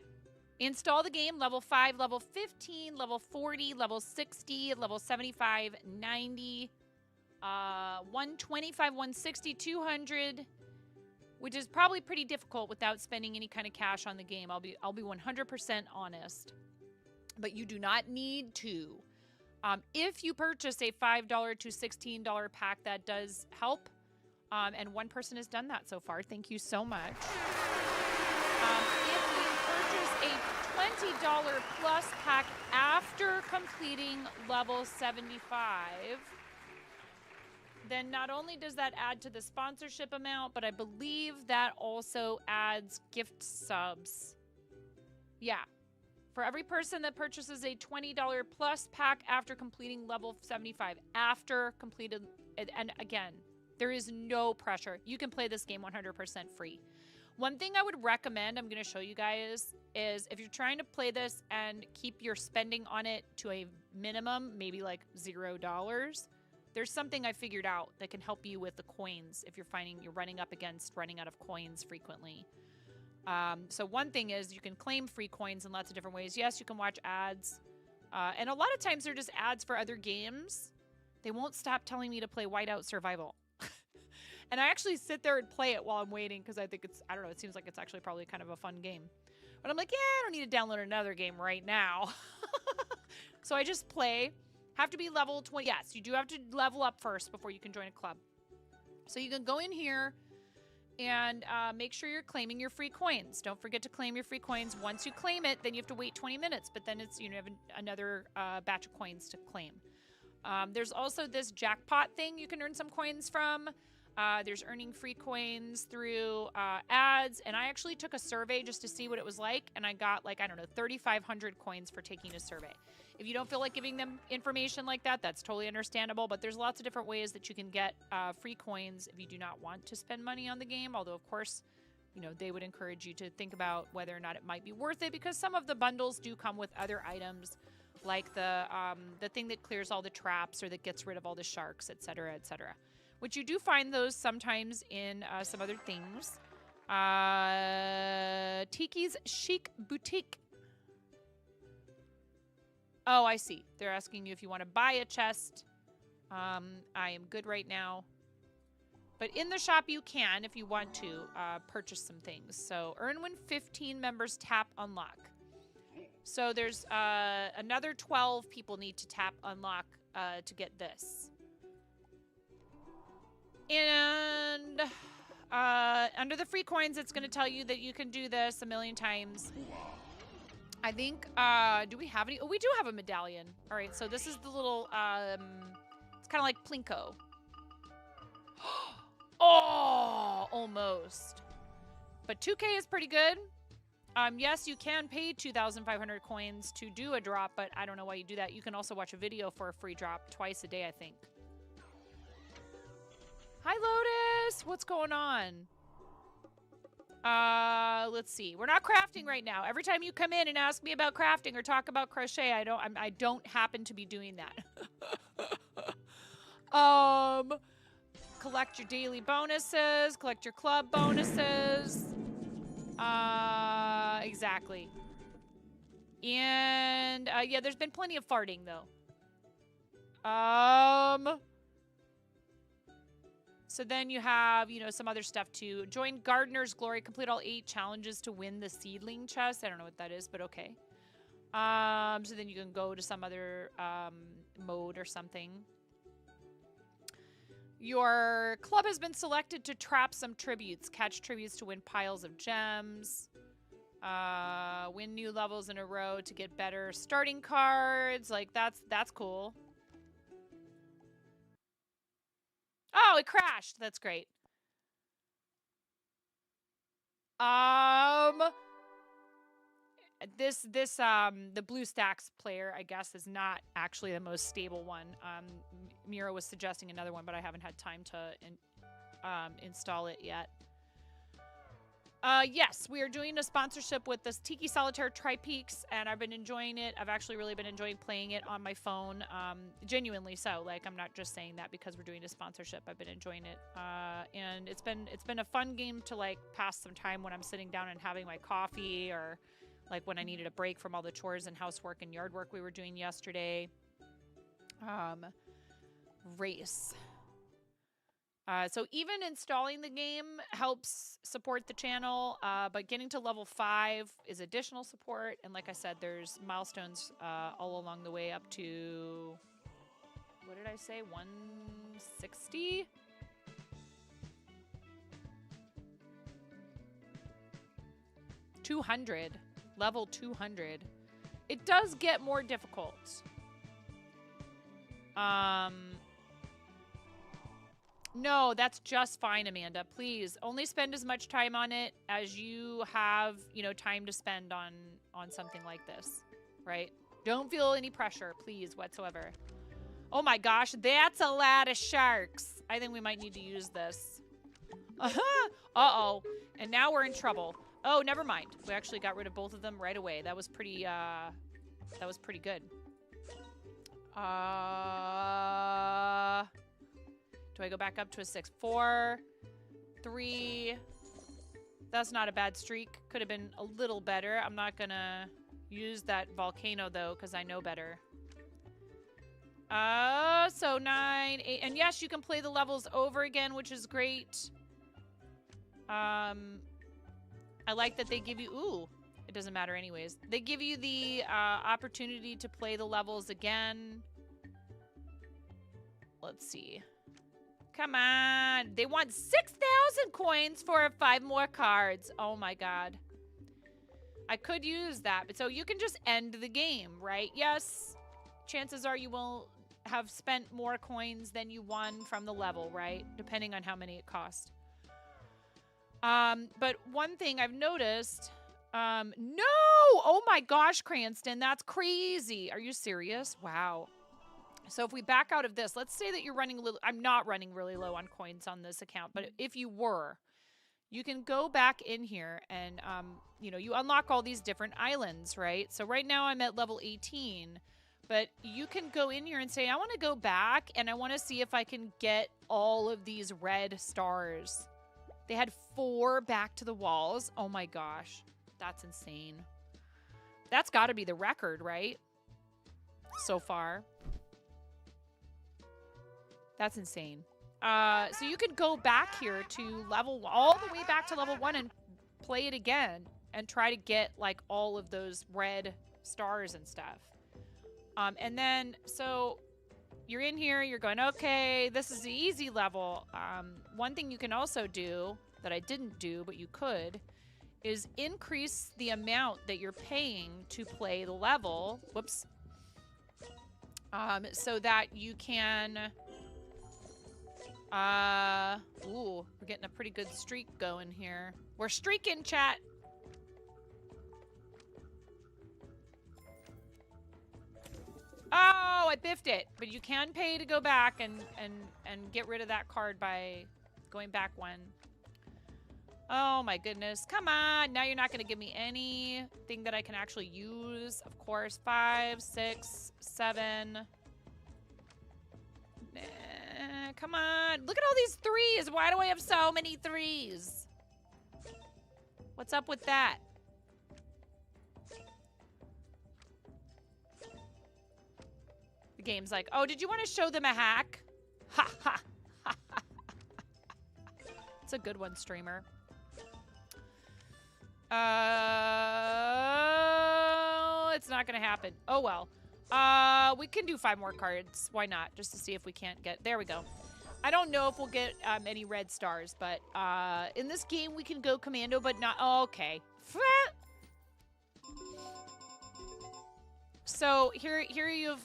Install the game, level 5, level 15, level 40, level 60, level 75, 90, 125, 160, 200, which is probably pretty difficult without spending any kind of cash on the game. I'll be 100% honest. But you do not need to. If you purchase a $5 to $16 pack, that does help. And one person has done that so far. Thank you so much. If you purchase a $20 plus pack after completing level 75, then not only does that add to the sponsorship amount, but I believe that also adds gift subs. Yeah. For every person that purchases a $20 plus pack after completing level 75, after completed, and again, there is no pressure. You can play this game 100% free. One thing I would recommend, I'm going to show you guys, is if you're trying to play this and keep your spending on it to a minimum, maybe like $0, there's something I figured out that can help you with the coins if you're finding you're running up against running out of coins frequently. So one thing is you can claim free coins in lots of different ways. Yes, you can watch ads. And a lot of times they're just ads for other games. They won't stop telling me to play Whiteout Survival. And I actually sit there and play it while I'm waiting because I think it's, I don't know, it seems like it's actually probably kind of a fun game. But I'm like, yeah, I don't need to download another game right now. So I just play. Have to be level 20. Yes, you do have to level up first before you can join a club. So you can go in here and make sure you're claiming your free coins. Don't forget to claim your free coins. Once you claim it, then you have to wait 20 minutes. But then it's, you have another batch of coins to claim. There's also this jackpot thing you can earn some coins from. There's earning free coins through ads. And I actually took a survey just to see what it was like. And I got like, I don't know, 3,500 coins for taking a survey. If you don't feel like giving them information like that, that's totally understandable. But there's lots of different ways that you can get free coins if you do not want to spend money on the game. Although, of course, you know, they would encourage you to think about whether or not it might be worth it. Because some of the bundles do come with other items. Like the thing that clears all the traps or that gets rid of all the sharks, etc., etc. Which you do find those sometimes in some other things. Tiki's Chic Boutique. Oh, I see. They're asking you if you want to buy a chest. I am good right now. But in the shop you can, if you want to, purchase some things. So earn when 15 members tap unlock. So there's another 12 people need to tap unlock to get this. And under the free coins, it's going to tell you that you can do this a million times. I think, do we have any? Oh, we do have a medallion. All right, so this is the little, it's kind of like Plinko. Oh, almost. But 2K is pretty good. Yes, you can pay 2,500 coins to do a drop, but I don't know why you do that. You can also watch a video for a free drop twice a day, I think. Hi, Lotus. What's going on? Let's see. We're not crafting right now. Every time you come in and ask me about crafting or talk about crochet, I don't happen to be doing that. Collect your daily bonuses, collect your club bonuses. Exactly. And yeah, there's been plenty of farting though. So then you have, you know, some other stuff too. Join Gardener's Glory. Complete all 8 challenges to win the seedling chest. I don't know what that is, but okay. So then you can go to some other mode or something. Your club has been selected to trap some tributes. Catch tributes to win piles of gems. Win new levels in a row to get better starting cards. Like, that's cool. Oh, it crashed. That's great. The BlueStacks player, I guess, is not actually the most stable one. Mira was suggesting another one, but I haven't had time to install it yet. Yes, we are doing a sponsorship with this Tiki Solitaire Tri-Peaks, and I've been enjoying it. I've actually really been enjoying playing it on my phone, genuinely so. Like, I'm not just saying that because we're doing a sponsorship. I've been enjoying it, and it's been a fun game to, like, pass some time when I'm sitting down and having my coffee, or like when I needed a break from all the chores and housework and yard work we were doing yesterday. Race. So even installing the game helps support the channel, but getting to level 5 is additional support. And like I said, there's milestones all along the way up to, what did I say, 160? $200. Level 200. It does get more difficult. No, that's just fine, Amanda. Please, only spend as much time on it as you have, you know, time to spend on something like this, right? Don't feel any pressure, please, whatsoever. Oh my gosh, that's a lot of sharks. I think we might need to use this. Uh-oh. And now we're in trouble. Oh, never mind. We actually got rid of both of them right away. That was pretty good. Do I go back up to a 6? 4, 3. That's not a bad streak. Could have been a little better. I'm not gonna use that volcano though, because I know better. So 9, 8, and yes, you can play the levels over again, which is great. I like that they give you, ooh, it doesn't matter anyways. They give you the opportunity to play the levels again. Let's see. Come on. They want 6,000 coins for 5 more cards. Oh my god. I could use that. But so you can just end the game, right? Yes. Chances are you will have spent more coins than you won from the level, right? Depending on how many it cost. But one thing I've noticed, no! Oh my gosh, Cranston, that's crazy. Are you serious? Wow. So if we back out of this, let's say that you're running a little, I'm not running really low on coins on this account, but if you were, you can go back in here and, you know, you unlock all these different islands, right? So right now I'm at level 18, but you can go in here and say, I want to go back and I want to see if I can get all of these red stars. They had 4 back to the walls. Oh my gosh, that's insane. That's got to be the record, right? So far. That's insane. So you could go back here to all the way back to level 1 and play it again and try to get like all of those red stars and stuff. And then, so you're in here, you're going, okay, this is the easy level. One thing you can also do that I didn't do, but you could, is increase the amount that you're paying to play the level. Whoops. So that you can... ooh, we're getting a pretty good streak going here. We're streaking, chat. Oh, I biffed it. But you can pay to go back and get rid of that card by going back one. Oh my goodness. Come on. Now you're not going to give me anything that I can actually use. Of course. 5, 6, 7. Come on. Look at all these 3s. Why do I have so many 3s? What's up with that? The game's like, oh, did you want to show them a hack? Ha ha ha ha. It's a good one, streamer. It's not gonna happen. Oh well. We can do 5 more cards. Why not? Just to see if we can't get. There we go. I don't know if we'll get any red stars, but in this game we can go commando, but not. Oh, okay. So here you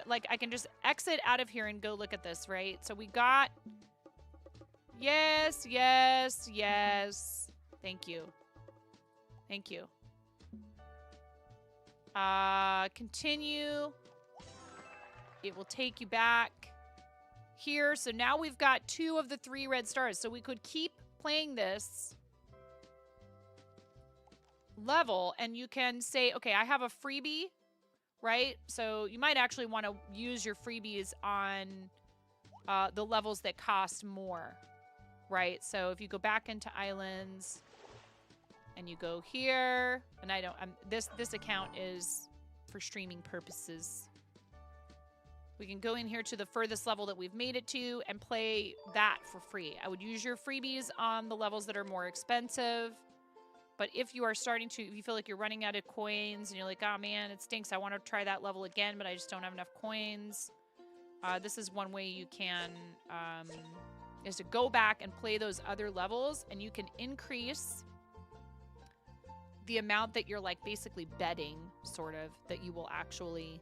like I can just exit out of here and go look at this, right? So we got. Yes, yes, yes. Thank you. Thank you. Continue. It will take you back here. So now we've got 2 of the 3 red stars. So we could keep playing this level and you can say, okay, I have a freebie, right? So you might actually want to use your freebies on the levels that cost more, right? So if you go back into islands and you go here, and I don't, this account is for streaming purposes. We can go in here to the furthest level that we've made it to and play that for free. I would use your freebies on the levels that are more expensive. But if you are starting to, if you feel like you're running out of coins and you're like, oh man, it stinks, I want to try that level again, but I just don't have enough coins. This is one way you can, is to go back and play those other levels, and you can increase the amount that you're like basically betting, sort of, that you will actually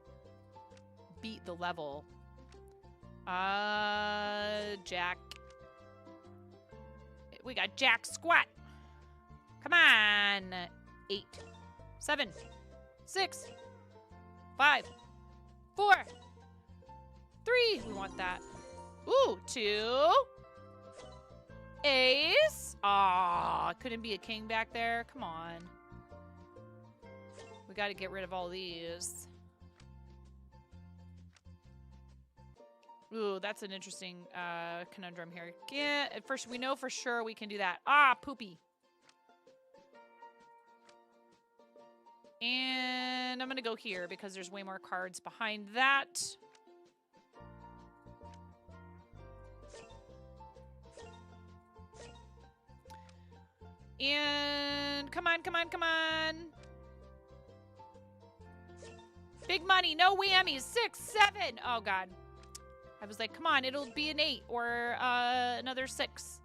beat the level. Jack. We got Jack Squat. Come on. 8, 7, 6, 5, 4, 3. We want that. Ooh, 2. Ace. Aw, couldn't be a king back there. Come on. We got to get rid of all these. Ooh, that's an interesting conundrum here. Yeah, at first we know for sure we can do that. Ah, poopy. And I'm going to go here because there's way more cards behind that. And come on, come on, come on. Big money, no whammies. 6, 7. Oh, God. I was like, come on, it'll be an 8 or another 6.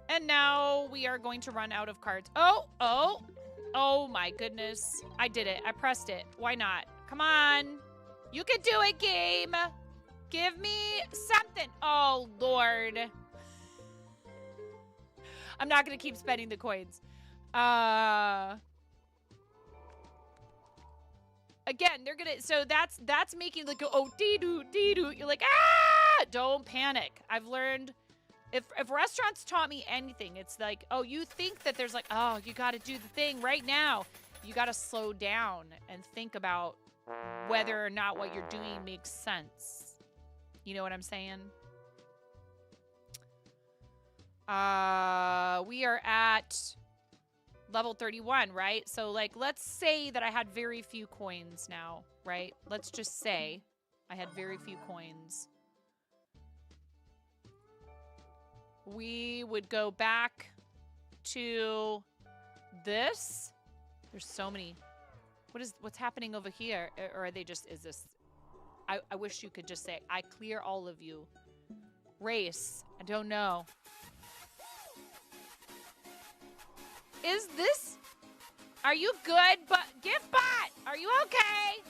And now we are going to run out of cards. Oh, oh, oh my goodness. I did it. I pressed it. Why not? Come on. You can do it, game. Give me something. Oh, Lord. I'm not going to keep spending the coins. Again, they're going to, so that's making like, oh, dee-doo, dee-doo. You're like, ah, don't panic. I've learned, if restaurants taught me anything, it's like, oh, you think that there's like, oh, you got to do the thing right now. You got to slow down and think about whether or not what you're doing makes sense. You know what I'm saying? We are at level 31, right? So, like, let's say that I had very few coins now, right? Let's just say I had very few coins. We would go back to this. There's so many. What's happening over here? Or are they just, is this? I wish you could just say, I clear all of you. Race. I don't know. Is this? Are you good? But gift bot, are you okay?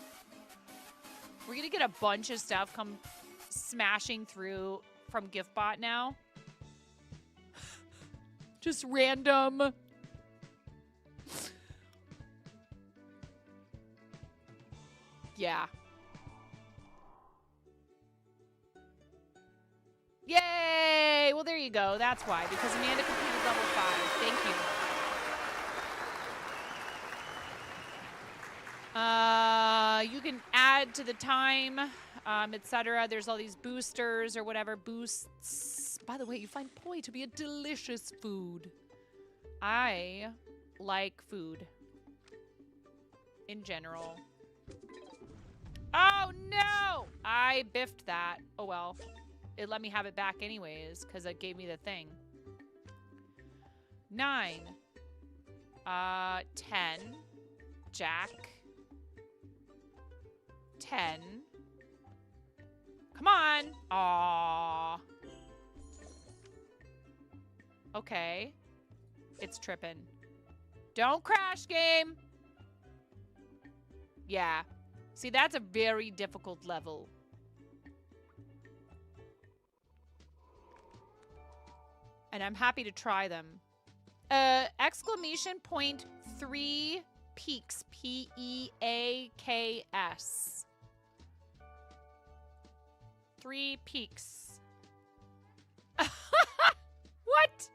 We're gonna get a bunch of stuff come smashing through from gift bot now. Just random. Yeah. Yay! Well, there you go. That's why. Because Amanda completed level 5. Thank you. You can add to the time, etc. There's all these boosters or whatever. Boosts. By the way, you find poi to be a delicious food. I like food. In general. Oh, no! I biffed that. Oh, well. It let me have it back anyways, because it gave me the thing. 9. 10. Jack. 10. Come on! Aww. Okay. It's tripping. Don't crash, game! Yeah. See, that's a very difficult level. And I'm happy to try them. Exclamation point 3 peaks. P-E-A-K-S. 3 peaks. What?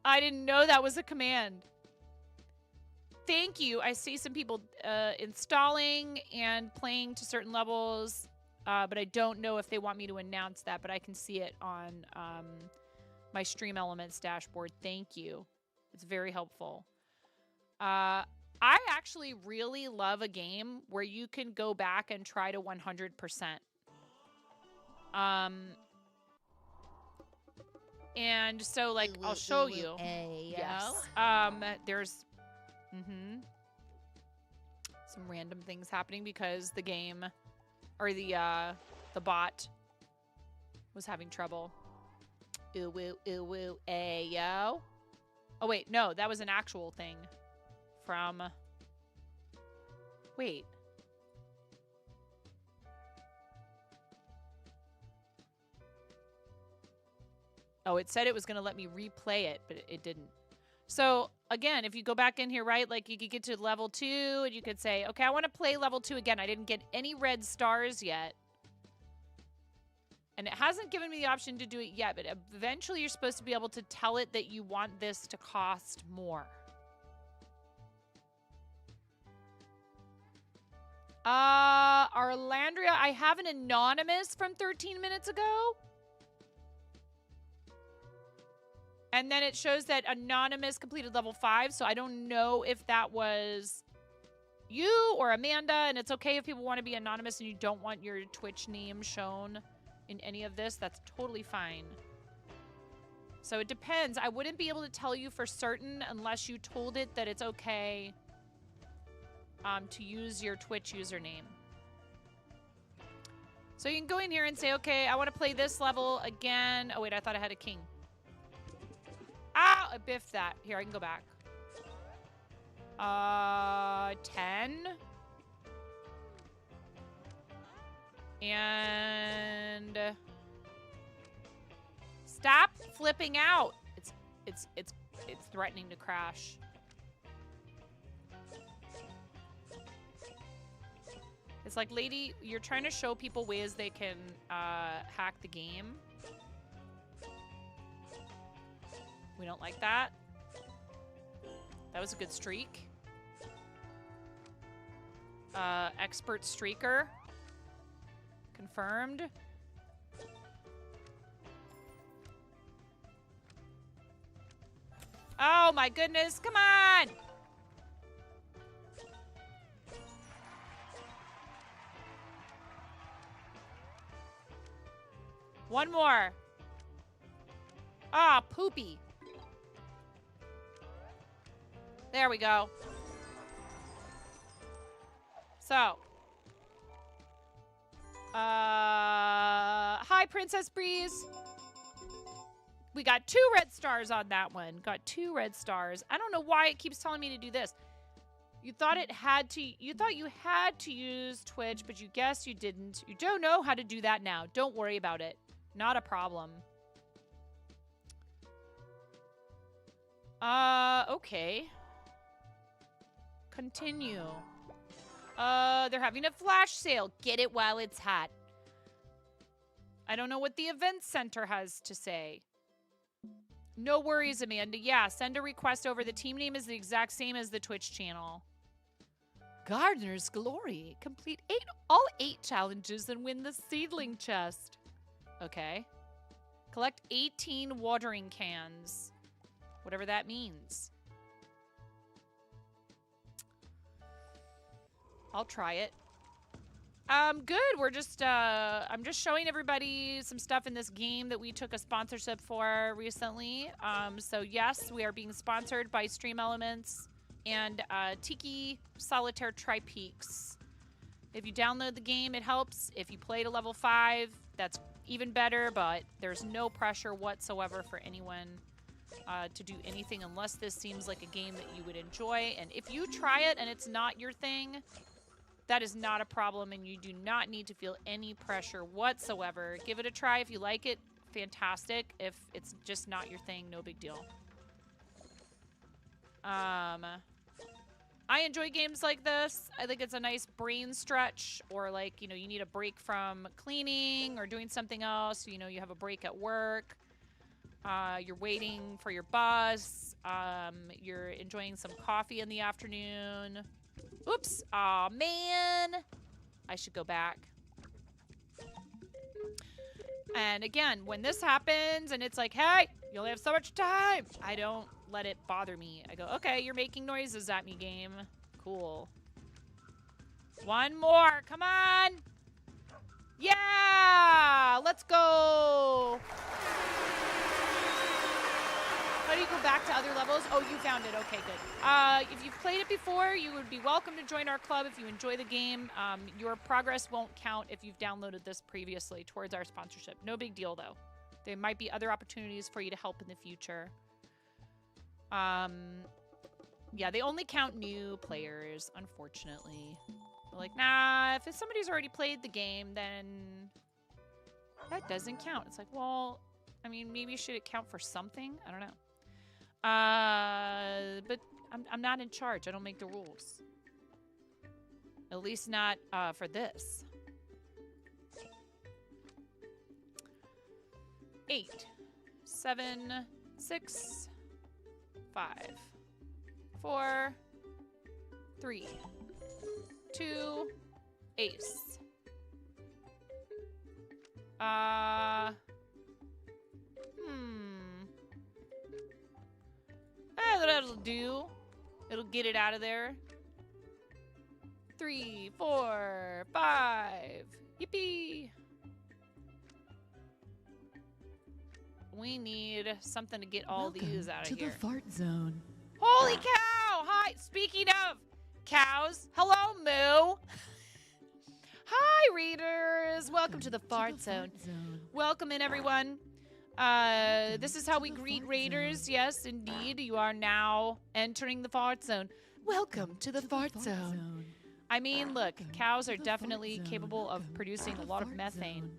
I didn't know that was a command. Thank you. I see some people installing and playing to certain levels, but I don't know if they want me to announce that, but I can see it on my Stream Elements dashboard. Thank you. It's very helpful. I actually really love a game where you can go back and try to 100%. And so, like, I'll show you. Yes. There's some random things happening because the game or the bot was having trouble. Ooh woo ooh woo ayo. Oh wait, no, that was an actual thing from wait. Oh, it said it was going to let me replay it, but it didn't. So, again, if you go back in here, right, like you could get to level 2 and you could say, okay, I want to play level 2 again. I didn't get any red stars yet. And it hasn't given me the option to do it yet, but eventually you're supposed to be able to tell it that you want this to cost more. Arlandria, I have an anonymous from 13 minutes ago. And then it shows that Anonymous completed level 5, so I don't know if that was you or Amanda, and it's okay if people want to be anonymous and you don't want your Twitch name shown in any of this. That's totally fine. So it depends. I wouldn't be able to tell you for certain unless you told it that it's okay to use your Twitch username. So you can go in here and say, okay, I want to play this level again. Oh, wait, I thought I had a king. Ah, I biffed that. Here, I can go back. 10. And stop flipping out. It's threatening to crash. It's like, lady, you're trying to show people ways they can hack the game. We don't like that. That was a good streak. Expert streaker. Confirmed. Oh my goodness, come on! One more. Ah, poopy. There we go. So. Hi, Princess Breeze. We got 2 red stars on that one. Got 2 red stars. I don't know why it keeps telling me to do this. You thought you had to use Twitch, but you guessed you didn't. You don't know how to do that now. Don't worry about it. Not a problem. Okay. Continue. They're having a flash sale. Get it while it's hot. I don't know what the event center has to say. No worries, Amanda. Yeah, send a request over. The team name is the exact same as the Twitch channel. Gardener's Glory. Complete all 8 challenges and win the seedling chest. Okay. Collect 18 watering cans. Whatever that means. I'll try it. Good. We're just, I'm just showing everybody some stuff in this game that we took a sponsorship for recently. So yes, we are being sponsored by Stream Elements and Tiki Solitaire Tri-Peaks. If you download the game, it helps. If you play to level 5, that's even better, but there's no pressure whatsoever for anyone to do anything unless this seems like a game that you would enjoy. And if you try it and it's not your thing, that is not a problem, and you do not need to feel any pressure whatsoever. Give it a try. If you like it, fantastic. If it's just not your thing, no big deal. I enjoy games like this. I think it's a nice brain stretch, or like, you know, you need a break from cleaning or doing something else. You know, you have a break at work. You're waiting for your bus. You're enjoying some coffee in the afternoon. Oops. Aw, man. I should go back. And again, when this happens and it's like, hey, you only have so much time, I don't let it bother me. I go, okay, you're making noises at me, game. Cool. One more. Come on. Yeah. Let's go. How do you go back to other levels? Oh, you found it. Okay, good. If you've played it before, you would be welcome to join our club if you enjoy the game. Your progress won't count if you've downloaded this previously towards our sponsorship. No big deal, though. There might be other opportunities for you to help in the future. Yeah, they only count new players, unfortunately. They're like, nah, if somebody's already played the game, then that doesn't count. It's like, well, I mean, maybe should it count for something? I don't know. But I'm not in charge. I don't make the rules. At least not for this. 8, 7, 6, 5, 4, 3, 2, ace. That'll do. It'll get it out of there. 3, 4, 5. Yippee. We need something to get all these out of here. To the fart zone. Holy cow! Hi. Speaking of cows, hello, Moo. Hi, readers. Welcome to the fart zone. Welcome in, everyone. This is how we greet raiders. Yes, indeed. You are now entering the fart zone. Welcome to the fart zone. I mean, look, cows are definitely capable of producing a lot of methane.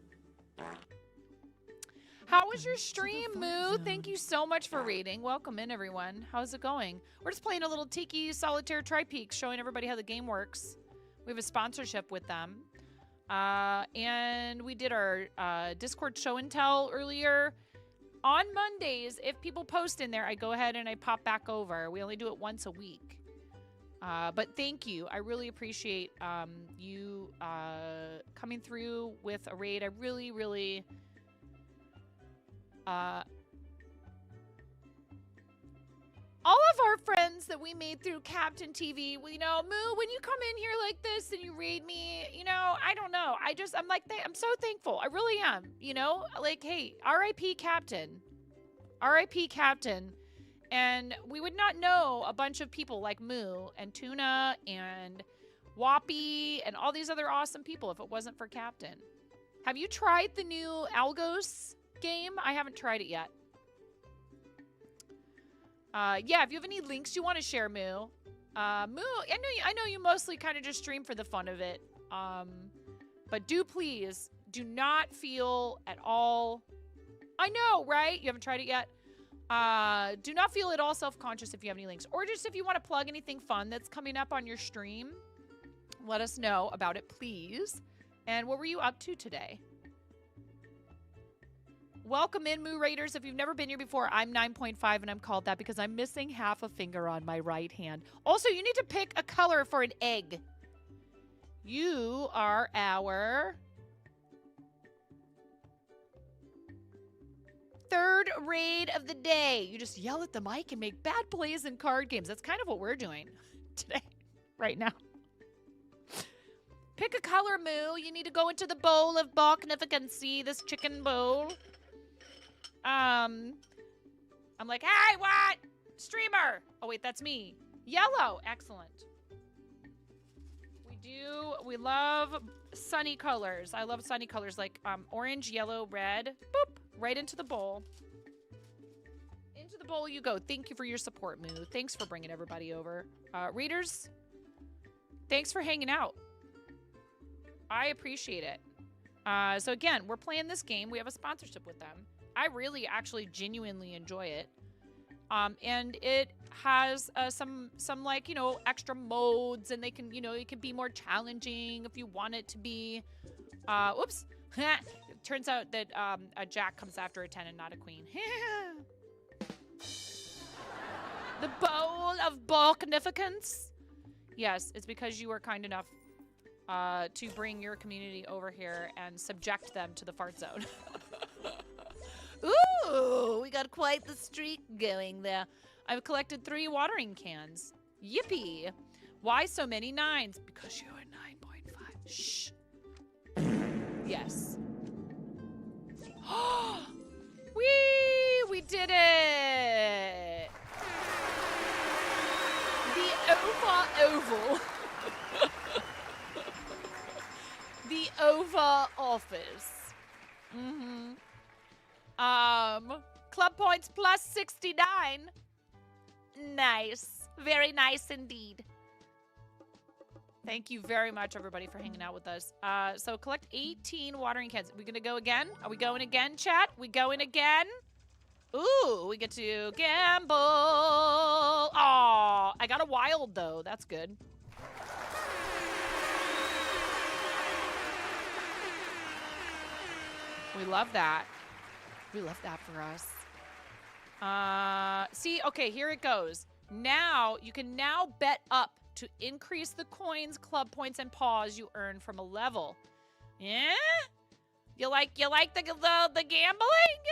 How was your stream, Moo? Thank you so much for raiding. Welcome in, everyone. How's it going? We're just playing a little Tiki Solitaire Tri-Peaks, showing everybody how the game works. We have a sponsorship with them. And we did our Discord show and tell earlier. On Mondays, if people post in there, I go ahead and I pop back over. We only do it once a week. But thank you. I really appreciate you coming through with a raid. I really, really... all of our friends that we made through Captain TV, you know, Moo, when you come in here like this and you raid me, you know, I don't know. I'm like, I'm so thankful. I really am, you know, like, hey, RIP Captain. RIP Captain. And we would not know a bunch of people like Moo and Tuna and Whoppy and all these other awesome people if it wasn't for Captain. Have you tried the new Algos game? I haven't tried it yet. Yeah, if you have any links you want to share, Moo. Moo, I know you mostly kind of just stream for the fun of it. But do not feel at all... I know, right? You haven't tried it yet? Do not feel at all self-conscious if you have any links. Or just if you want to plug anything fun that's coming up on your stream, let us know about it, please. And what were you up to today? Welcome in, Moo Raiders. If you've never been here before, I'm 9.5, and I'm called that because I'm missing half a finger on my right hand. Also, you need to pick a color for an egg. You are our third raid of the day. You just yell at the mic and make bad plays in card games. That's kind of what we're doing today, right now. Pick a color, Moo. You need to go into the bowl of magnificency, this chicken bowl. I'm like, hey, what? Streamer. Oh, wait, that's me. Yellow. Excellent. We love sunny colors. I love sunny colors like orange, yellow, red. Boop. Right into the bowl. Into the bowl you go. Thank you for your support, Moo. Thanks for bringing everybody over. Readers, thanks for hanging out. I appreciate it. So again, we're playing this game. We have a sponsorship with them. I really actually genuinely enjoy it. And it has some like, you know, extra modes, and they can, you know, it can be more challenging if you want it to be. Whoops. It turns out that a jack comes after a 10 and not a queen. The bowl of magnificence. Yes, it's because you were kind enough to bring your community over here and subject them to the fart zone. Ooh, we got quite the streak going there. I've collected 3 watering cans. Yippee. Why so many 9s? Because you are 9.5. Shh. Yes. We did it. The oval. The Oval Office. Club points plus 69. Nice. Very nice indeed. Thank you very much, everybody, for hanging out with us. So collect 18 watering cans. Are we going to go again? Are we going again, chat? We going again? Ooh, we get to gamble. Aw, I got a wild, though. That's good. We love that. We love that for us. See, okay, here it goes. Now, you can now bet up to increase the coins, club points, and paws you earn from a level. Yeah? You like the gambling?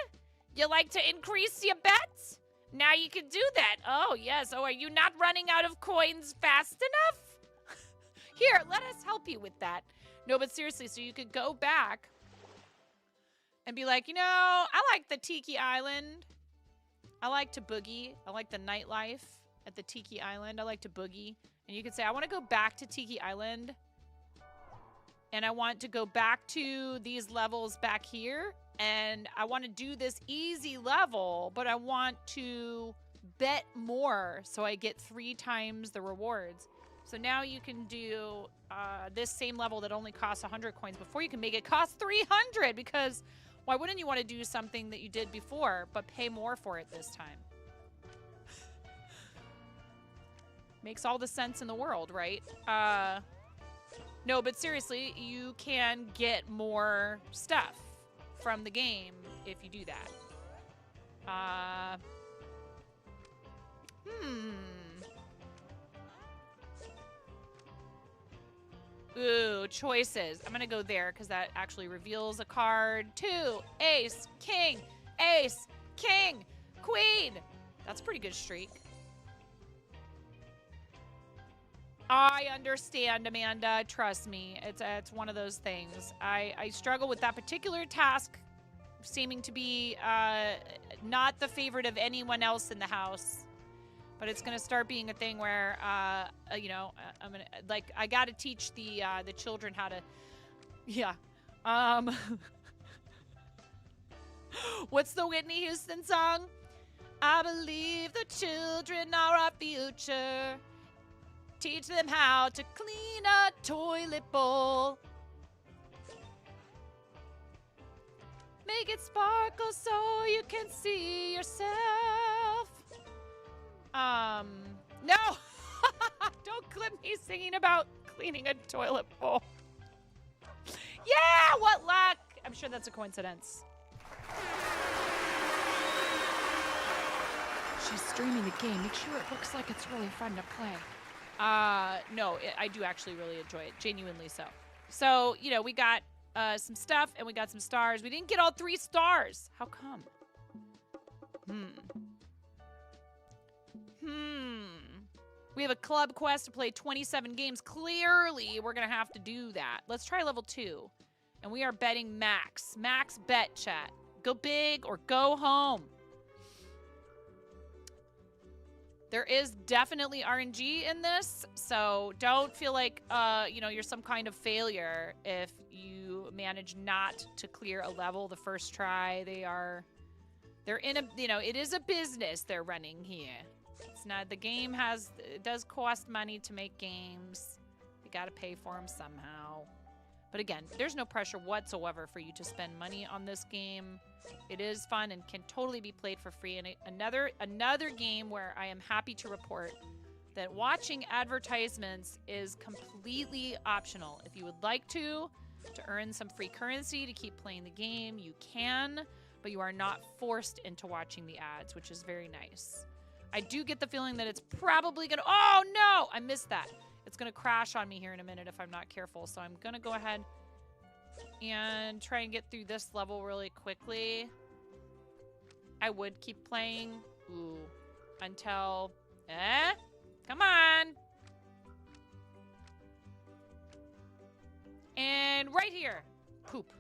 You like to increase your bets? Now you can do that. Oh, yes. Oh, are you not running out of coins fast enough? Here, let us help you with that. No, but seriously, so you could go back and be like, you know, I like the Tiki Island. I like to boogie. I like the nightlife at the Tiki Island. I like to boogie. And you could say, I want to go back to Tiki Island. And I want to go back to these levels back here. And I want to do this easy level, but I want to bet more so I get 3 times the rewards. So now you can do this same level that only costs 100 coins before. You can make it cost 300 because why wouldn't you want to do something that you did before but pay more for it this time? Makes all the sense in the world, right? No, but seriously, you can get more stuff from the game if you do that. Ooh, choices. I'm gonna go there because that actually reveals a card. 2, ace, king, queen. That's a pretty good streak. I understand, Amanda. Trust me. It's one of those things. I struggle with that particular task seeming to be not the favorite of anyone else in the house. But it's going to start being a thing where, you know, I'm going to, like, I got to teach the children how to, yeah. What's the Whitney Houston song? I believe the children are our future. Teach them how to clean a toilet bowl. Make it sparkle so you can see yourself. No! Don't clip me singing about cleaning a toilet bowl. Yeah, what luck! I'm sure that's a coincidence. She's streaming the game. Make sure it looks like it's really fun to play. No, I do actually really enjoy it. Genuinely so. So, you know, we got some stuff and we got some stars. We didn't get all 3 stars. How come? We have a club quest to play 27 games. Clearly, we're going to have to do that. Let's try level 2. And we are betting max. Max bet, chat. Go big or go home. There is definitely RNG in this, so don't feel like, you know, you're some kind of failure if you manage not to clear a level the first try. They're in a, you know, it is a business they're running here. It's not, the game it does cost money to make games. You gotta pay for them somehow. But again, there's no pressure whatsoever for you to spend money on this game. It is fun and can totally be played for free. And another game where I am happy to report that watching advertisements is completely optional. If you would like to earn some free currency to keep playing the game, you can, but you are not forced into watching the ads, which is very nice. I do get the feeling that it's probably gonna, oh no, I missed that. It's gonna crash on me here in a minute if I'm not careful. So I'm gonna go ahead and try and get through this level really quickly. I would keep playing, until, come on. And right here, poop.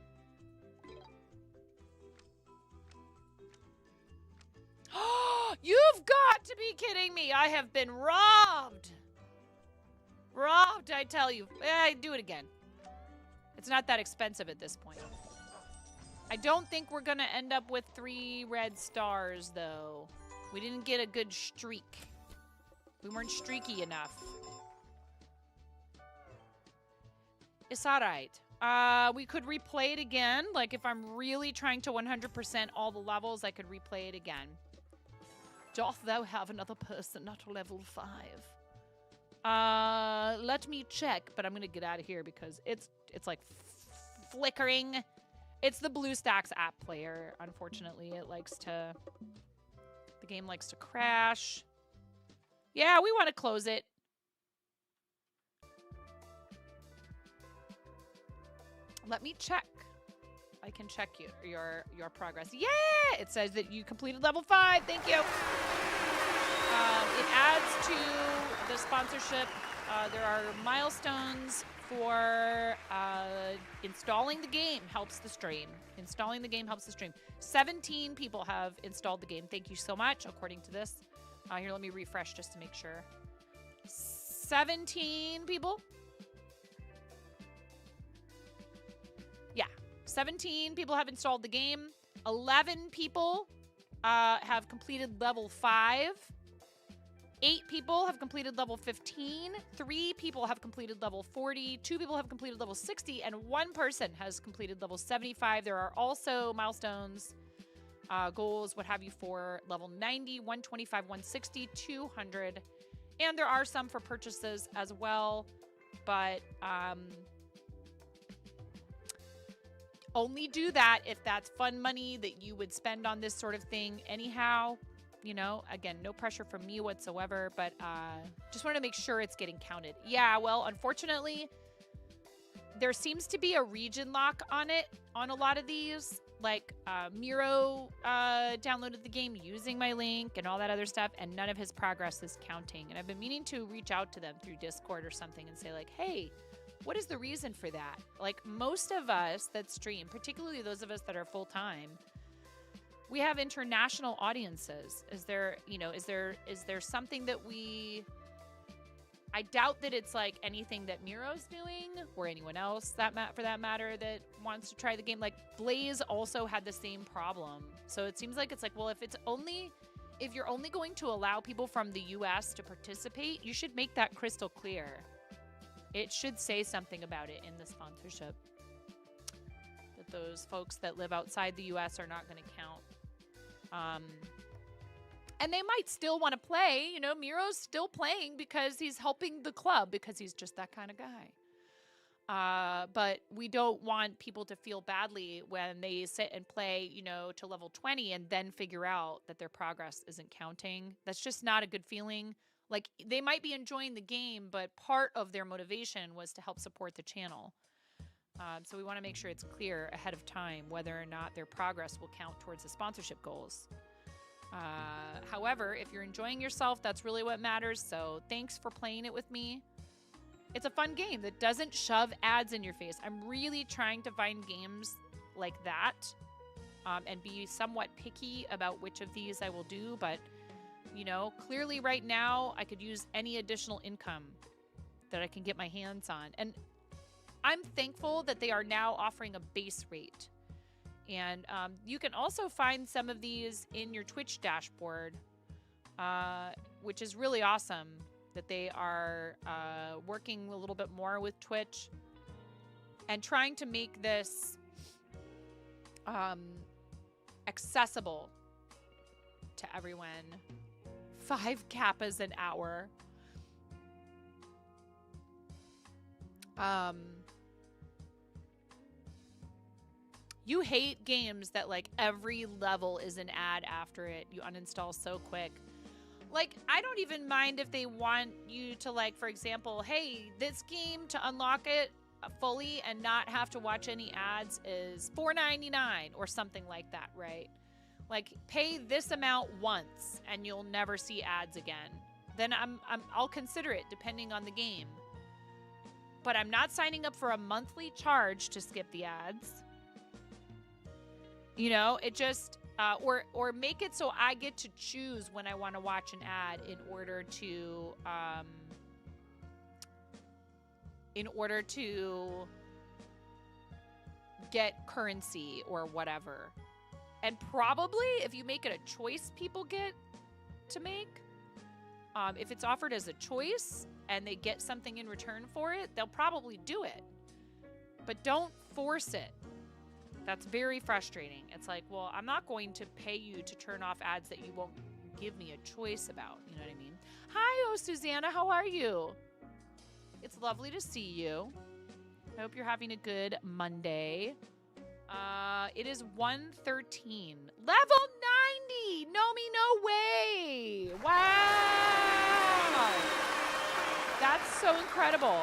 You've got to be kidding me. I have been robbed. Robbed, I tell you. Do it again. It's not that expensive at this point. I don't think we're going to end up with 3 red stars, though. We didn't get a good streak. We weren't streaky enough. It's all right. We could replay it again. Like, if I'm really trying to 100% all the levels, I could replay it again. Doth thou have another person at level 5? Let me check, but I'm gonna get out of here because it's like flickering. It's the BlueStacks app player. Unfortunately, the game likes to crash. Yeah, we want to close it. Let me check. I can check your progress. Yeah! It says that you completed level 5. Thank you. It adds to the sponsorship. There are milestones for installing the game helps the stream. Installing the game helps the stream. 17 people have installed the game. Thank you so much, according to this. Here, let me refresh just to make sure. 17 people? Yeah. 17 people have installed the game. 11 people have completed level 5. 8 people have completed level 15. 3 people have completed level 40. 2 people have completed level 60. And 1 person has completed level 75. There are also milestones, goals, what have you, for level 90, 125, 160, 200. And there are some for purchases as well. But only do that if that's fun money that you would spend on this sort of thing anyhow. You know, again, no pressure from me whatsoever, but just wanted to make sure it's getting counted. Yeah, well, unfortunately, there seems to be a region lock on it, on a lot of these. Like, Miro downloaded the game using my link and all that other stuff, and none of his progress is counting. And I've been meaning to reach out to them through Discord or something and say, like, hey, what is the reason for that? Like, most of us that stream, particularly those of us that are full-time, we have international audiences. Is there something that I doubt that it's like anything that Miro's doing or anyone else for that matter that wants to try the game. Like, Blaze also had the same problem. So it seems like it's like, well, if you're only going to allow people from the US to participate, you should make that crystal clear. It should say something about it in the sponsorship. That those folks that live outside the US are not going to count. And they might still want to play. You know, Miro's still playing because he's helping the club, because he's just that kind of guy. But we don't want people to feel badly when they sit and play, you know, to level 20 and then figure out that their progress isn't counting. That's just not a good feeling. Like, they might be enjoying the game, but part of their motivation was to help support the channel. So we want to make sure it's clear ahead of time whether or not their progress will count towards the sponsorship goals. However, if you're enjoying yourself, that's really what matters. So thanks for playing it with me. It's a fun game that doesn't shove ads in your face. I'm really trying to find games like that and be somewhat picky about which of these I will do. But, you know, clearly right now I could use any additional income that I can get my hands on. And I'm thankful that they are now offering a base rate. And you can also find some of these in your Twitch dashboard, which is really awesome. That they are working a little bit more with Twitch and trying to make this accessible to everyone. 5 kappas an hour. You hate games that like every level is an ad after it. You uninstall so quick. Like, I don't even mind if they want you to, like, for example, hey, this game to unlock it fully and not have to watch any ads is $4.99 or something like that, right? Like, pay this amount once and you'll never see ads again. Then I'll consider it depending on the game. But I'm not signing up for a monthly charge to skip the ads. You know, it just... or make it so I get to choose when I want to watch an ad in order to get currency or whatever. And probably if you make it a choice people get to make, if it's offered as a choice and they get something in return for it, they'll probably do it. But don't force it. That's very frustrating. It's like, well, I'm not going to pay you to turn off ads that you won't give me a choice about. You know what I mean? Hi, oh, Susanna. How are you? It's lovely to see you. I hope you're having a good Monday. It is 1:13. Level 90! Nomi, no way! Wow! That's so incredible.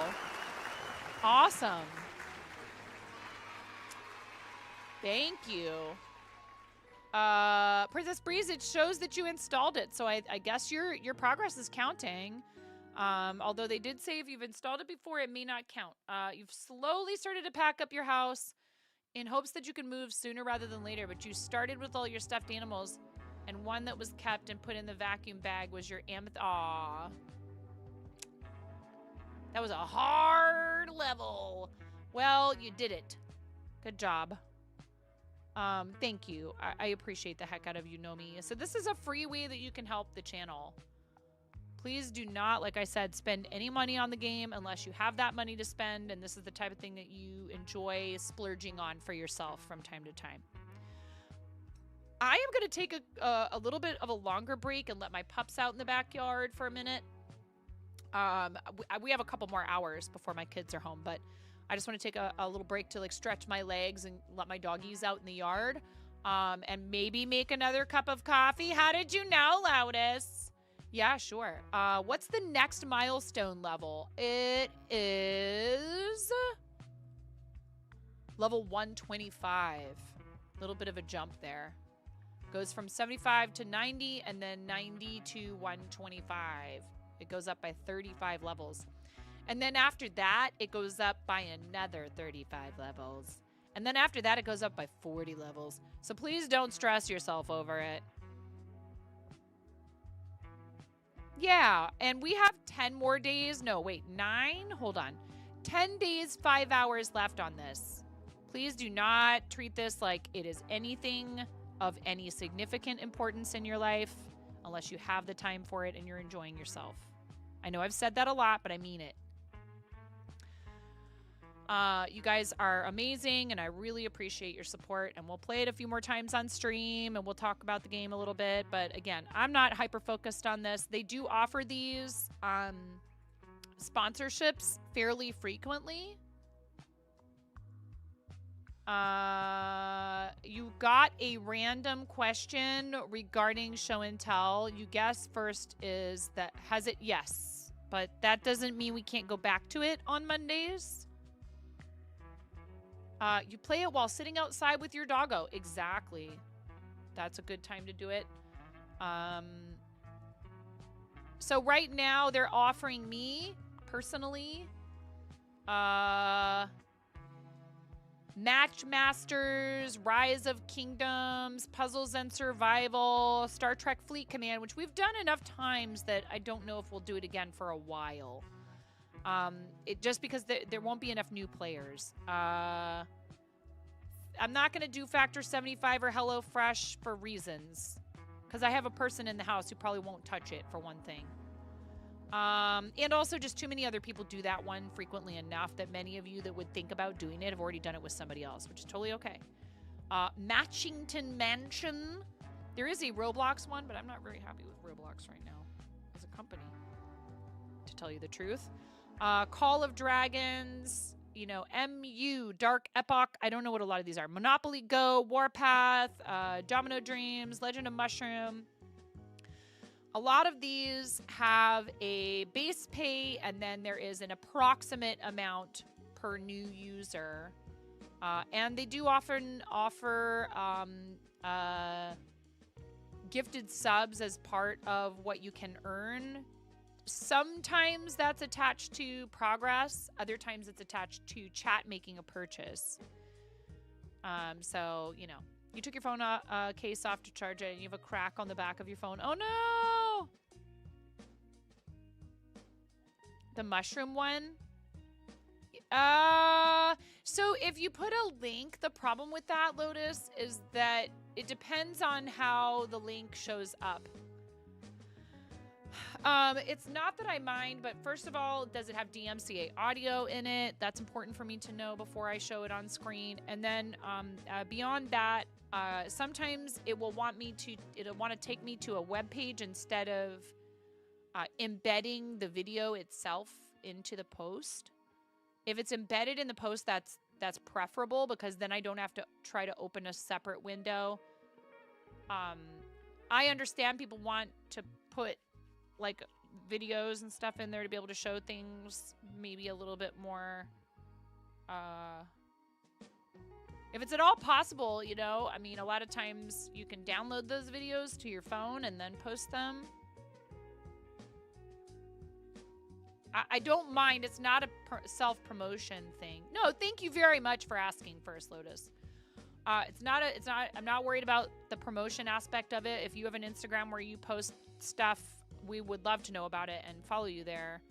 Awesome. Thank you. Princess Breeze, it shows that you installed it, so I guess your progress is counting. Although they did say if you've installed it before, it may not count. You've slowly started to pack up your house in hopes that you can move sooner rather than later, but you started with all your stuffed animals, and one that was kept and put in the vacuum bag was your amethyst. Aww. That was a hard level. Well, you did it. Good job. Thank you. I appreciate the heck out of you, Nomi. So this is a free way that you can help the channel. Please do not, like I said, spend any money on the game unless you have that money to spend, and this is the type of thing that you enjoy splurging on for yourself from time to time. I am going to take a little bit of a longer break and let my pups out in the backyard for a minute. We have a couple more hours before my kids are home, but I just want to take a little break to like stretch my legs and let my doggies out in the yard. And maybe make another cup of coffee. How did you know, Loudus? Yeah, sure. What's the next milestone level? It is level 125. A little bit of a jump there. Goes from 75 to 90 and then 90 to 125. It goes up by 35 levels. And then after that, it goes up by another 35 levels. And then after that, it goes up by 40 levels. So please don't stress yourself over it. Yeah, and we have 10 more days. No, wait, 9? Hold on. 10 days, 5 hours left on this. Please do not treat this like it is anything of any significant importance in your life unless you have the time for it and you're enjoying yourself. I know I've said that a lot, but I mean it. You guys are amazing, and I really appreciate your support, and we'll play it a few more times on stream, and we'll talk about the game a little bit, but again, I'm not hyper-focused on this. They do offer these sponsorships fairly frequently, You got a random question regarding show and tell. You guess first is that has it? Yes. But that doesn't mean we can't go back to it on Mondays. You play it while sitting outside with your doggo. Exactly. That's a good time to do it. So right now they're offering me personally Match Masters, Rise of Kingdoms, Puzzles and Survival, Star Trek Fleet Command, which we've done enough times that I don't know if we'll do it again for a while. Just because there won't be enough new players. I'm not going to do Factor 75 or HelloFresh for reasons. Because I have a person in the house who probably won't touch it, for one thing. And also just too many other people do that one frequently enough that many of you that would think about doing it have already done it with somebody else, which is totally okay. Matchington Mansion. There is a Roblox one, but I'm not very happy with Roblox right now as a company, to tell you the truth. Call of Dragons, you know, MU, Dark Epoch. I don't know what a lot of these are. Monopoly Go, Warpath, Domino Dreams, Legend of Mushroom. A lot of these have a base pay, and then there is an approximate amount per new user. And they do often offer gifted subs as part of what you can earn. Sometimes that's attached to progress. Other times it's attached to chat making a purchase. So, you know, you took your phone case off to charge it and you have a crack on the back of your phone. Oh, no! The mushroom one? So if you put a link, the problem with that, Lotus, is that it depends on how the link shows up. It's not that I mind, but first of all, does it have DMCA audio in it? That's important for me to know before I show it on screen. And then beyond that, sometimes it will want to take me to a web page instead of embedding the video itself into the post. If it's embedded in the post, that's preferable, because then I don't have to try to open a separate window. I understand people want to put like videos and stuff in there to be able to show things maybe a little bit more if it's at all possible, you know. I mean, a lot of times you can download those videos to your phone and then post them. I don't mind. It's not a self-promotion thing. No, thank you very much for asking first, Lotus. I'm not worried about the promotion aspect of it. If you have an Instagram where you post stuff, we would love to know about it and follow you there.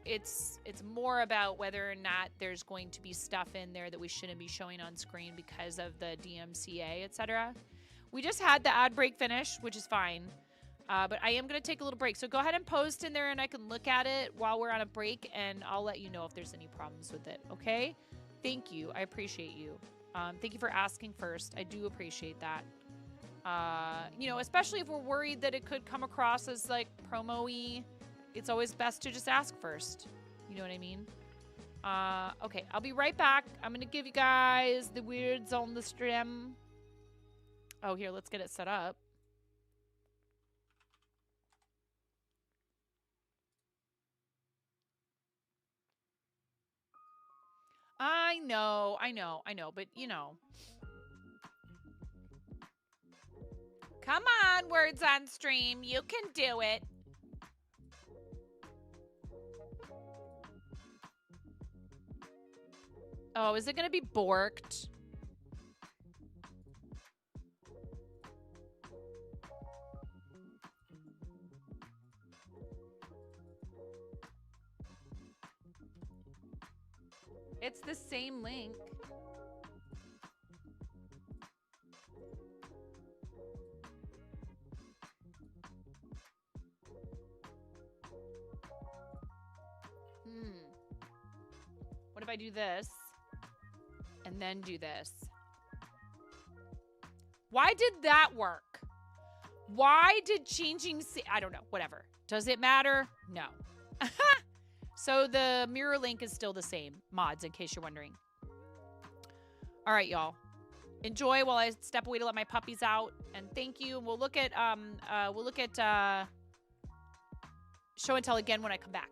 It's more about whether or not there's going to be stuff in there that we shouldn't be showing on screen because of the DMCA, etc. We just had the ad break finish, which is fine. But I am going to take a little break. So go ahead and post in there and I can look at it while we're on a break, and I'll let you know if there's any problems with it, okay? Thank you. I appreciate you. Thank you for asking first. I do appreciate that. You know, especially if we're worried that it could come across as like promo-y, it's always best to just ask first. You know what I mean? Okay, I'll be right back. I'm going to give you guys the words on the stream. Oh, here, let's get it set up. I know, but you know. Come on, words on stream. You can do it. Oh, is it going to be borked? It's the same link. What if I do this and then do this? Why did that work? Why did changing... I don't know. Whatever. Does it matter? No. So the mirror link is still the same, mods, in case you're wondering. All right, y'all. Enjoy while I step away to let my puppies out. And thank you. We'll look at show and tell again when I come back.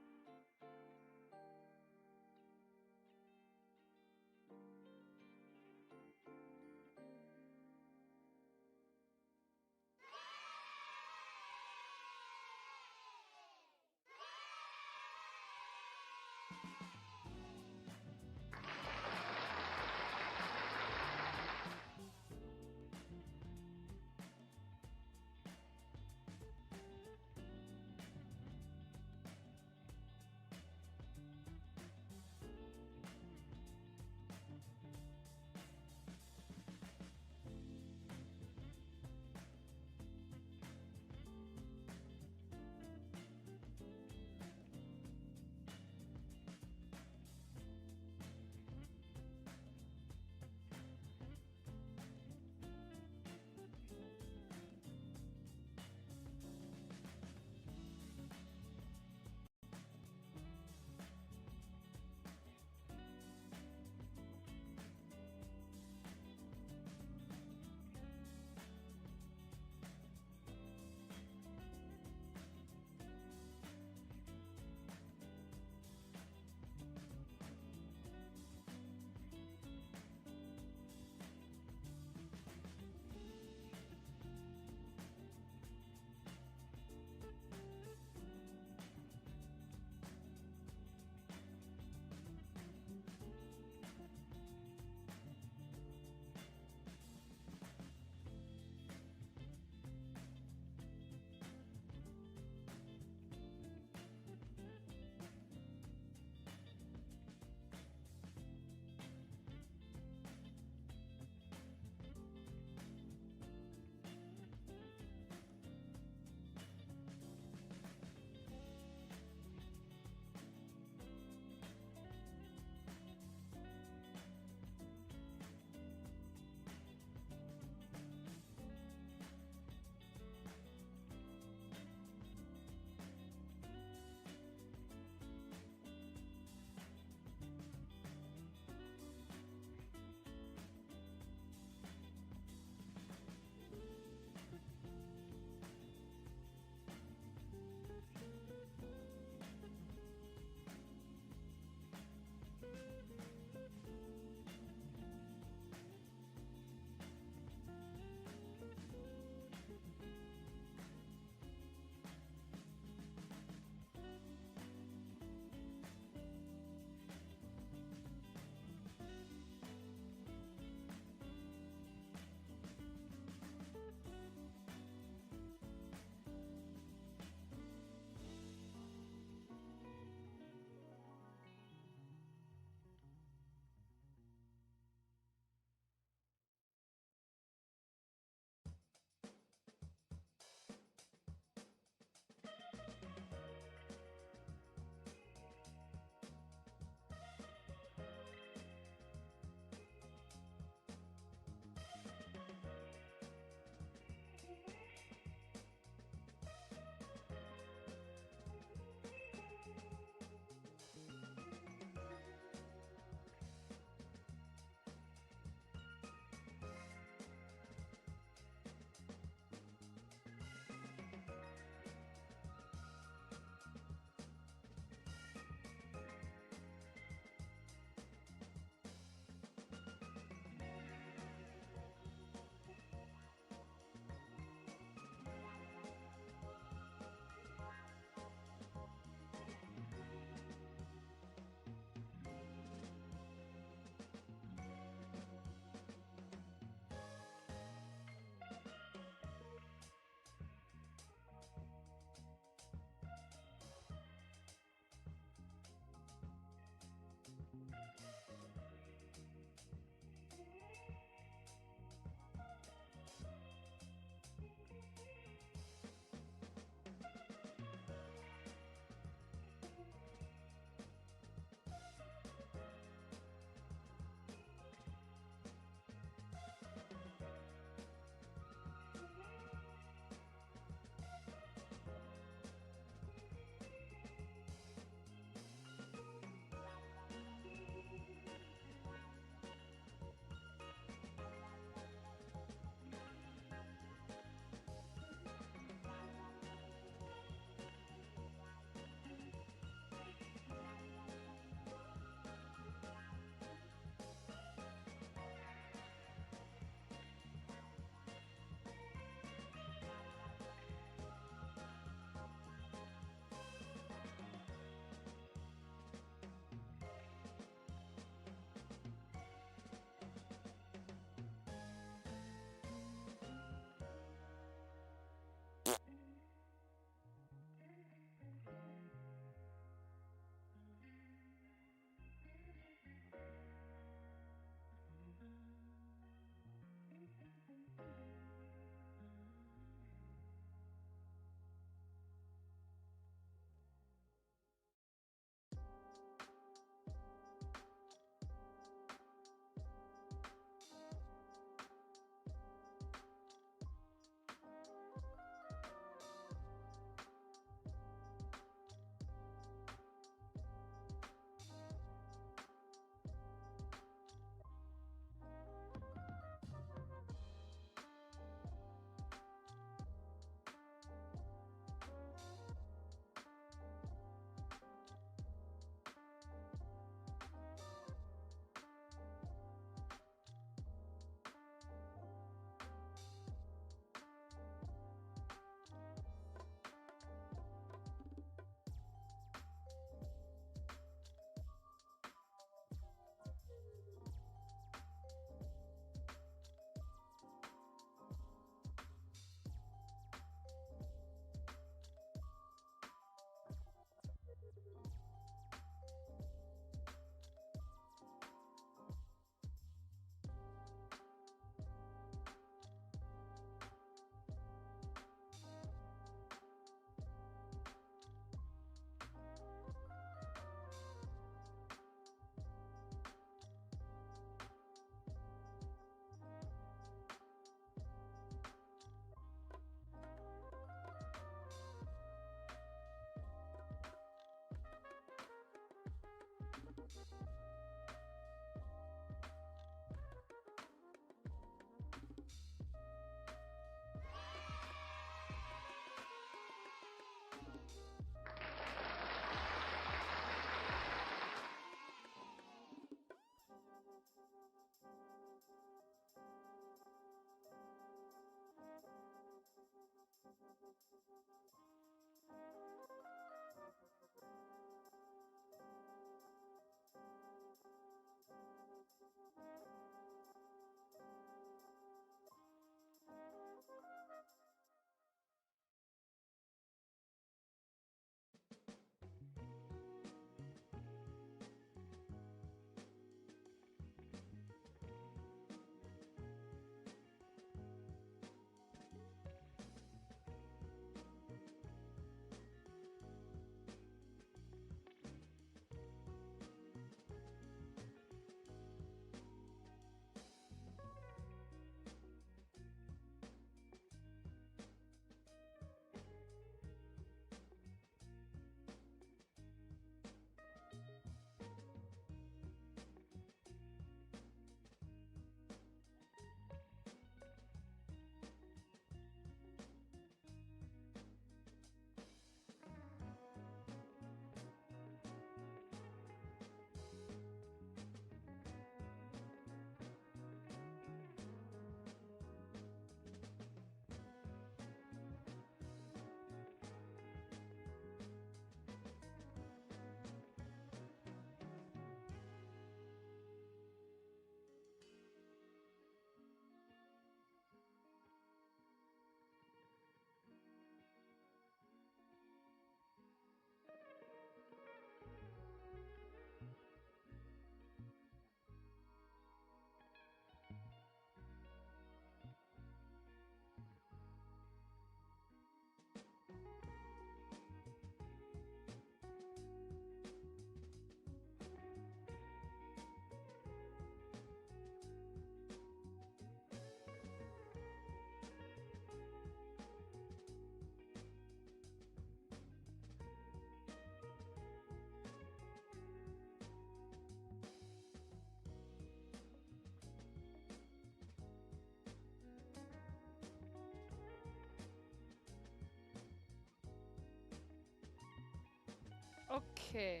Okay.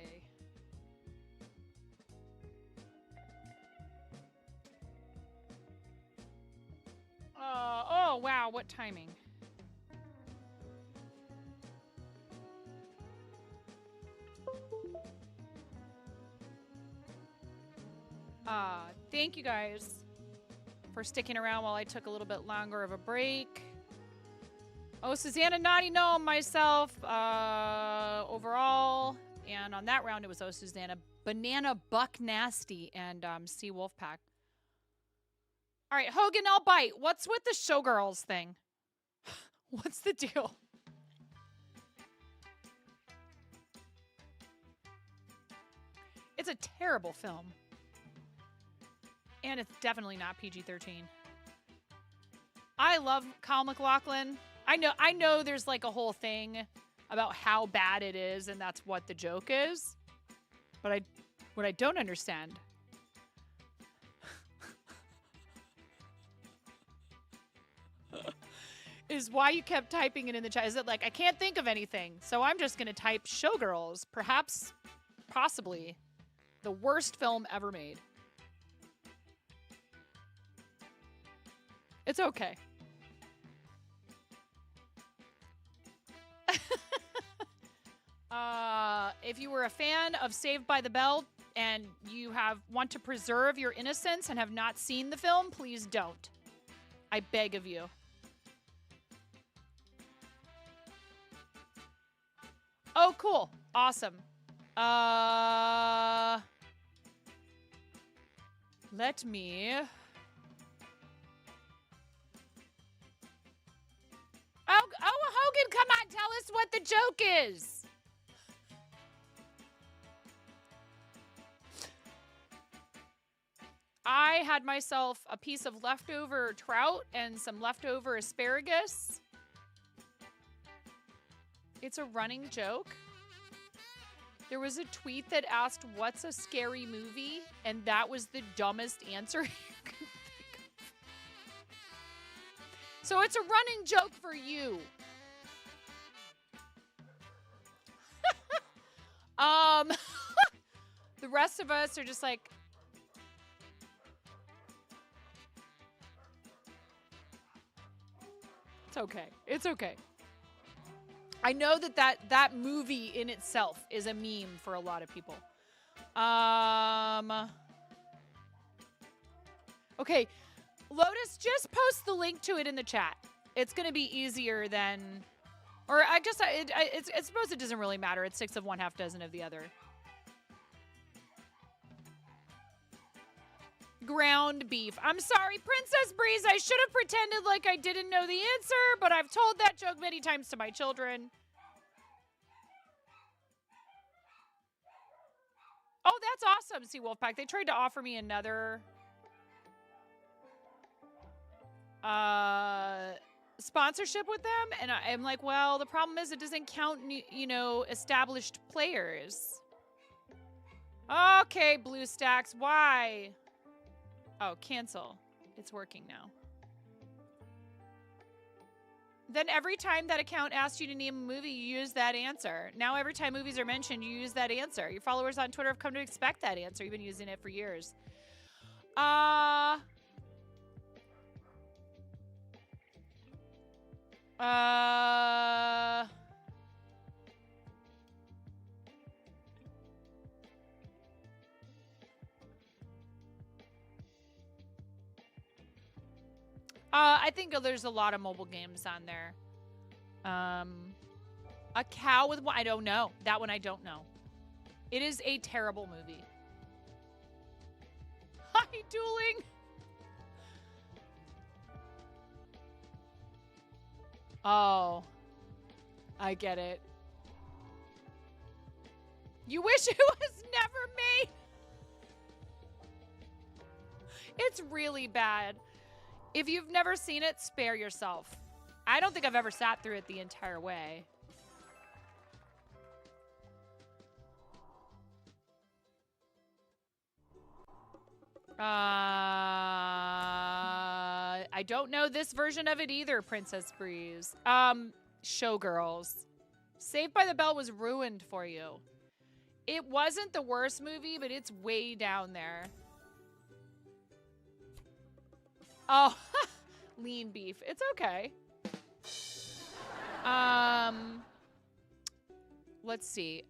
Oh, wow, what timing? Thank you guys for sticking around while I took a little bit longer of a break. Oh, Susanna Naughty Gnome, myself, overall. And on that round, it was Susanna, Banana Buck Nasty, and Sea Wolfpack. All right, Hogan, I'll bite. What's with the Showgirls thing? What's the deal? It's a terrible film. And it's definitely not PG-13. I love Kyle MacLachlan. I know there's like a whole thing about how bad it is, and that's what the joke is. But what I don't understand is why you kept typing it in the chat. Is it like, I can't think of anything, so I'm just going to type Showgirls, perhaps, possibly, the worst film ever made. It's okay. If you were a fan of Saved by the Bell and you want to preserve your innocence and have not seen the film, please don't. I beg of you. Oh, cool. Awesome. Let me... Oh, Hogan, come on, tell us what the joke is. I had myself a piece of leftover trout and some leftover asparagus. It's a running joke. There was a tweet that asked, what's a scary movie? And that was the dumbest answer you could think of. So it's a running joke for you. The rest of us are just like, it's okay. It's okay. I know that movie in itself is a meme for a lot of people. Okay, Lotus, just post the link to it in the chat. It's going to be easier than... Or I guess I suppose it doesn't really matter. It's 6 of one, half dozen of the other. Ground beef. I'm sorry, Princess Breeze. I should have pretended like I didn't know the answer, but I've told that joke many times to my children. Oh, that's awesome, Sea Wolfpack. They tried to offer me another sponsorship with them, and I'm like, well, the problem is it doesn't count, established players. Okay, BlueStacks, why? Oh, cancel. It's working now. Then every time that account asks you to name a movie, you use that answer. Now every time movies are mentioned, you use that answer. Your followers on Twitter have come to expect that answer. You've been using it for years. I think there's a lot of mobile games on there. A cow with one. I don't know. That one I don't know. It is a terrible movie. Hi, dueling. Oh, I get it. You wish it was never made. It's really bad. If you've never seen it, spare yourself. I don't think I've ever sat through it the entire way. I don't know this version of it either, Princess Breeze. Showgirls. Saved by the Bell was ruined for you. It wasn't the worst movie, but it's way down there. Oh, lean beef. It's okay. Let's see.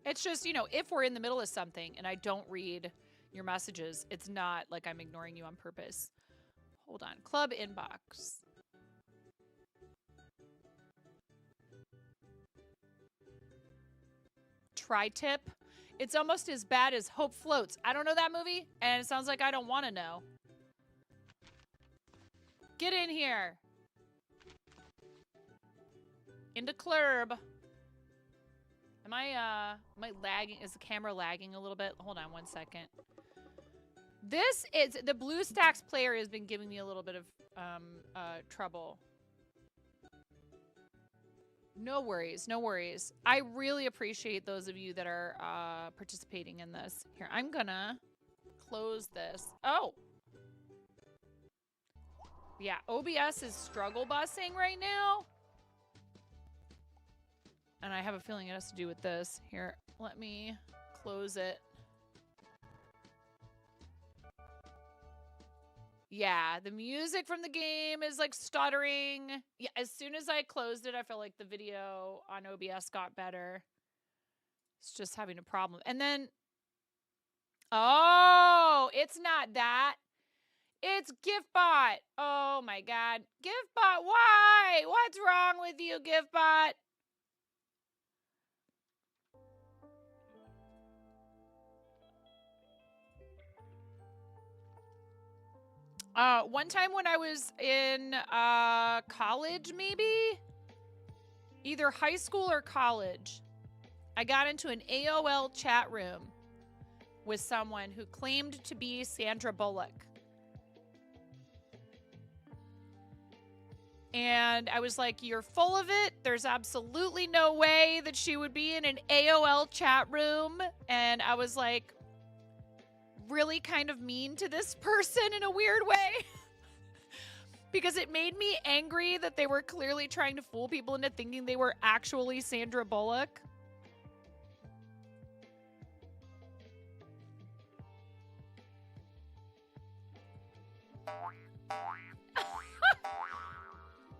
It's just, you know, if we're in the middle of something and I don't read your messages, it's not like I'm ignoring you on purpose. Hold on. Club inbox. Tri-tip. It's almost as bad as Hope Floats. I don't know that movie, and it sounds like I don't want to know. Get in here. Into club. Am I lagging? Is the camera lagging a little bit? Hold on one second. This is, the BlueStacks player has been giving me a little bit of trouble. No worries, no worries. I really appreciate those of you that are participating in this. Here, I'm gonna close this. Oh! Yeah, OBS is struggle busing right now. And I have a feeling it has to do with this. Here, let me close it. Yeah, the music from the game is like stuttering. Yeah, as soon as I closed it, I felt like the video on OBS got better. It's just having a problem. And then, oh, it's not that. It's GiftBot. Oh my God. GiftBot, why? What's wrong with you, GiftBot? One time when I was in college, maybe? Either high school or college, I got into an AOL chat room with someone who claimed to be Sandra Bullock. And I was like, you're full of it. There's absolutely no way that she would be in an AOL chat room. And I was like, really kind of mean to this person in a weird way. Because it made me angry that they were clearly trying to fool people into thinking they were actually Sandra Bullock.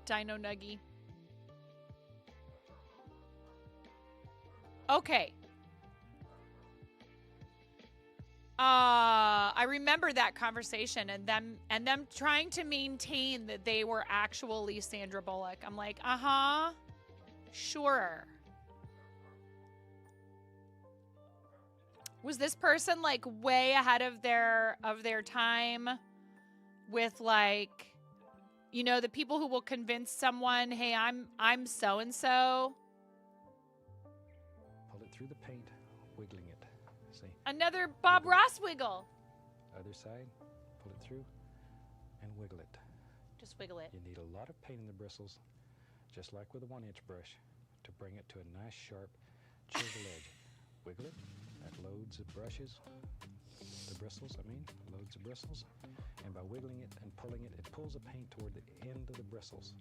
Dino Nuggy. Okay. I remember that conversation and them trying to maintain that they were actually Sandra Bullock. I'm like, uh-huh. Sure. Was this person like way ahead of their time with like, you know, the people who will convince someone, hey, I'm so and so. Pull it through the paint, wiggling it. See? Another Bob Ross wiggle. Other side, pull it through and wiggle it. Just wiggle it. You need a lot of paint in the bristles, just like with a 1-inch brush, to bring it to a nice sharp chisel edge. Wiggle it. That loads of brushes. The bristles, loads of bristles. And by wiggling it and pulling it, it pulls the paint toward the end of the bristles.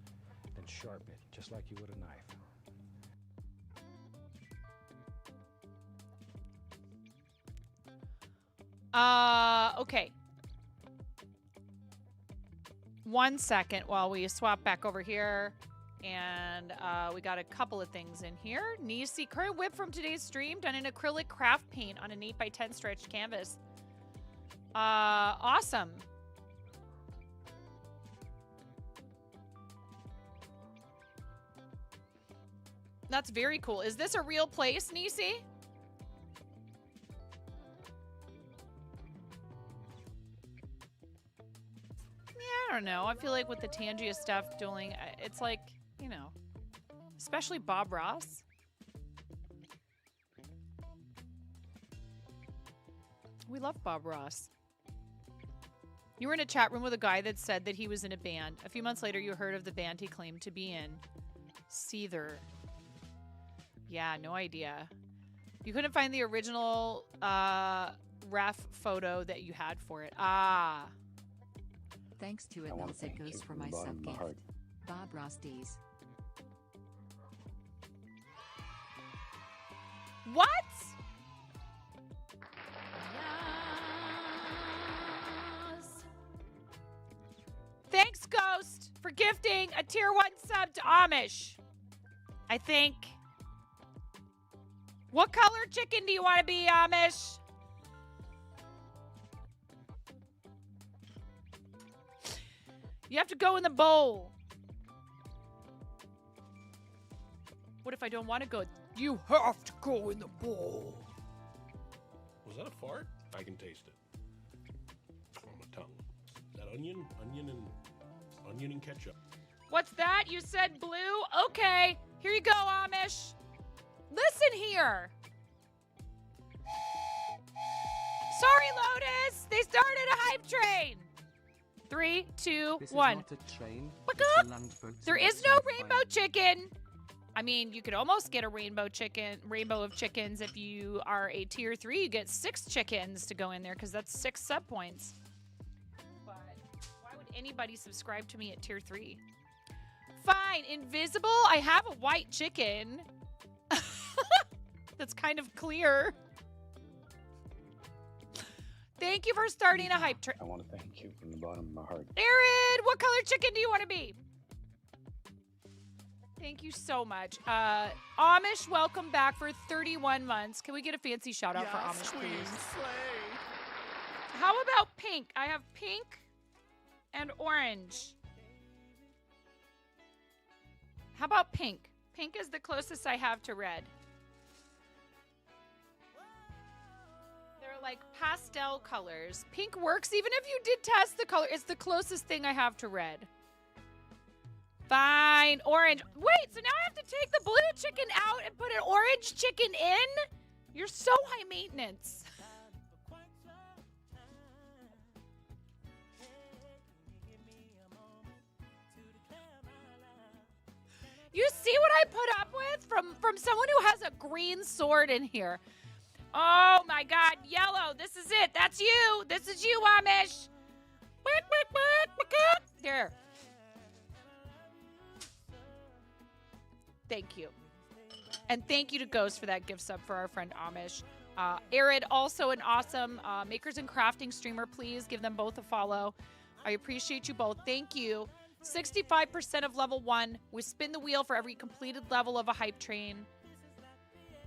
Then sharpen it, just like you would a knife. Okay. 1 second while we swap back over here. And we got a couple of things in here. Nisi, current whip from today's stream done in acrylic craft paint on an 8x10 stretched canvas. Awesome. That's very cool. Is this a real place, Nisi? I don't know. I feel like with the Tangia stuff dueling, it's like, you know, especially Bob Ross. We love Bob Ross. You were in a chat room with a guy that said that he was in a band. A few months later, you heard of the band he claimed to be in. Seether. Yeah, no idea. You couldn't find the original ref photo that you had for it. Ah. Thanks to I it, wanna Nilsa thank you goes for from my the bottom sub of my gift. heart. Bob Rosties. What? Yes. Thanks, Ghost, for gifting a tier 1 sub to Amish. I think. What color chicken do you want to be, Amish? You have to go in the bowl. What if I don't want to go? You have to go in the bowl. Was that a fart? I can taste it. On my tongue. Is that onion? Onion and ketchup. What's that? You said blue? Okay. Here you go, Amish. Listen here. Sorry, Lotus. They started a hype train. 3, 2, 1. This is not a train. Look it's up. a land boat There is no rainbow chicken. I mean, you could almost get a rainbow of chickens if you are a tier 3. You get 6 chickens to go in there because that's 6 sub points. But why would anybody subscribe to me at tier 3? Fine, invisible. I have a white chicken. That's kind of clear. Thank you for starting a hype train. I want to thank you from the bottom of my heart. Aaron, what color chicken do you want to be? Thank you so much. Amish, welcome back for 31 months. Can we get a fancy shout out for Amish, please? How about pink? I have pink and orange. How about pink? Pink is the closest I have to red. They're like pastel colors. Pink works even if you did test the color. It's the closest thing I have to red. Fine, orange. Wait, so now I have to take the blue chicken out and put an orange chicken in? You're so high maintenance. You see what I put up with from someone who has a green sword in here. Oh my God, yellow, this is it. That's you. This is you, Amish. There. Thank you. And thank you to Ghost for that gift sub for our friend Amish. Arid, also an awesome makers and crafting streamer. Please give them both a follow. I appreciate you both. Thank you. 65% of level 1. We spin the wheel for every completed level of a hype train.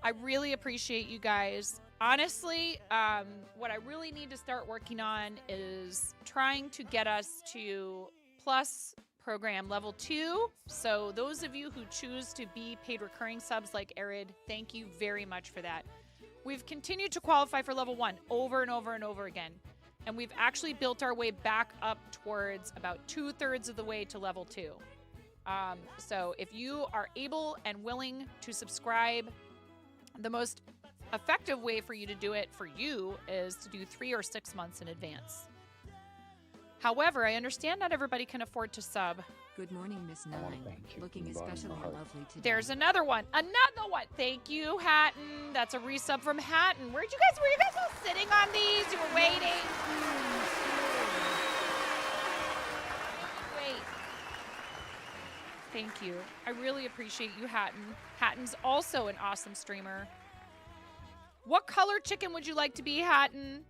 I really appreciate you guys. Honestly, what I really need to start working on is trying to get us to plus program level 2. So those of you who choose to be paid recurring subs like Arid, thank you very much for that. We've continued to qualify for level 1 over and over and over again. And we've actually built our way back up towards about 2/3 of the way to level 2. So if you are able and willing to subscribe, the most effective way for you to do it for you is to do 3 or 6 months in advance. However, I understand not everybody can afford to sub. Good morning, Miss Nine. Looking especially lovely today. There's another one. Another one. Thank you, Hatton. That's a resub from Hatton. Were you guys all sitting on these? You were waiting. Wait. Thank you. I really appreciate you, Hatton. Hatton's also an awesome streamer. What color chicken would you like to be, Hatton?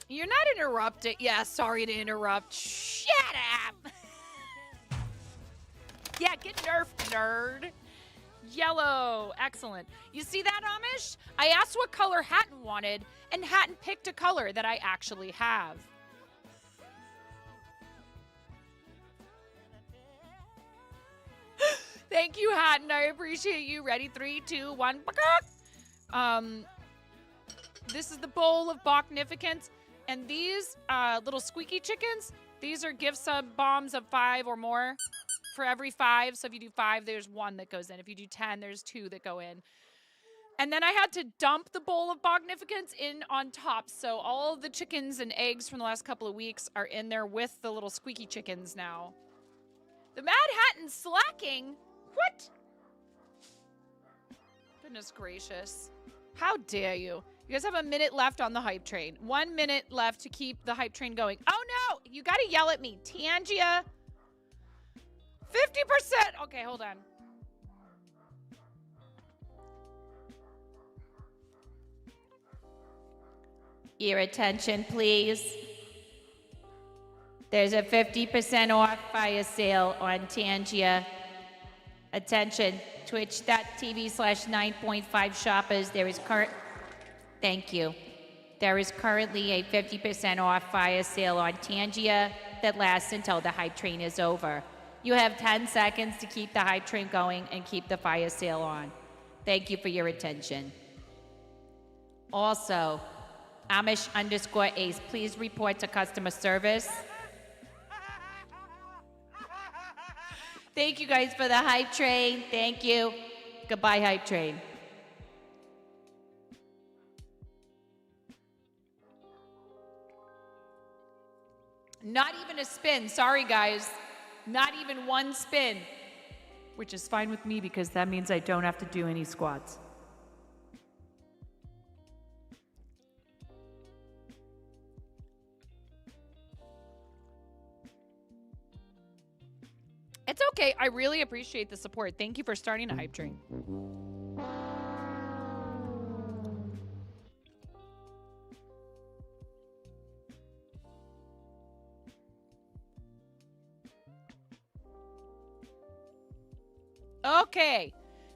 You're not interrupting. Yeah, sorry to interrupt. Shut up. Yeah, get nerfed, nerd. Yellow. Excellent. You see that, Amish? I asked what color Hatton wanted, and Hatton picked a color that I actually have. Thank you, Hatton. I appreciate you. Ready? 3, 2, 1. This is the bowl of Bachnificence. And these little squeaky chickens, these are gift sub bombs of 5 or more for every 5. So if you do 5, there's 1 that goes in. If you do 10, there's 2 that go in. And then I had to dump the bowl of Bachnificence in on top. So all of the chickens and eggs from the last couple of weeks are in there with the little squeaky chickens now. The Mad Hatton's slacking. What? Goodness gracious. How dare you? You guys have a minute left on the hype train. 1 minute left to keep the hype train going. Oh no! You gotta yell at me. Tangia. 50%. Okay, hold on. Your attention, please. There's a 50% off fire sale on Tangia. Attention, twitch.tv/9.5 shoppers. Thank you. There is currently a 50% off fire sale on Tangia that lasts until the hype train is over. You have 10 seconds to keep the hype train going and keep the fire sale on. Thank you for your attention. Also, Amish_Ace, please report to customer service. Thank you guys for the hype train. Thank you. Goodbye, hype train. Not even a spin. Sorry, guys. Not even one spin. Which is fine with me because that means I don't have to do any squats. It's okay. I really appreciate the support. Thank you for starting a hype train. Okay.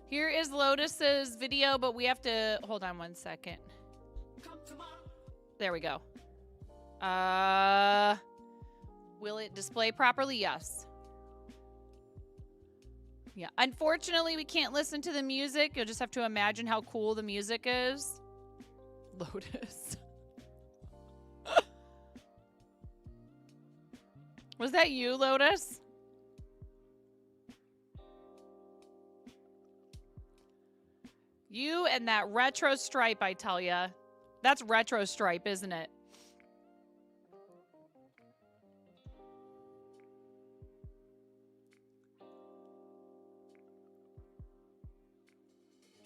Here is Lotus's video, but we have to hold on one second. There we go. Will it display properly? Yes. Yeah. Unfortunately, we can't listen to the music. You'll just have to imagine how cool the music is. Lotus. Was that you, Lotus? You and that retro stripe, I tell ya. That's retro stripe, isn't it?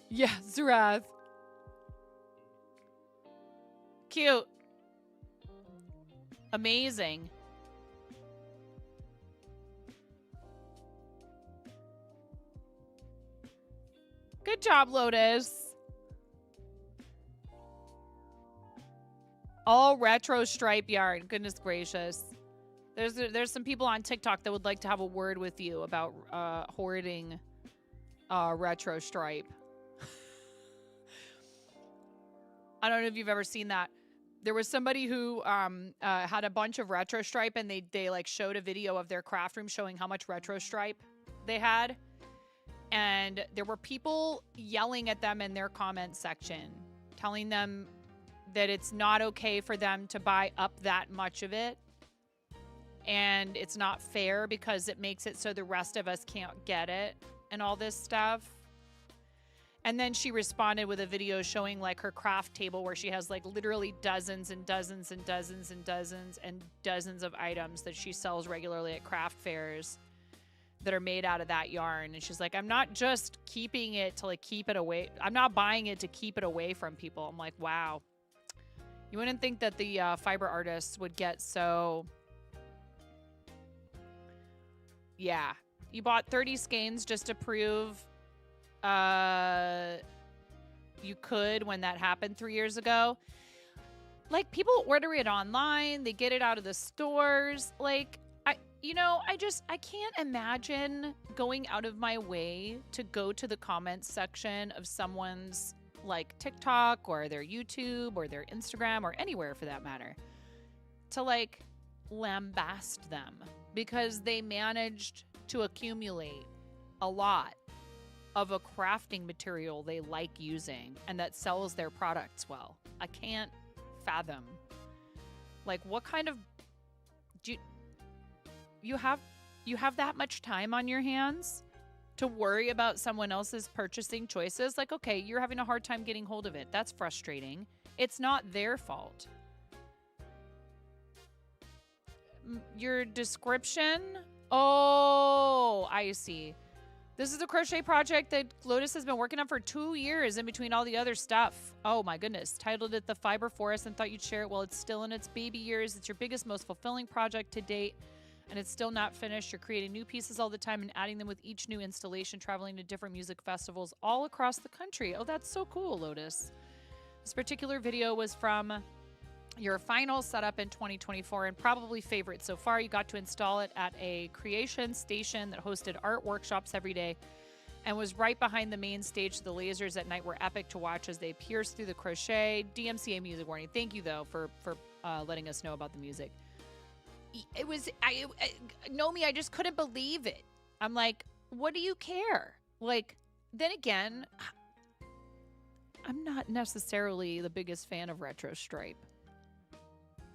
Yeah, Zurath. Cute. Amazing. Good job, Lotus. All retro stripe yarn. Goodness gracious. There's some people on TikTok that would like to have a word with you about hoarding retro stripe. I don't know if you've ever seen that. There was somebody who had a bunch of retro stripe, and they like showed a video of their craft room showing how much retro stripe they had. And there were people yelling at them in their comment section, telling them that it's not okay for them to buy up that much of it. And it's not fair because it makes it so the rest of us can't get it and all this stuff. And then she responded with a video showing like her craft table where she has like literally dozens and dozens and dozens and dozens and dozens of items that she sells regularly at craft fairs that are made out of that yarn. And she's like, I'm not just keeping it to like keep it away. I'm not buying it to keep it away from people. I'm like, wow. You wouldn't think that the fiber artists would get so... Yeah. You bought 30 skeins just to prove you could when that happened 3 years ago. Like, people order it online. They get it out of the stores. Like, I can't imagine going out of my way to go to the comments section of someone's like TikTok or their YouTube or their Instagram or anywhere for that matter to like lambast them because they managed to accumulate a lot of a crafting material they like using and that sells their products well. I can't fathom. Like, what kind of... You have that much time on your hands to worry about someone else's purchasing choices? Like, okay, you're having a hard time getting hold of it. That's frustrating. It's not their fault. Your description? Oh, I see. This is a crochet project that Lotus has been working on for 2 years in between all the other stuff. Oh my goodness. Titled it The Fiber Forest and thought you'd share it while it's still in its baby years. It's your biggest, most fulfilling project to date, and it's still not finished. You're creating new pieces all the time and adding them with each new installation, traveling to different music festivals all across the country. Oh, that's so cool, Lotus. This particular video was from your final setup in 2024 and probably favorite so far. You got to install it at a creation station that hosted art workshops every day and was right behind the main stage. The lasers at night were epic to watch as they pierced through the crochet. DMCA music warning. Thank you, though, for letting us know about the music. It was, know me, I just couldn't believe it. I'm like, what do you care? Like, then again, I'm not necessarily the biggest fan of Retro Stripe.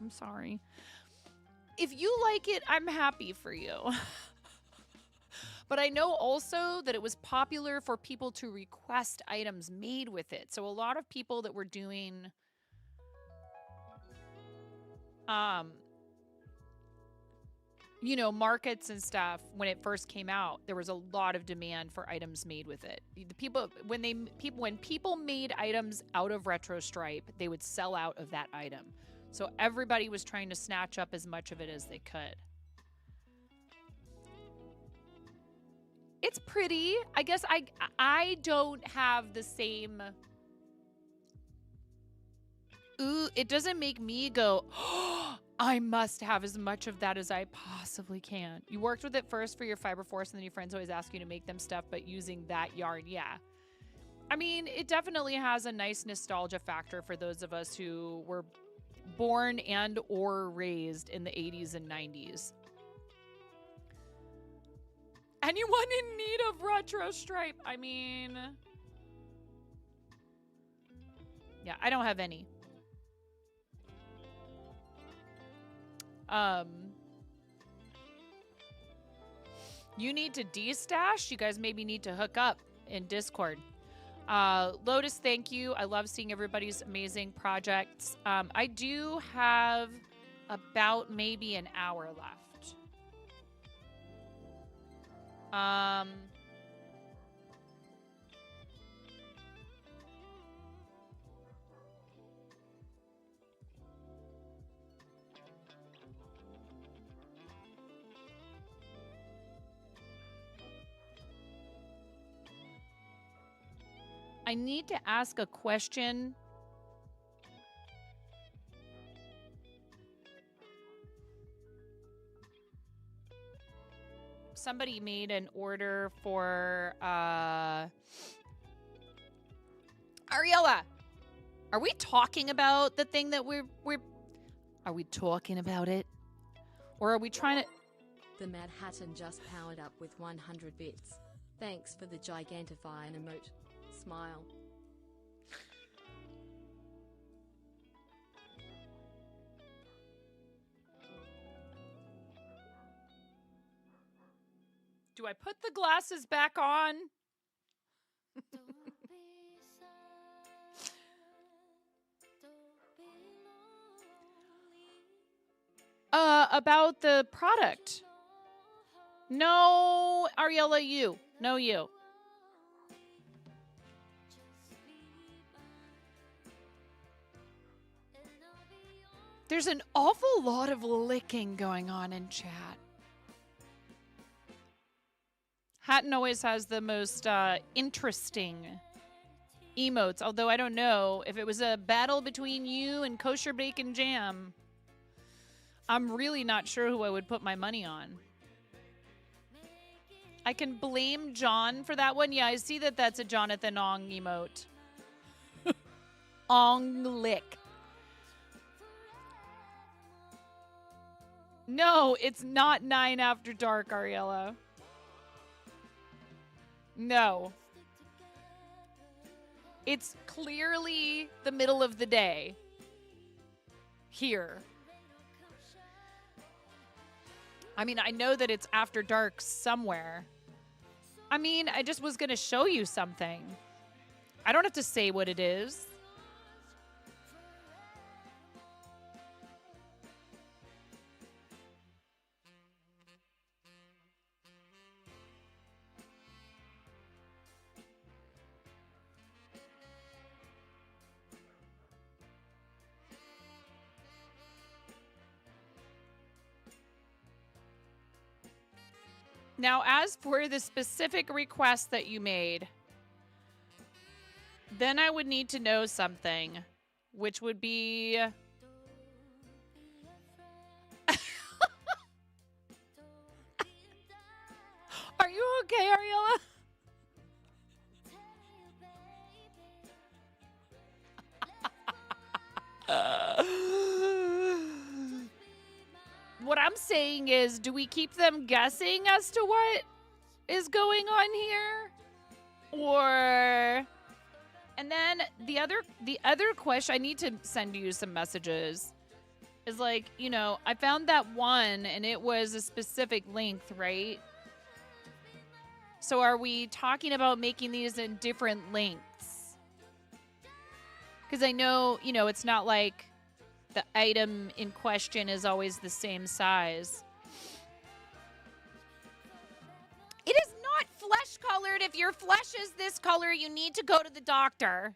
I'm sorry. If you like it, I'm happy for you. But I know also that it was popular for people to request items made with it. So a lot of people that were doing you know, markets and stuff, when it first came out, there was a lot of demand for items made with it. The people when people made items out of Retro Stripe, they would sell out of that item. So everybody was trying to snatch up as much of it as they could. It's pretty. I guess I don't have the same. Ooh, it doesn't make me go, oh, I must have as much of that as I possibly can. You worked with it first for your Fiber Force, and then your friends always ask you to make them stuff, but using that yarn, yeah. I mean, it definitely has a nice nostalgia factor for those of us who were born and or raised in the 80s and 90s. Anyone in need of Retro Stripe? I mean, yeah, I don't have any. You need to destash? You guys maybe need to hook up in Discord. Lotus, thank you. I love seeing everybody's amazing projects. I do have about maybe an hour left. I need to ask a question. Somebody made an order for Ariella. Are we talking about the thing that we're are we talking about it? Or are we trying to The Manhattan just powered up with 100 bits. Thanks for the gigantifying emote. Smile. Do I put the glasses back on? About the product. No, Ariella, you. No, you. There's an awful lot of licking going on in chat. Hatton always has the most interesting emotes, although I don't know if it was a battle between you and Kosher Bacon Jam. I'm really not sure who I would put my money on. I can blame John for that one. Yeah, I see that that's a Jonathan Ong emote. Ong lick. No, it's not 9 after dark, Ariella. No. It's clearly the middle of the day. Here. I mean, I know that it's after dark somewhere. I mean, I just was going to show you something. I don't have to say what it is. Now, as for the specific request that you made, then I would need to know something, which would be... Are you okay, Ariella? What I'm saying is, do we keep them guessing as to what is going on here? Or... And then the other question, I need to send you some messages, is like, you know, I found that one and it was a specific length, right? So are we talking about making these in different lengths? Because I know, you know, it's not like the item in question is always the same size. It is not flesh colored. If your flesh is this color, you need to go to the doctor.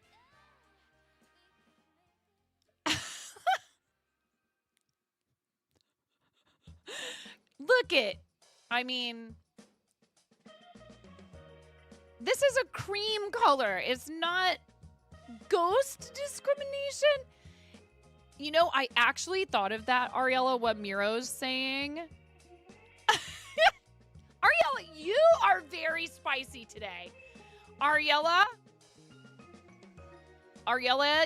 Look it. I mean, this is a cream color. It's not ghost discrimination. You know, I actually thought of that, Ariella, what Miro's saying. Ariella, you are very spicy today. Ariella,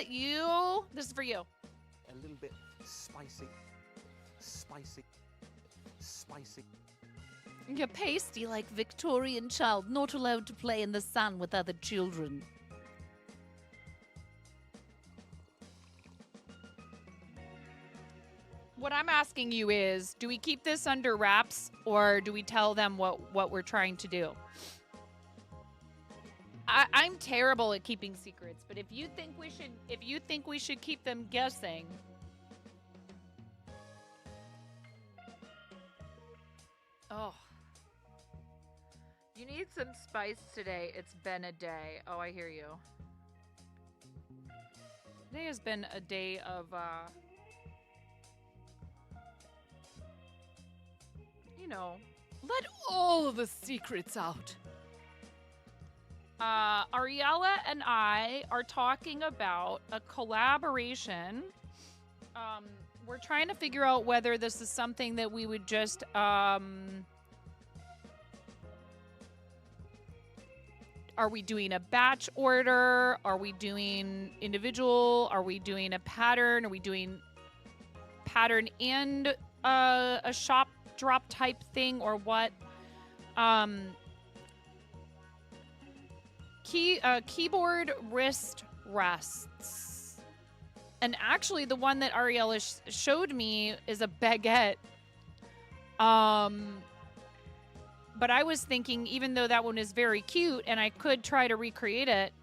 you, this is for you. A little bit spicy, spicy, spicy. You're pasty like Victorian child, not allowed to play in the sun with other children. What I'm asking you is, do we keep this under wraps or do we tell them what we're trying to do? I'm terrible at keeping secrets, but if you think we should keep them guessing. Oh. You need some spice today. It's been a day. Oh, I hear you. Today has been a day of you know, let all the secrets out. Ariella and I are talking about a collaboration. We're trying to figure out whether this is something that we would just, are we doing a batch order? Are we doing individual? Are we doing a pattern? Are we doing pattern and a shop drop type thing or what? Keyboard wrist rests. And actually the one that Ariella showed me is a baguette. But I was thinking, even though that one is very cute and I could try to recreate it,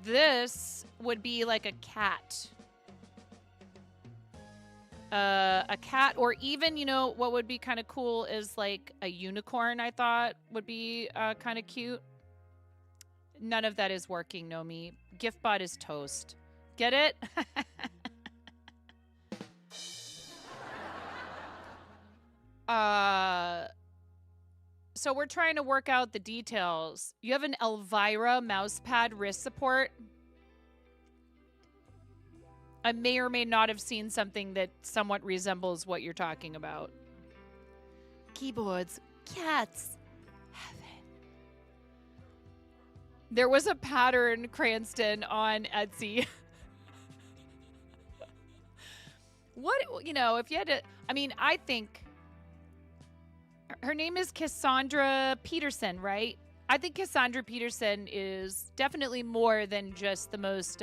this would be like a cat. A cat, or even, you know, what would be kind of cool is like a unicorn. I thought would be kind of cute. None of that is working, Nomi. GiftBot is toast. Get it? So we're trying to work out the details. You have an Elvira mousepad wrist support. I may or may not have seen something that somewhat resembles what you're talking about. Keyboards, cats, heaven. There was a pattern, Cranston, on Etsy. What, you know, if you had to, I mean, I think her name is Cassandra Peterson, right? I think Cassandra Peterson is definitely more than just the most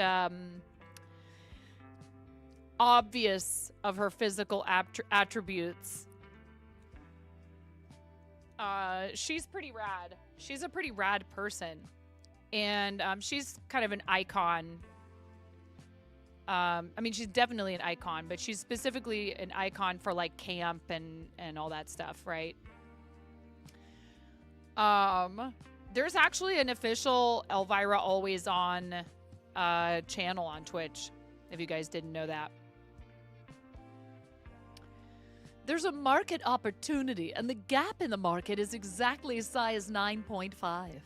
obvious of her physical attributes. She's pretty rad. She's a pretty rad person. And she's kind of an icon. I mean, she's definitely an icon, but she's specifically an icon for like camp and all that stuff, right? There's actually an official Elvira Always On channel on Twitch, if you guys didn't know that. There's a market opportunity, and the gap in the market is exactly size 9.5.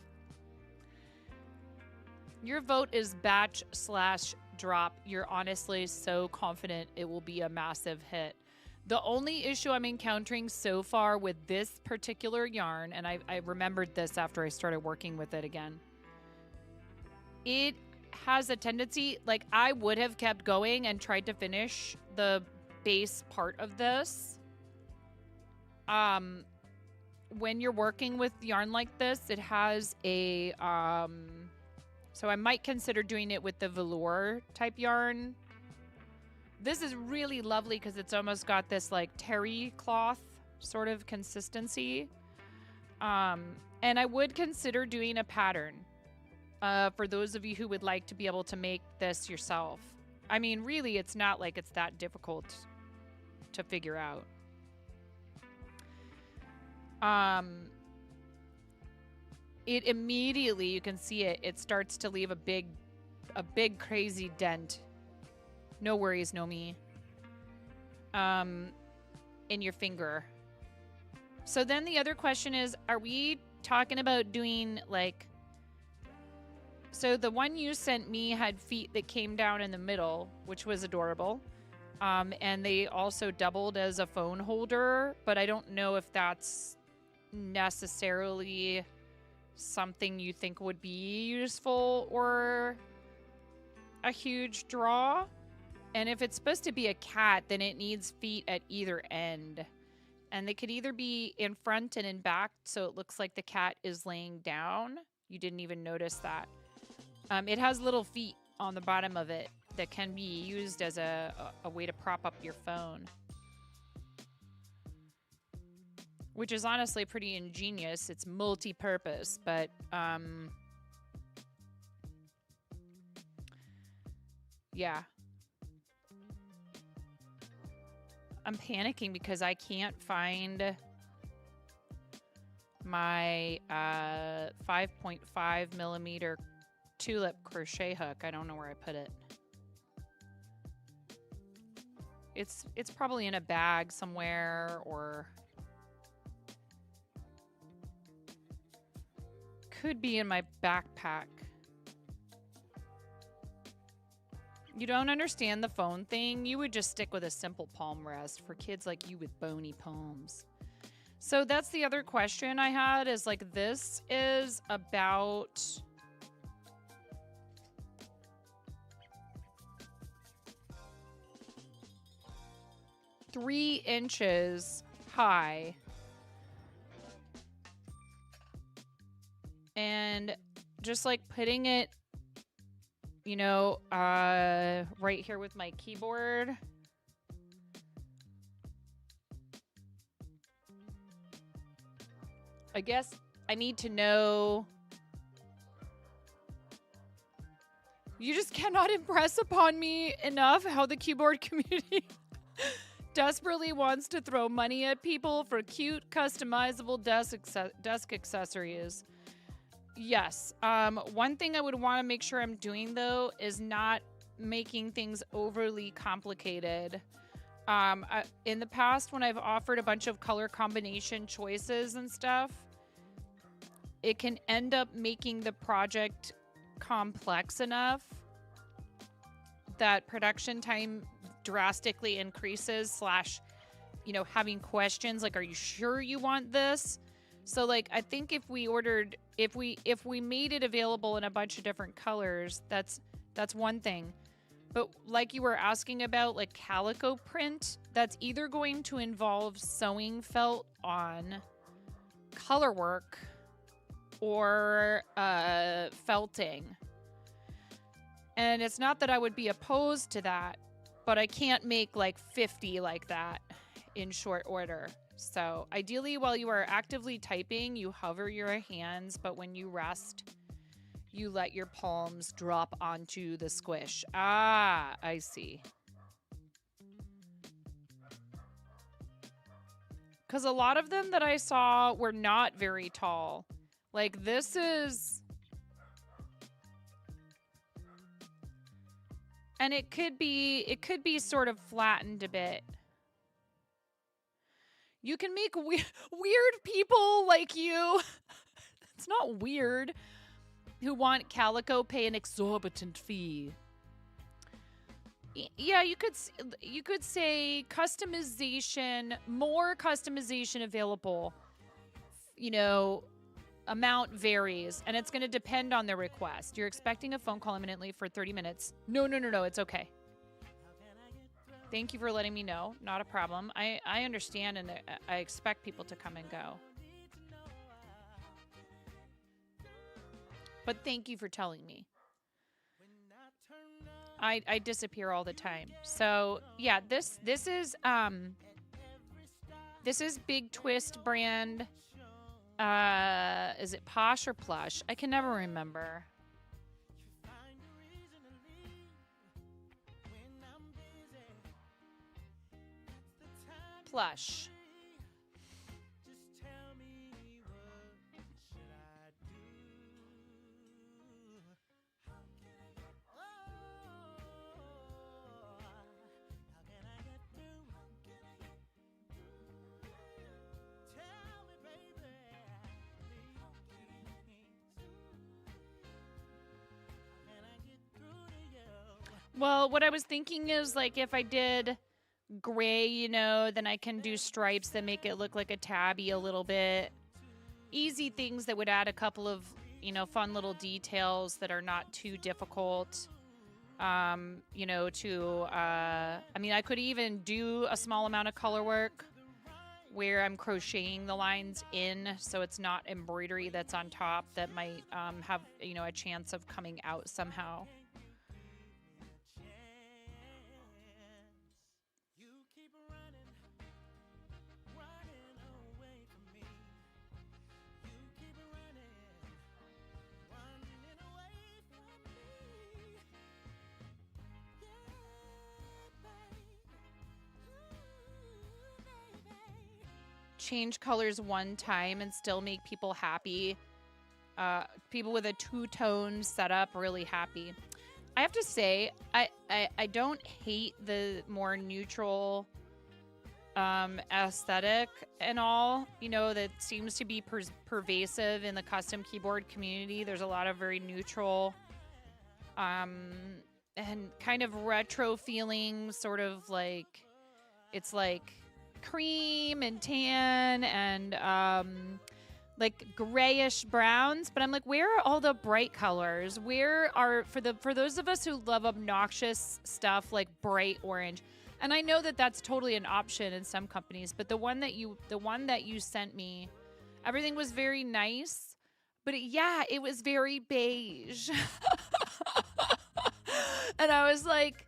Your vote is batch/drop. You're honestly so confident it will be a massive hit. The only issue I'm encountering so far with this particular yarn, and I remembered this after I started working with it again, it has a tendency, like I would have kept going and tried to finish the base part of this. When you're working with yarn like this, it has a, so I might consider doing it with the velour type yarn. This is really lovely because it's almost got this like terry cloth sort of consistency. And I would consider doing a pattern for those of you who would like to be able to make this yourself. I mean, really, it's not like it's that difficult to figure out. It immediately, you can see it, it starts to leave a big crazy dent. No worries, no me. In your finger. So then the other question is, are we talking about doing like, so the one you sent me had feet that came down in the middle, which was adorable. And they also doubled as a phone holder, but I don't know if that's necessarily something you think would be useful or a huge draw. And if it's supposed to be a cat, then it needs feet at either end. And they could either be in front and in back, so it looks like the cat is laying down. You didn't even notice that. It has little feet on the bottom of it that can be used as a way to prop up your phone. Which is honestly pretty ingenious. It's multi-purpose, but yeah. I'm panicking because I can't find my 5.5 millimeter tulip crochet hook. I don't know where I put it. It's probably in a bag somewhere, or could be in my backpack. You don't understand the phone thing? You would just stick with a simple palm rest for kids like you with bony palms. So that's the other question I had, is like, this is about three inches high. And just like putting it, you know, right here with my keyboard. I guess I need to know. You just cannot impress upon me enough how the keyboard community desperately wants to throw money at people for cute, customizable desk accessories. Yes. One thing I would want to make sure I'm doing, though, is not making things overly complicated. In the past, when I've offered a bunch of color combination choices and stuff, it can end up making the project complex enough that production time drastically increases, / you know, having questions like, are you sure you want this? So like, I think if we ordered, if we made it available in a bunch of different colors, that's one thing. But like you were asking about, like calico print, that's either going to involve sewing felt on color work or felting. And it's not that I would be opposed to that, but I can't make like 50 like that in short order. So ideally, while you are actively typing, you hover your hands, but when you rest, you let your palms drop onto the squish. Ah, I see. Because a lot of them that I saw were not very tall. Like this is... And it could be sort of flattened a bit. You can make weird people like you. It's not weird. Who want calico pay an exorbitant fee. Yeah, you could say customization, more customization available. You know, amount varies, and it's going to depend on the request. You're expecting a phone call imminently for 30 minutes. No, it's okay. Thank you for letting me know. Not a problem. I understand, and I expect people to come and go. But thank you for telling me. I disappear all the time. So yeah, this is Big Twist brand. Is it Posh or Plush? I can never remember. Plush. Well, what I was thinking is, like, if I did gray, you know, then I can do stripes that make it look like a tabby a little bit. Easy things that would add a couple of, you know, fun little details that are not too difficult. You know, I mean, I could even do a small amount of color work where I'm crocheting the lines in, so it's not embroidery that's on top that might have, you know, a chance of coming out somehow. Change colors one time and still make people happy. People with a two-tone setup really happy. I have to say, I don't hate the more neutral aesthetic and all, you know, that seems to be pervasive in the custom keyboard community. There's a lot of very neutral and kind of retro feeling, sort of like it's like cream and tan and like grayish browns, but I'm like, where are all the bright colors? Where are for those of us who love obnoxious stuff like bright orange? And I know that that's totally an option in some companies, but the one that you sent me, everything was very nice, but it was very beige. And I was like,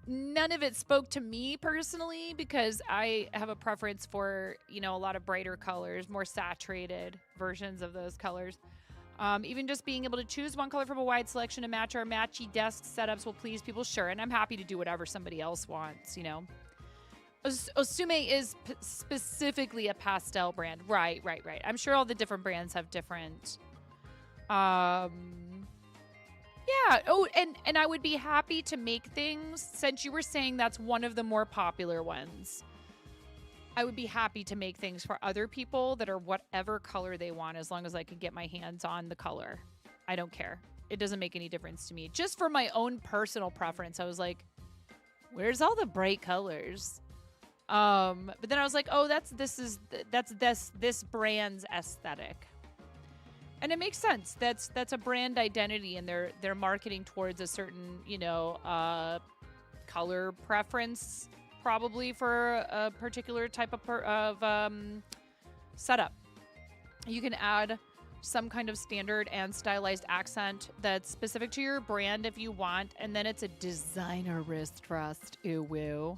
none of it spoke to me personally, because I have a preference for, you know, a lot of brighter colors, more saturated versions of those colors. Even just being able to choose one color from a wide selection to match our matchy desk setups will please people, sure. And I'm happy to do whatever somebody else wants, you know. Osume is specifically a pastel brand. Right. I'm sure all the different brands have different... Yeah. Oh, and I would be happy to make things, since you were saying that's one of the more popular ones. I would be happy to make things for other people that are whatever color they want, as long as I can get my hands on the color. I don't care. It doesn't make any difference to me. Just for my own personal preference, I was like, where's all the bright colors? But then I was like, oh, that's this brand's aesthetic. And it makes sense. That's a brand identity, and they're marketing towards a certain, you know, color preference, probably for a particular type of setup. You can add some kind of standard and stylized accent that's specific to your brand if you want, and then it's a designer wrist rest. Ooh woo.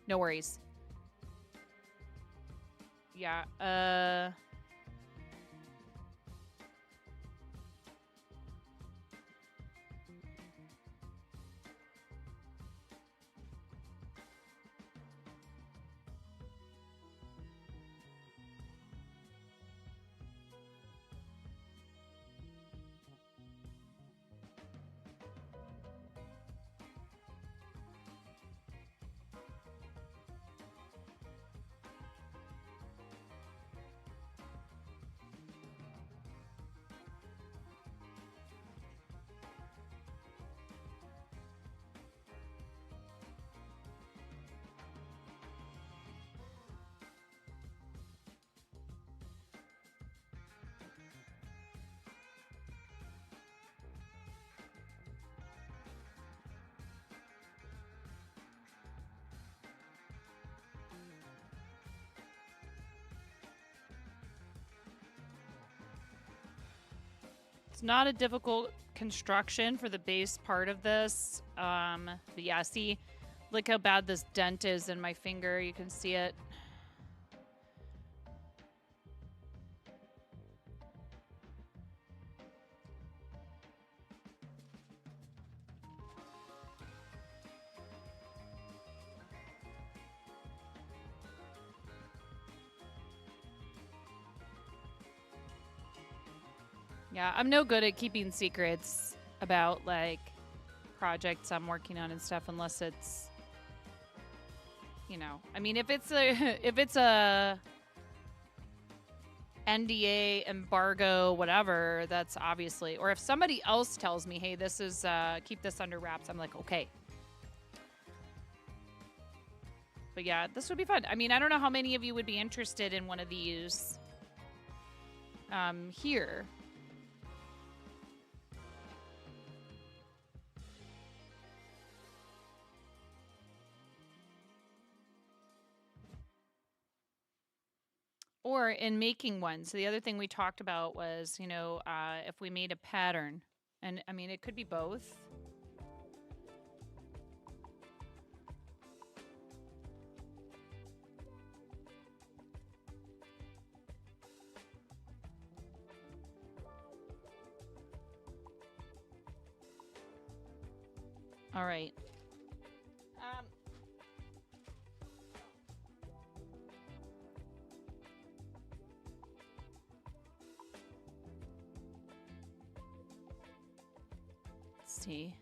No worries. Yeah. It's not a difficult construction for the base part of this. But yeah, see, look how bad this dent is in my finger. You can see it. Yeah, I'm no good at keeping secrets about like projects I'm working on and stuff unless it's, you know, I mean, if it's a NDA, embargo, whatever, that's obviously, or if somebody else tells me, hey, this is, keep this under wraps, I'm like, okay. But yeah, this would be fun. I mean, I don't know how many of you would be interested in one of these here. Or in making one. So the other thing we talked about was, you know, if we made a pattern. And I mean, it could be both. All right. Let's see.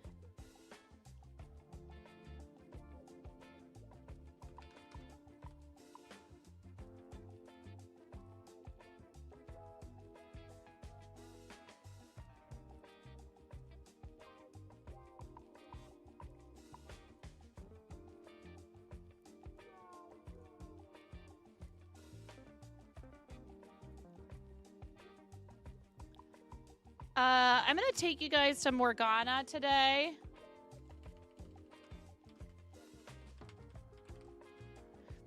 I'm going to take you guys to Morgana today.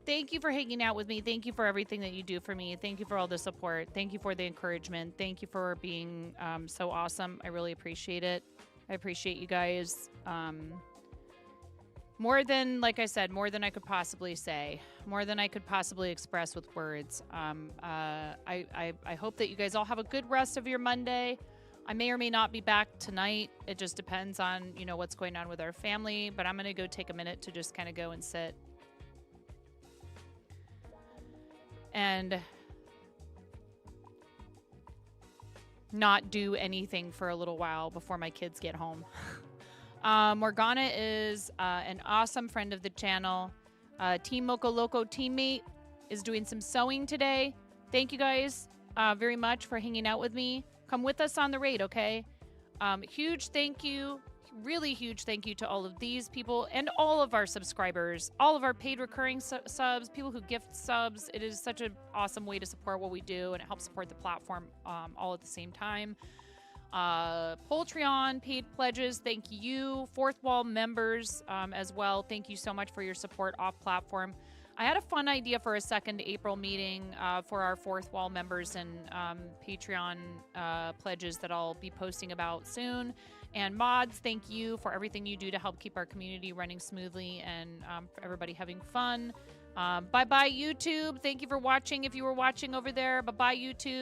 Thank you for hanging out with me. Thank you for everything that you do for me. Thank you for all the support. Thank you for the encouragement. Thank you for being so awesome. I really appreciate it. I appreciate you guys. More than, like I said, more than I could possibly say. More than I could possibly express with words. I hope that you guys all have a good rest of your Monday. I may or may not be back tonight. It just depends on, you know, what's going on with our family. But I'm going to go take a minute to just kind of go and sit. And not do anything for a little while before my kids get home. Morgana is an awesome friend of the channel. Team Moco Loco teammate is doing some sewing today. Thank you guys very much for hanging out with me. Come with us on the raid, okay? Huge thank you, really huge thank you to all of these people and all of our subscribers, all of our paid recurring subs, people who gift subs. It is such an awesome way to support what we do, and it helps support the platform all at the same time. Poltreon paid pledges, thank you. Fourth Wall members as well, thank you so much for your support off platform. I had a fun idea for a 2nd April meeting for our Fourth Wall members and Patreon pledges that I'll be posting about soon. And mods, thank you for everything you do to help keep our community running smoothly and for everybody having fun. Bye-bye, YouTube. Thank you for watching if you were watching over there. Bye-bye, YouTube.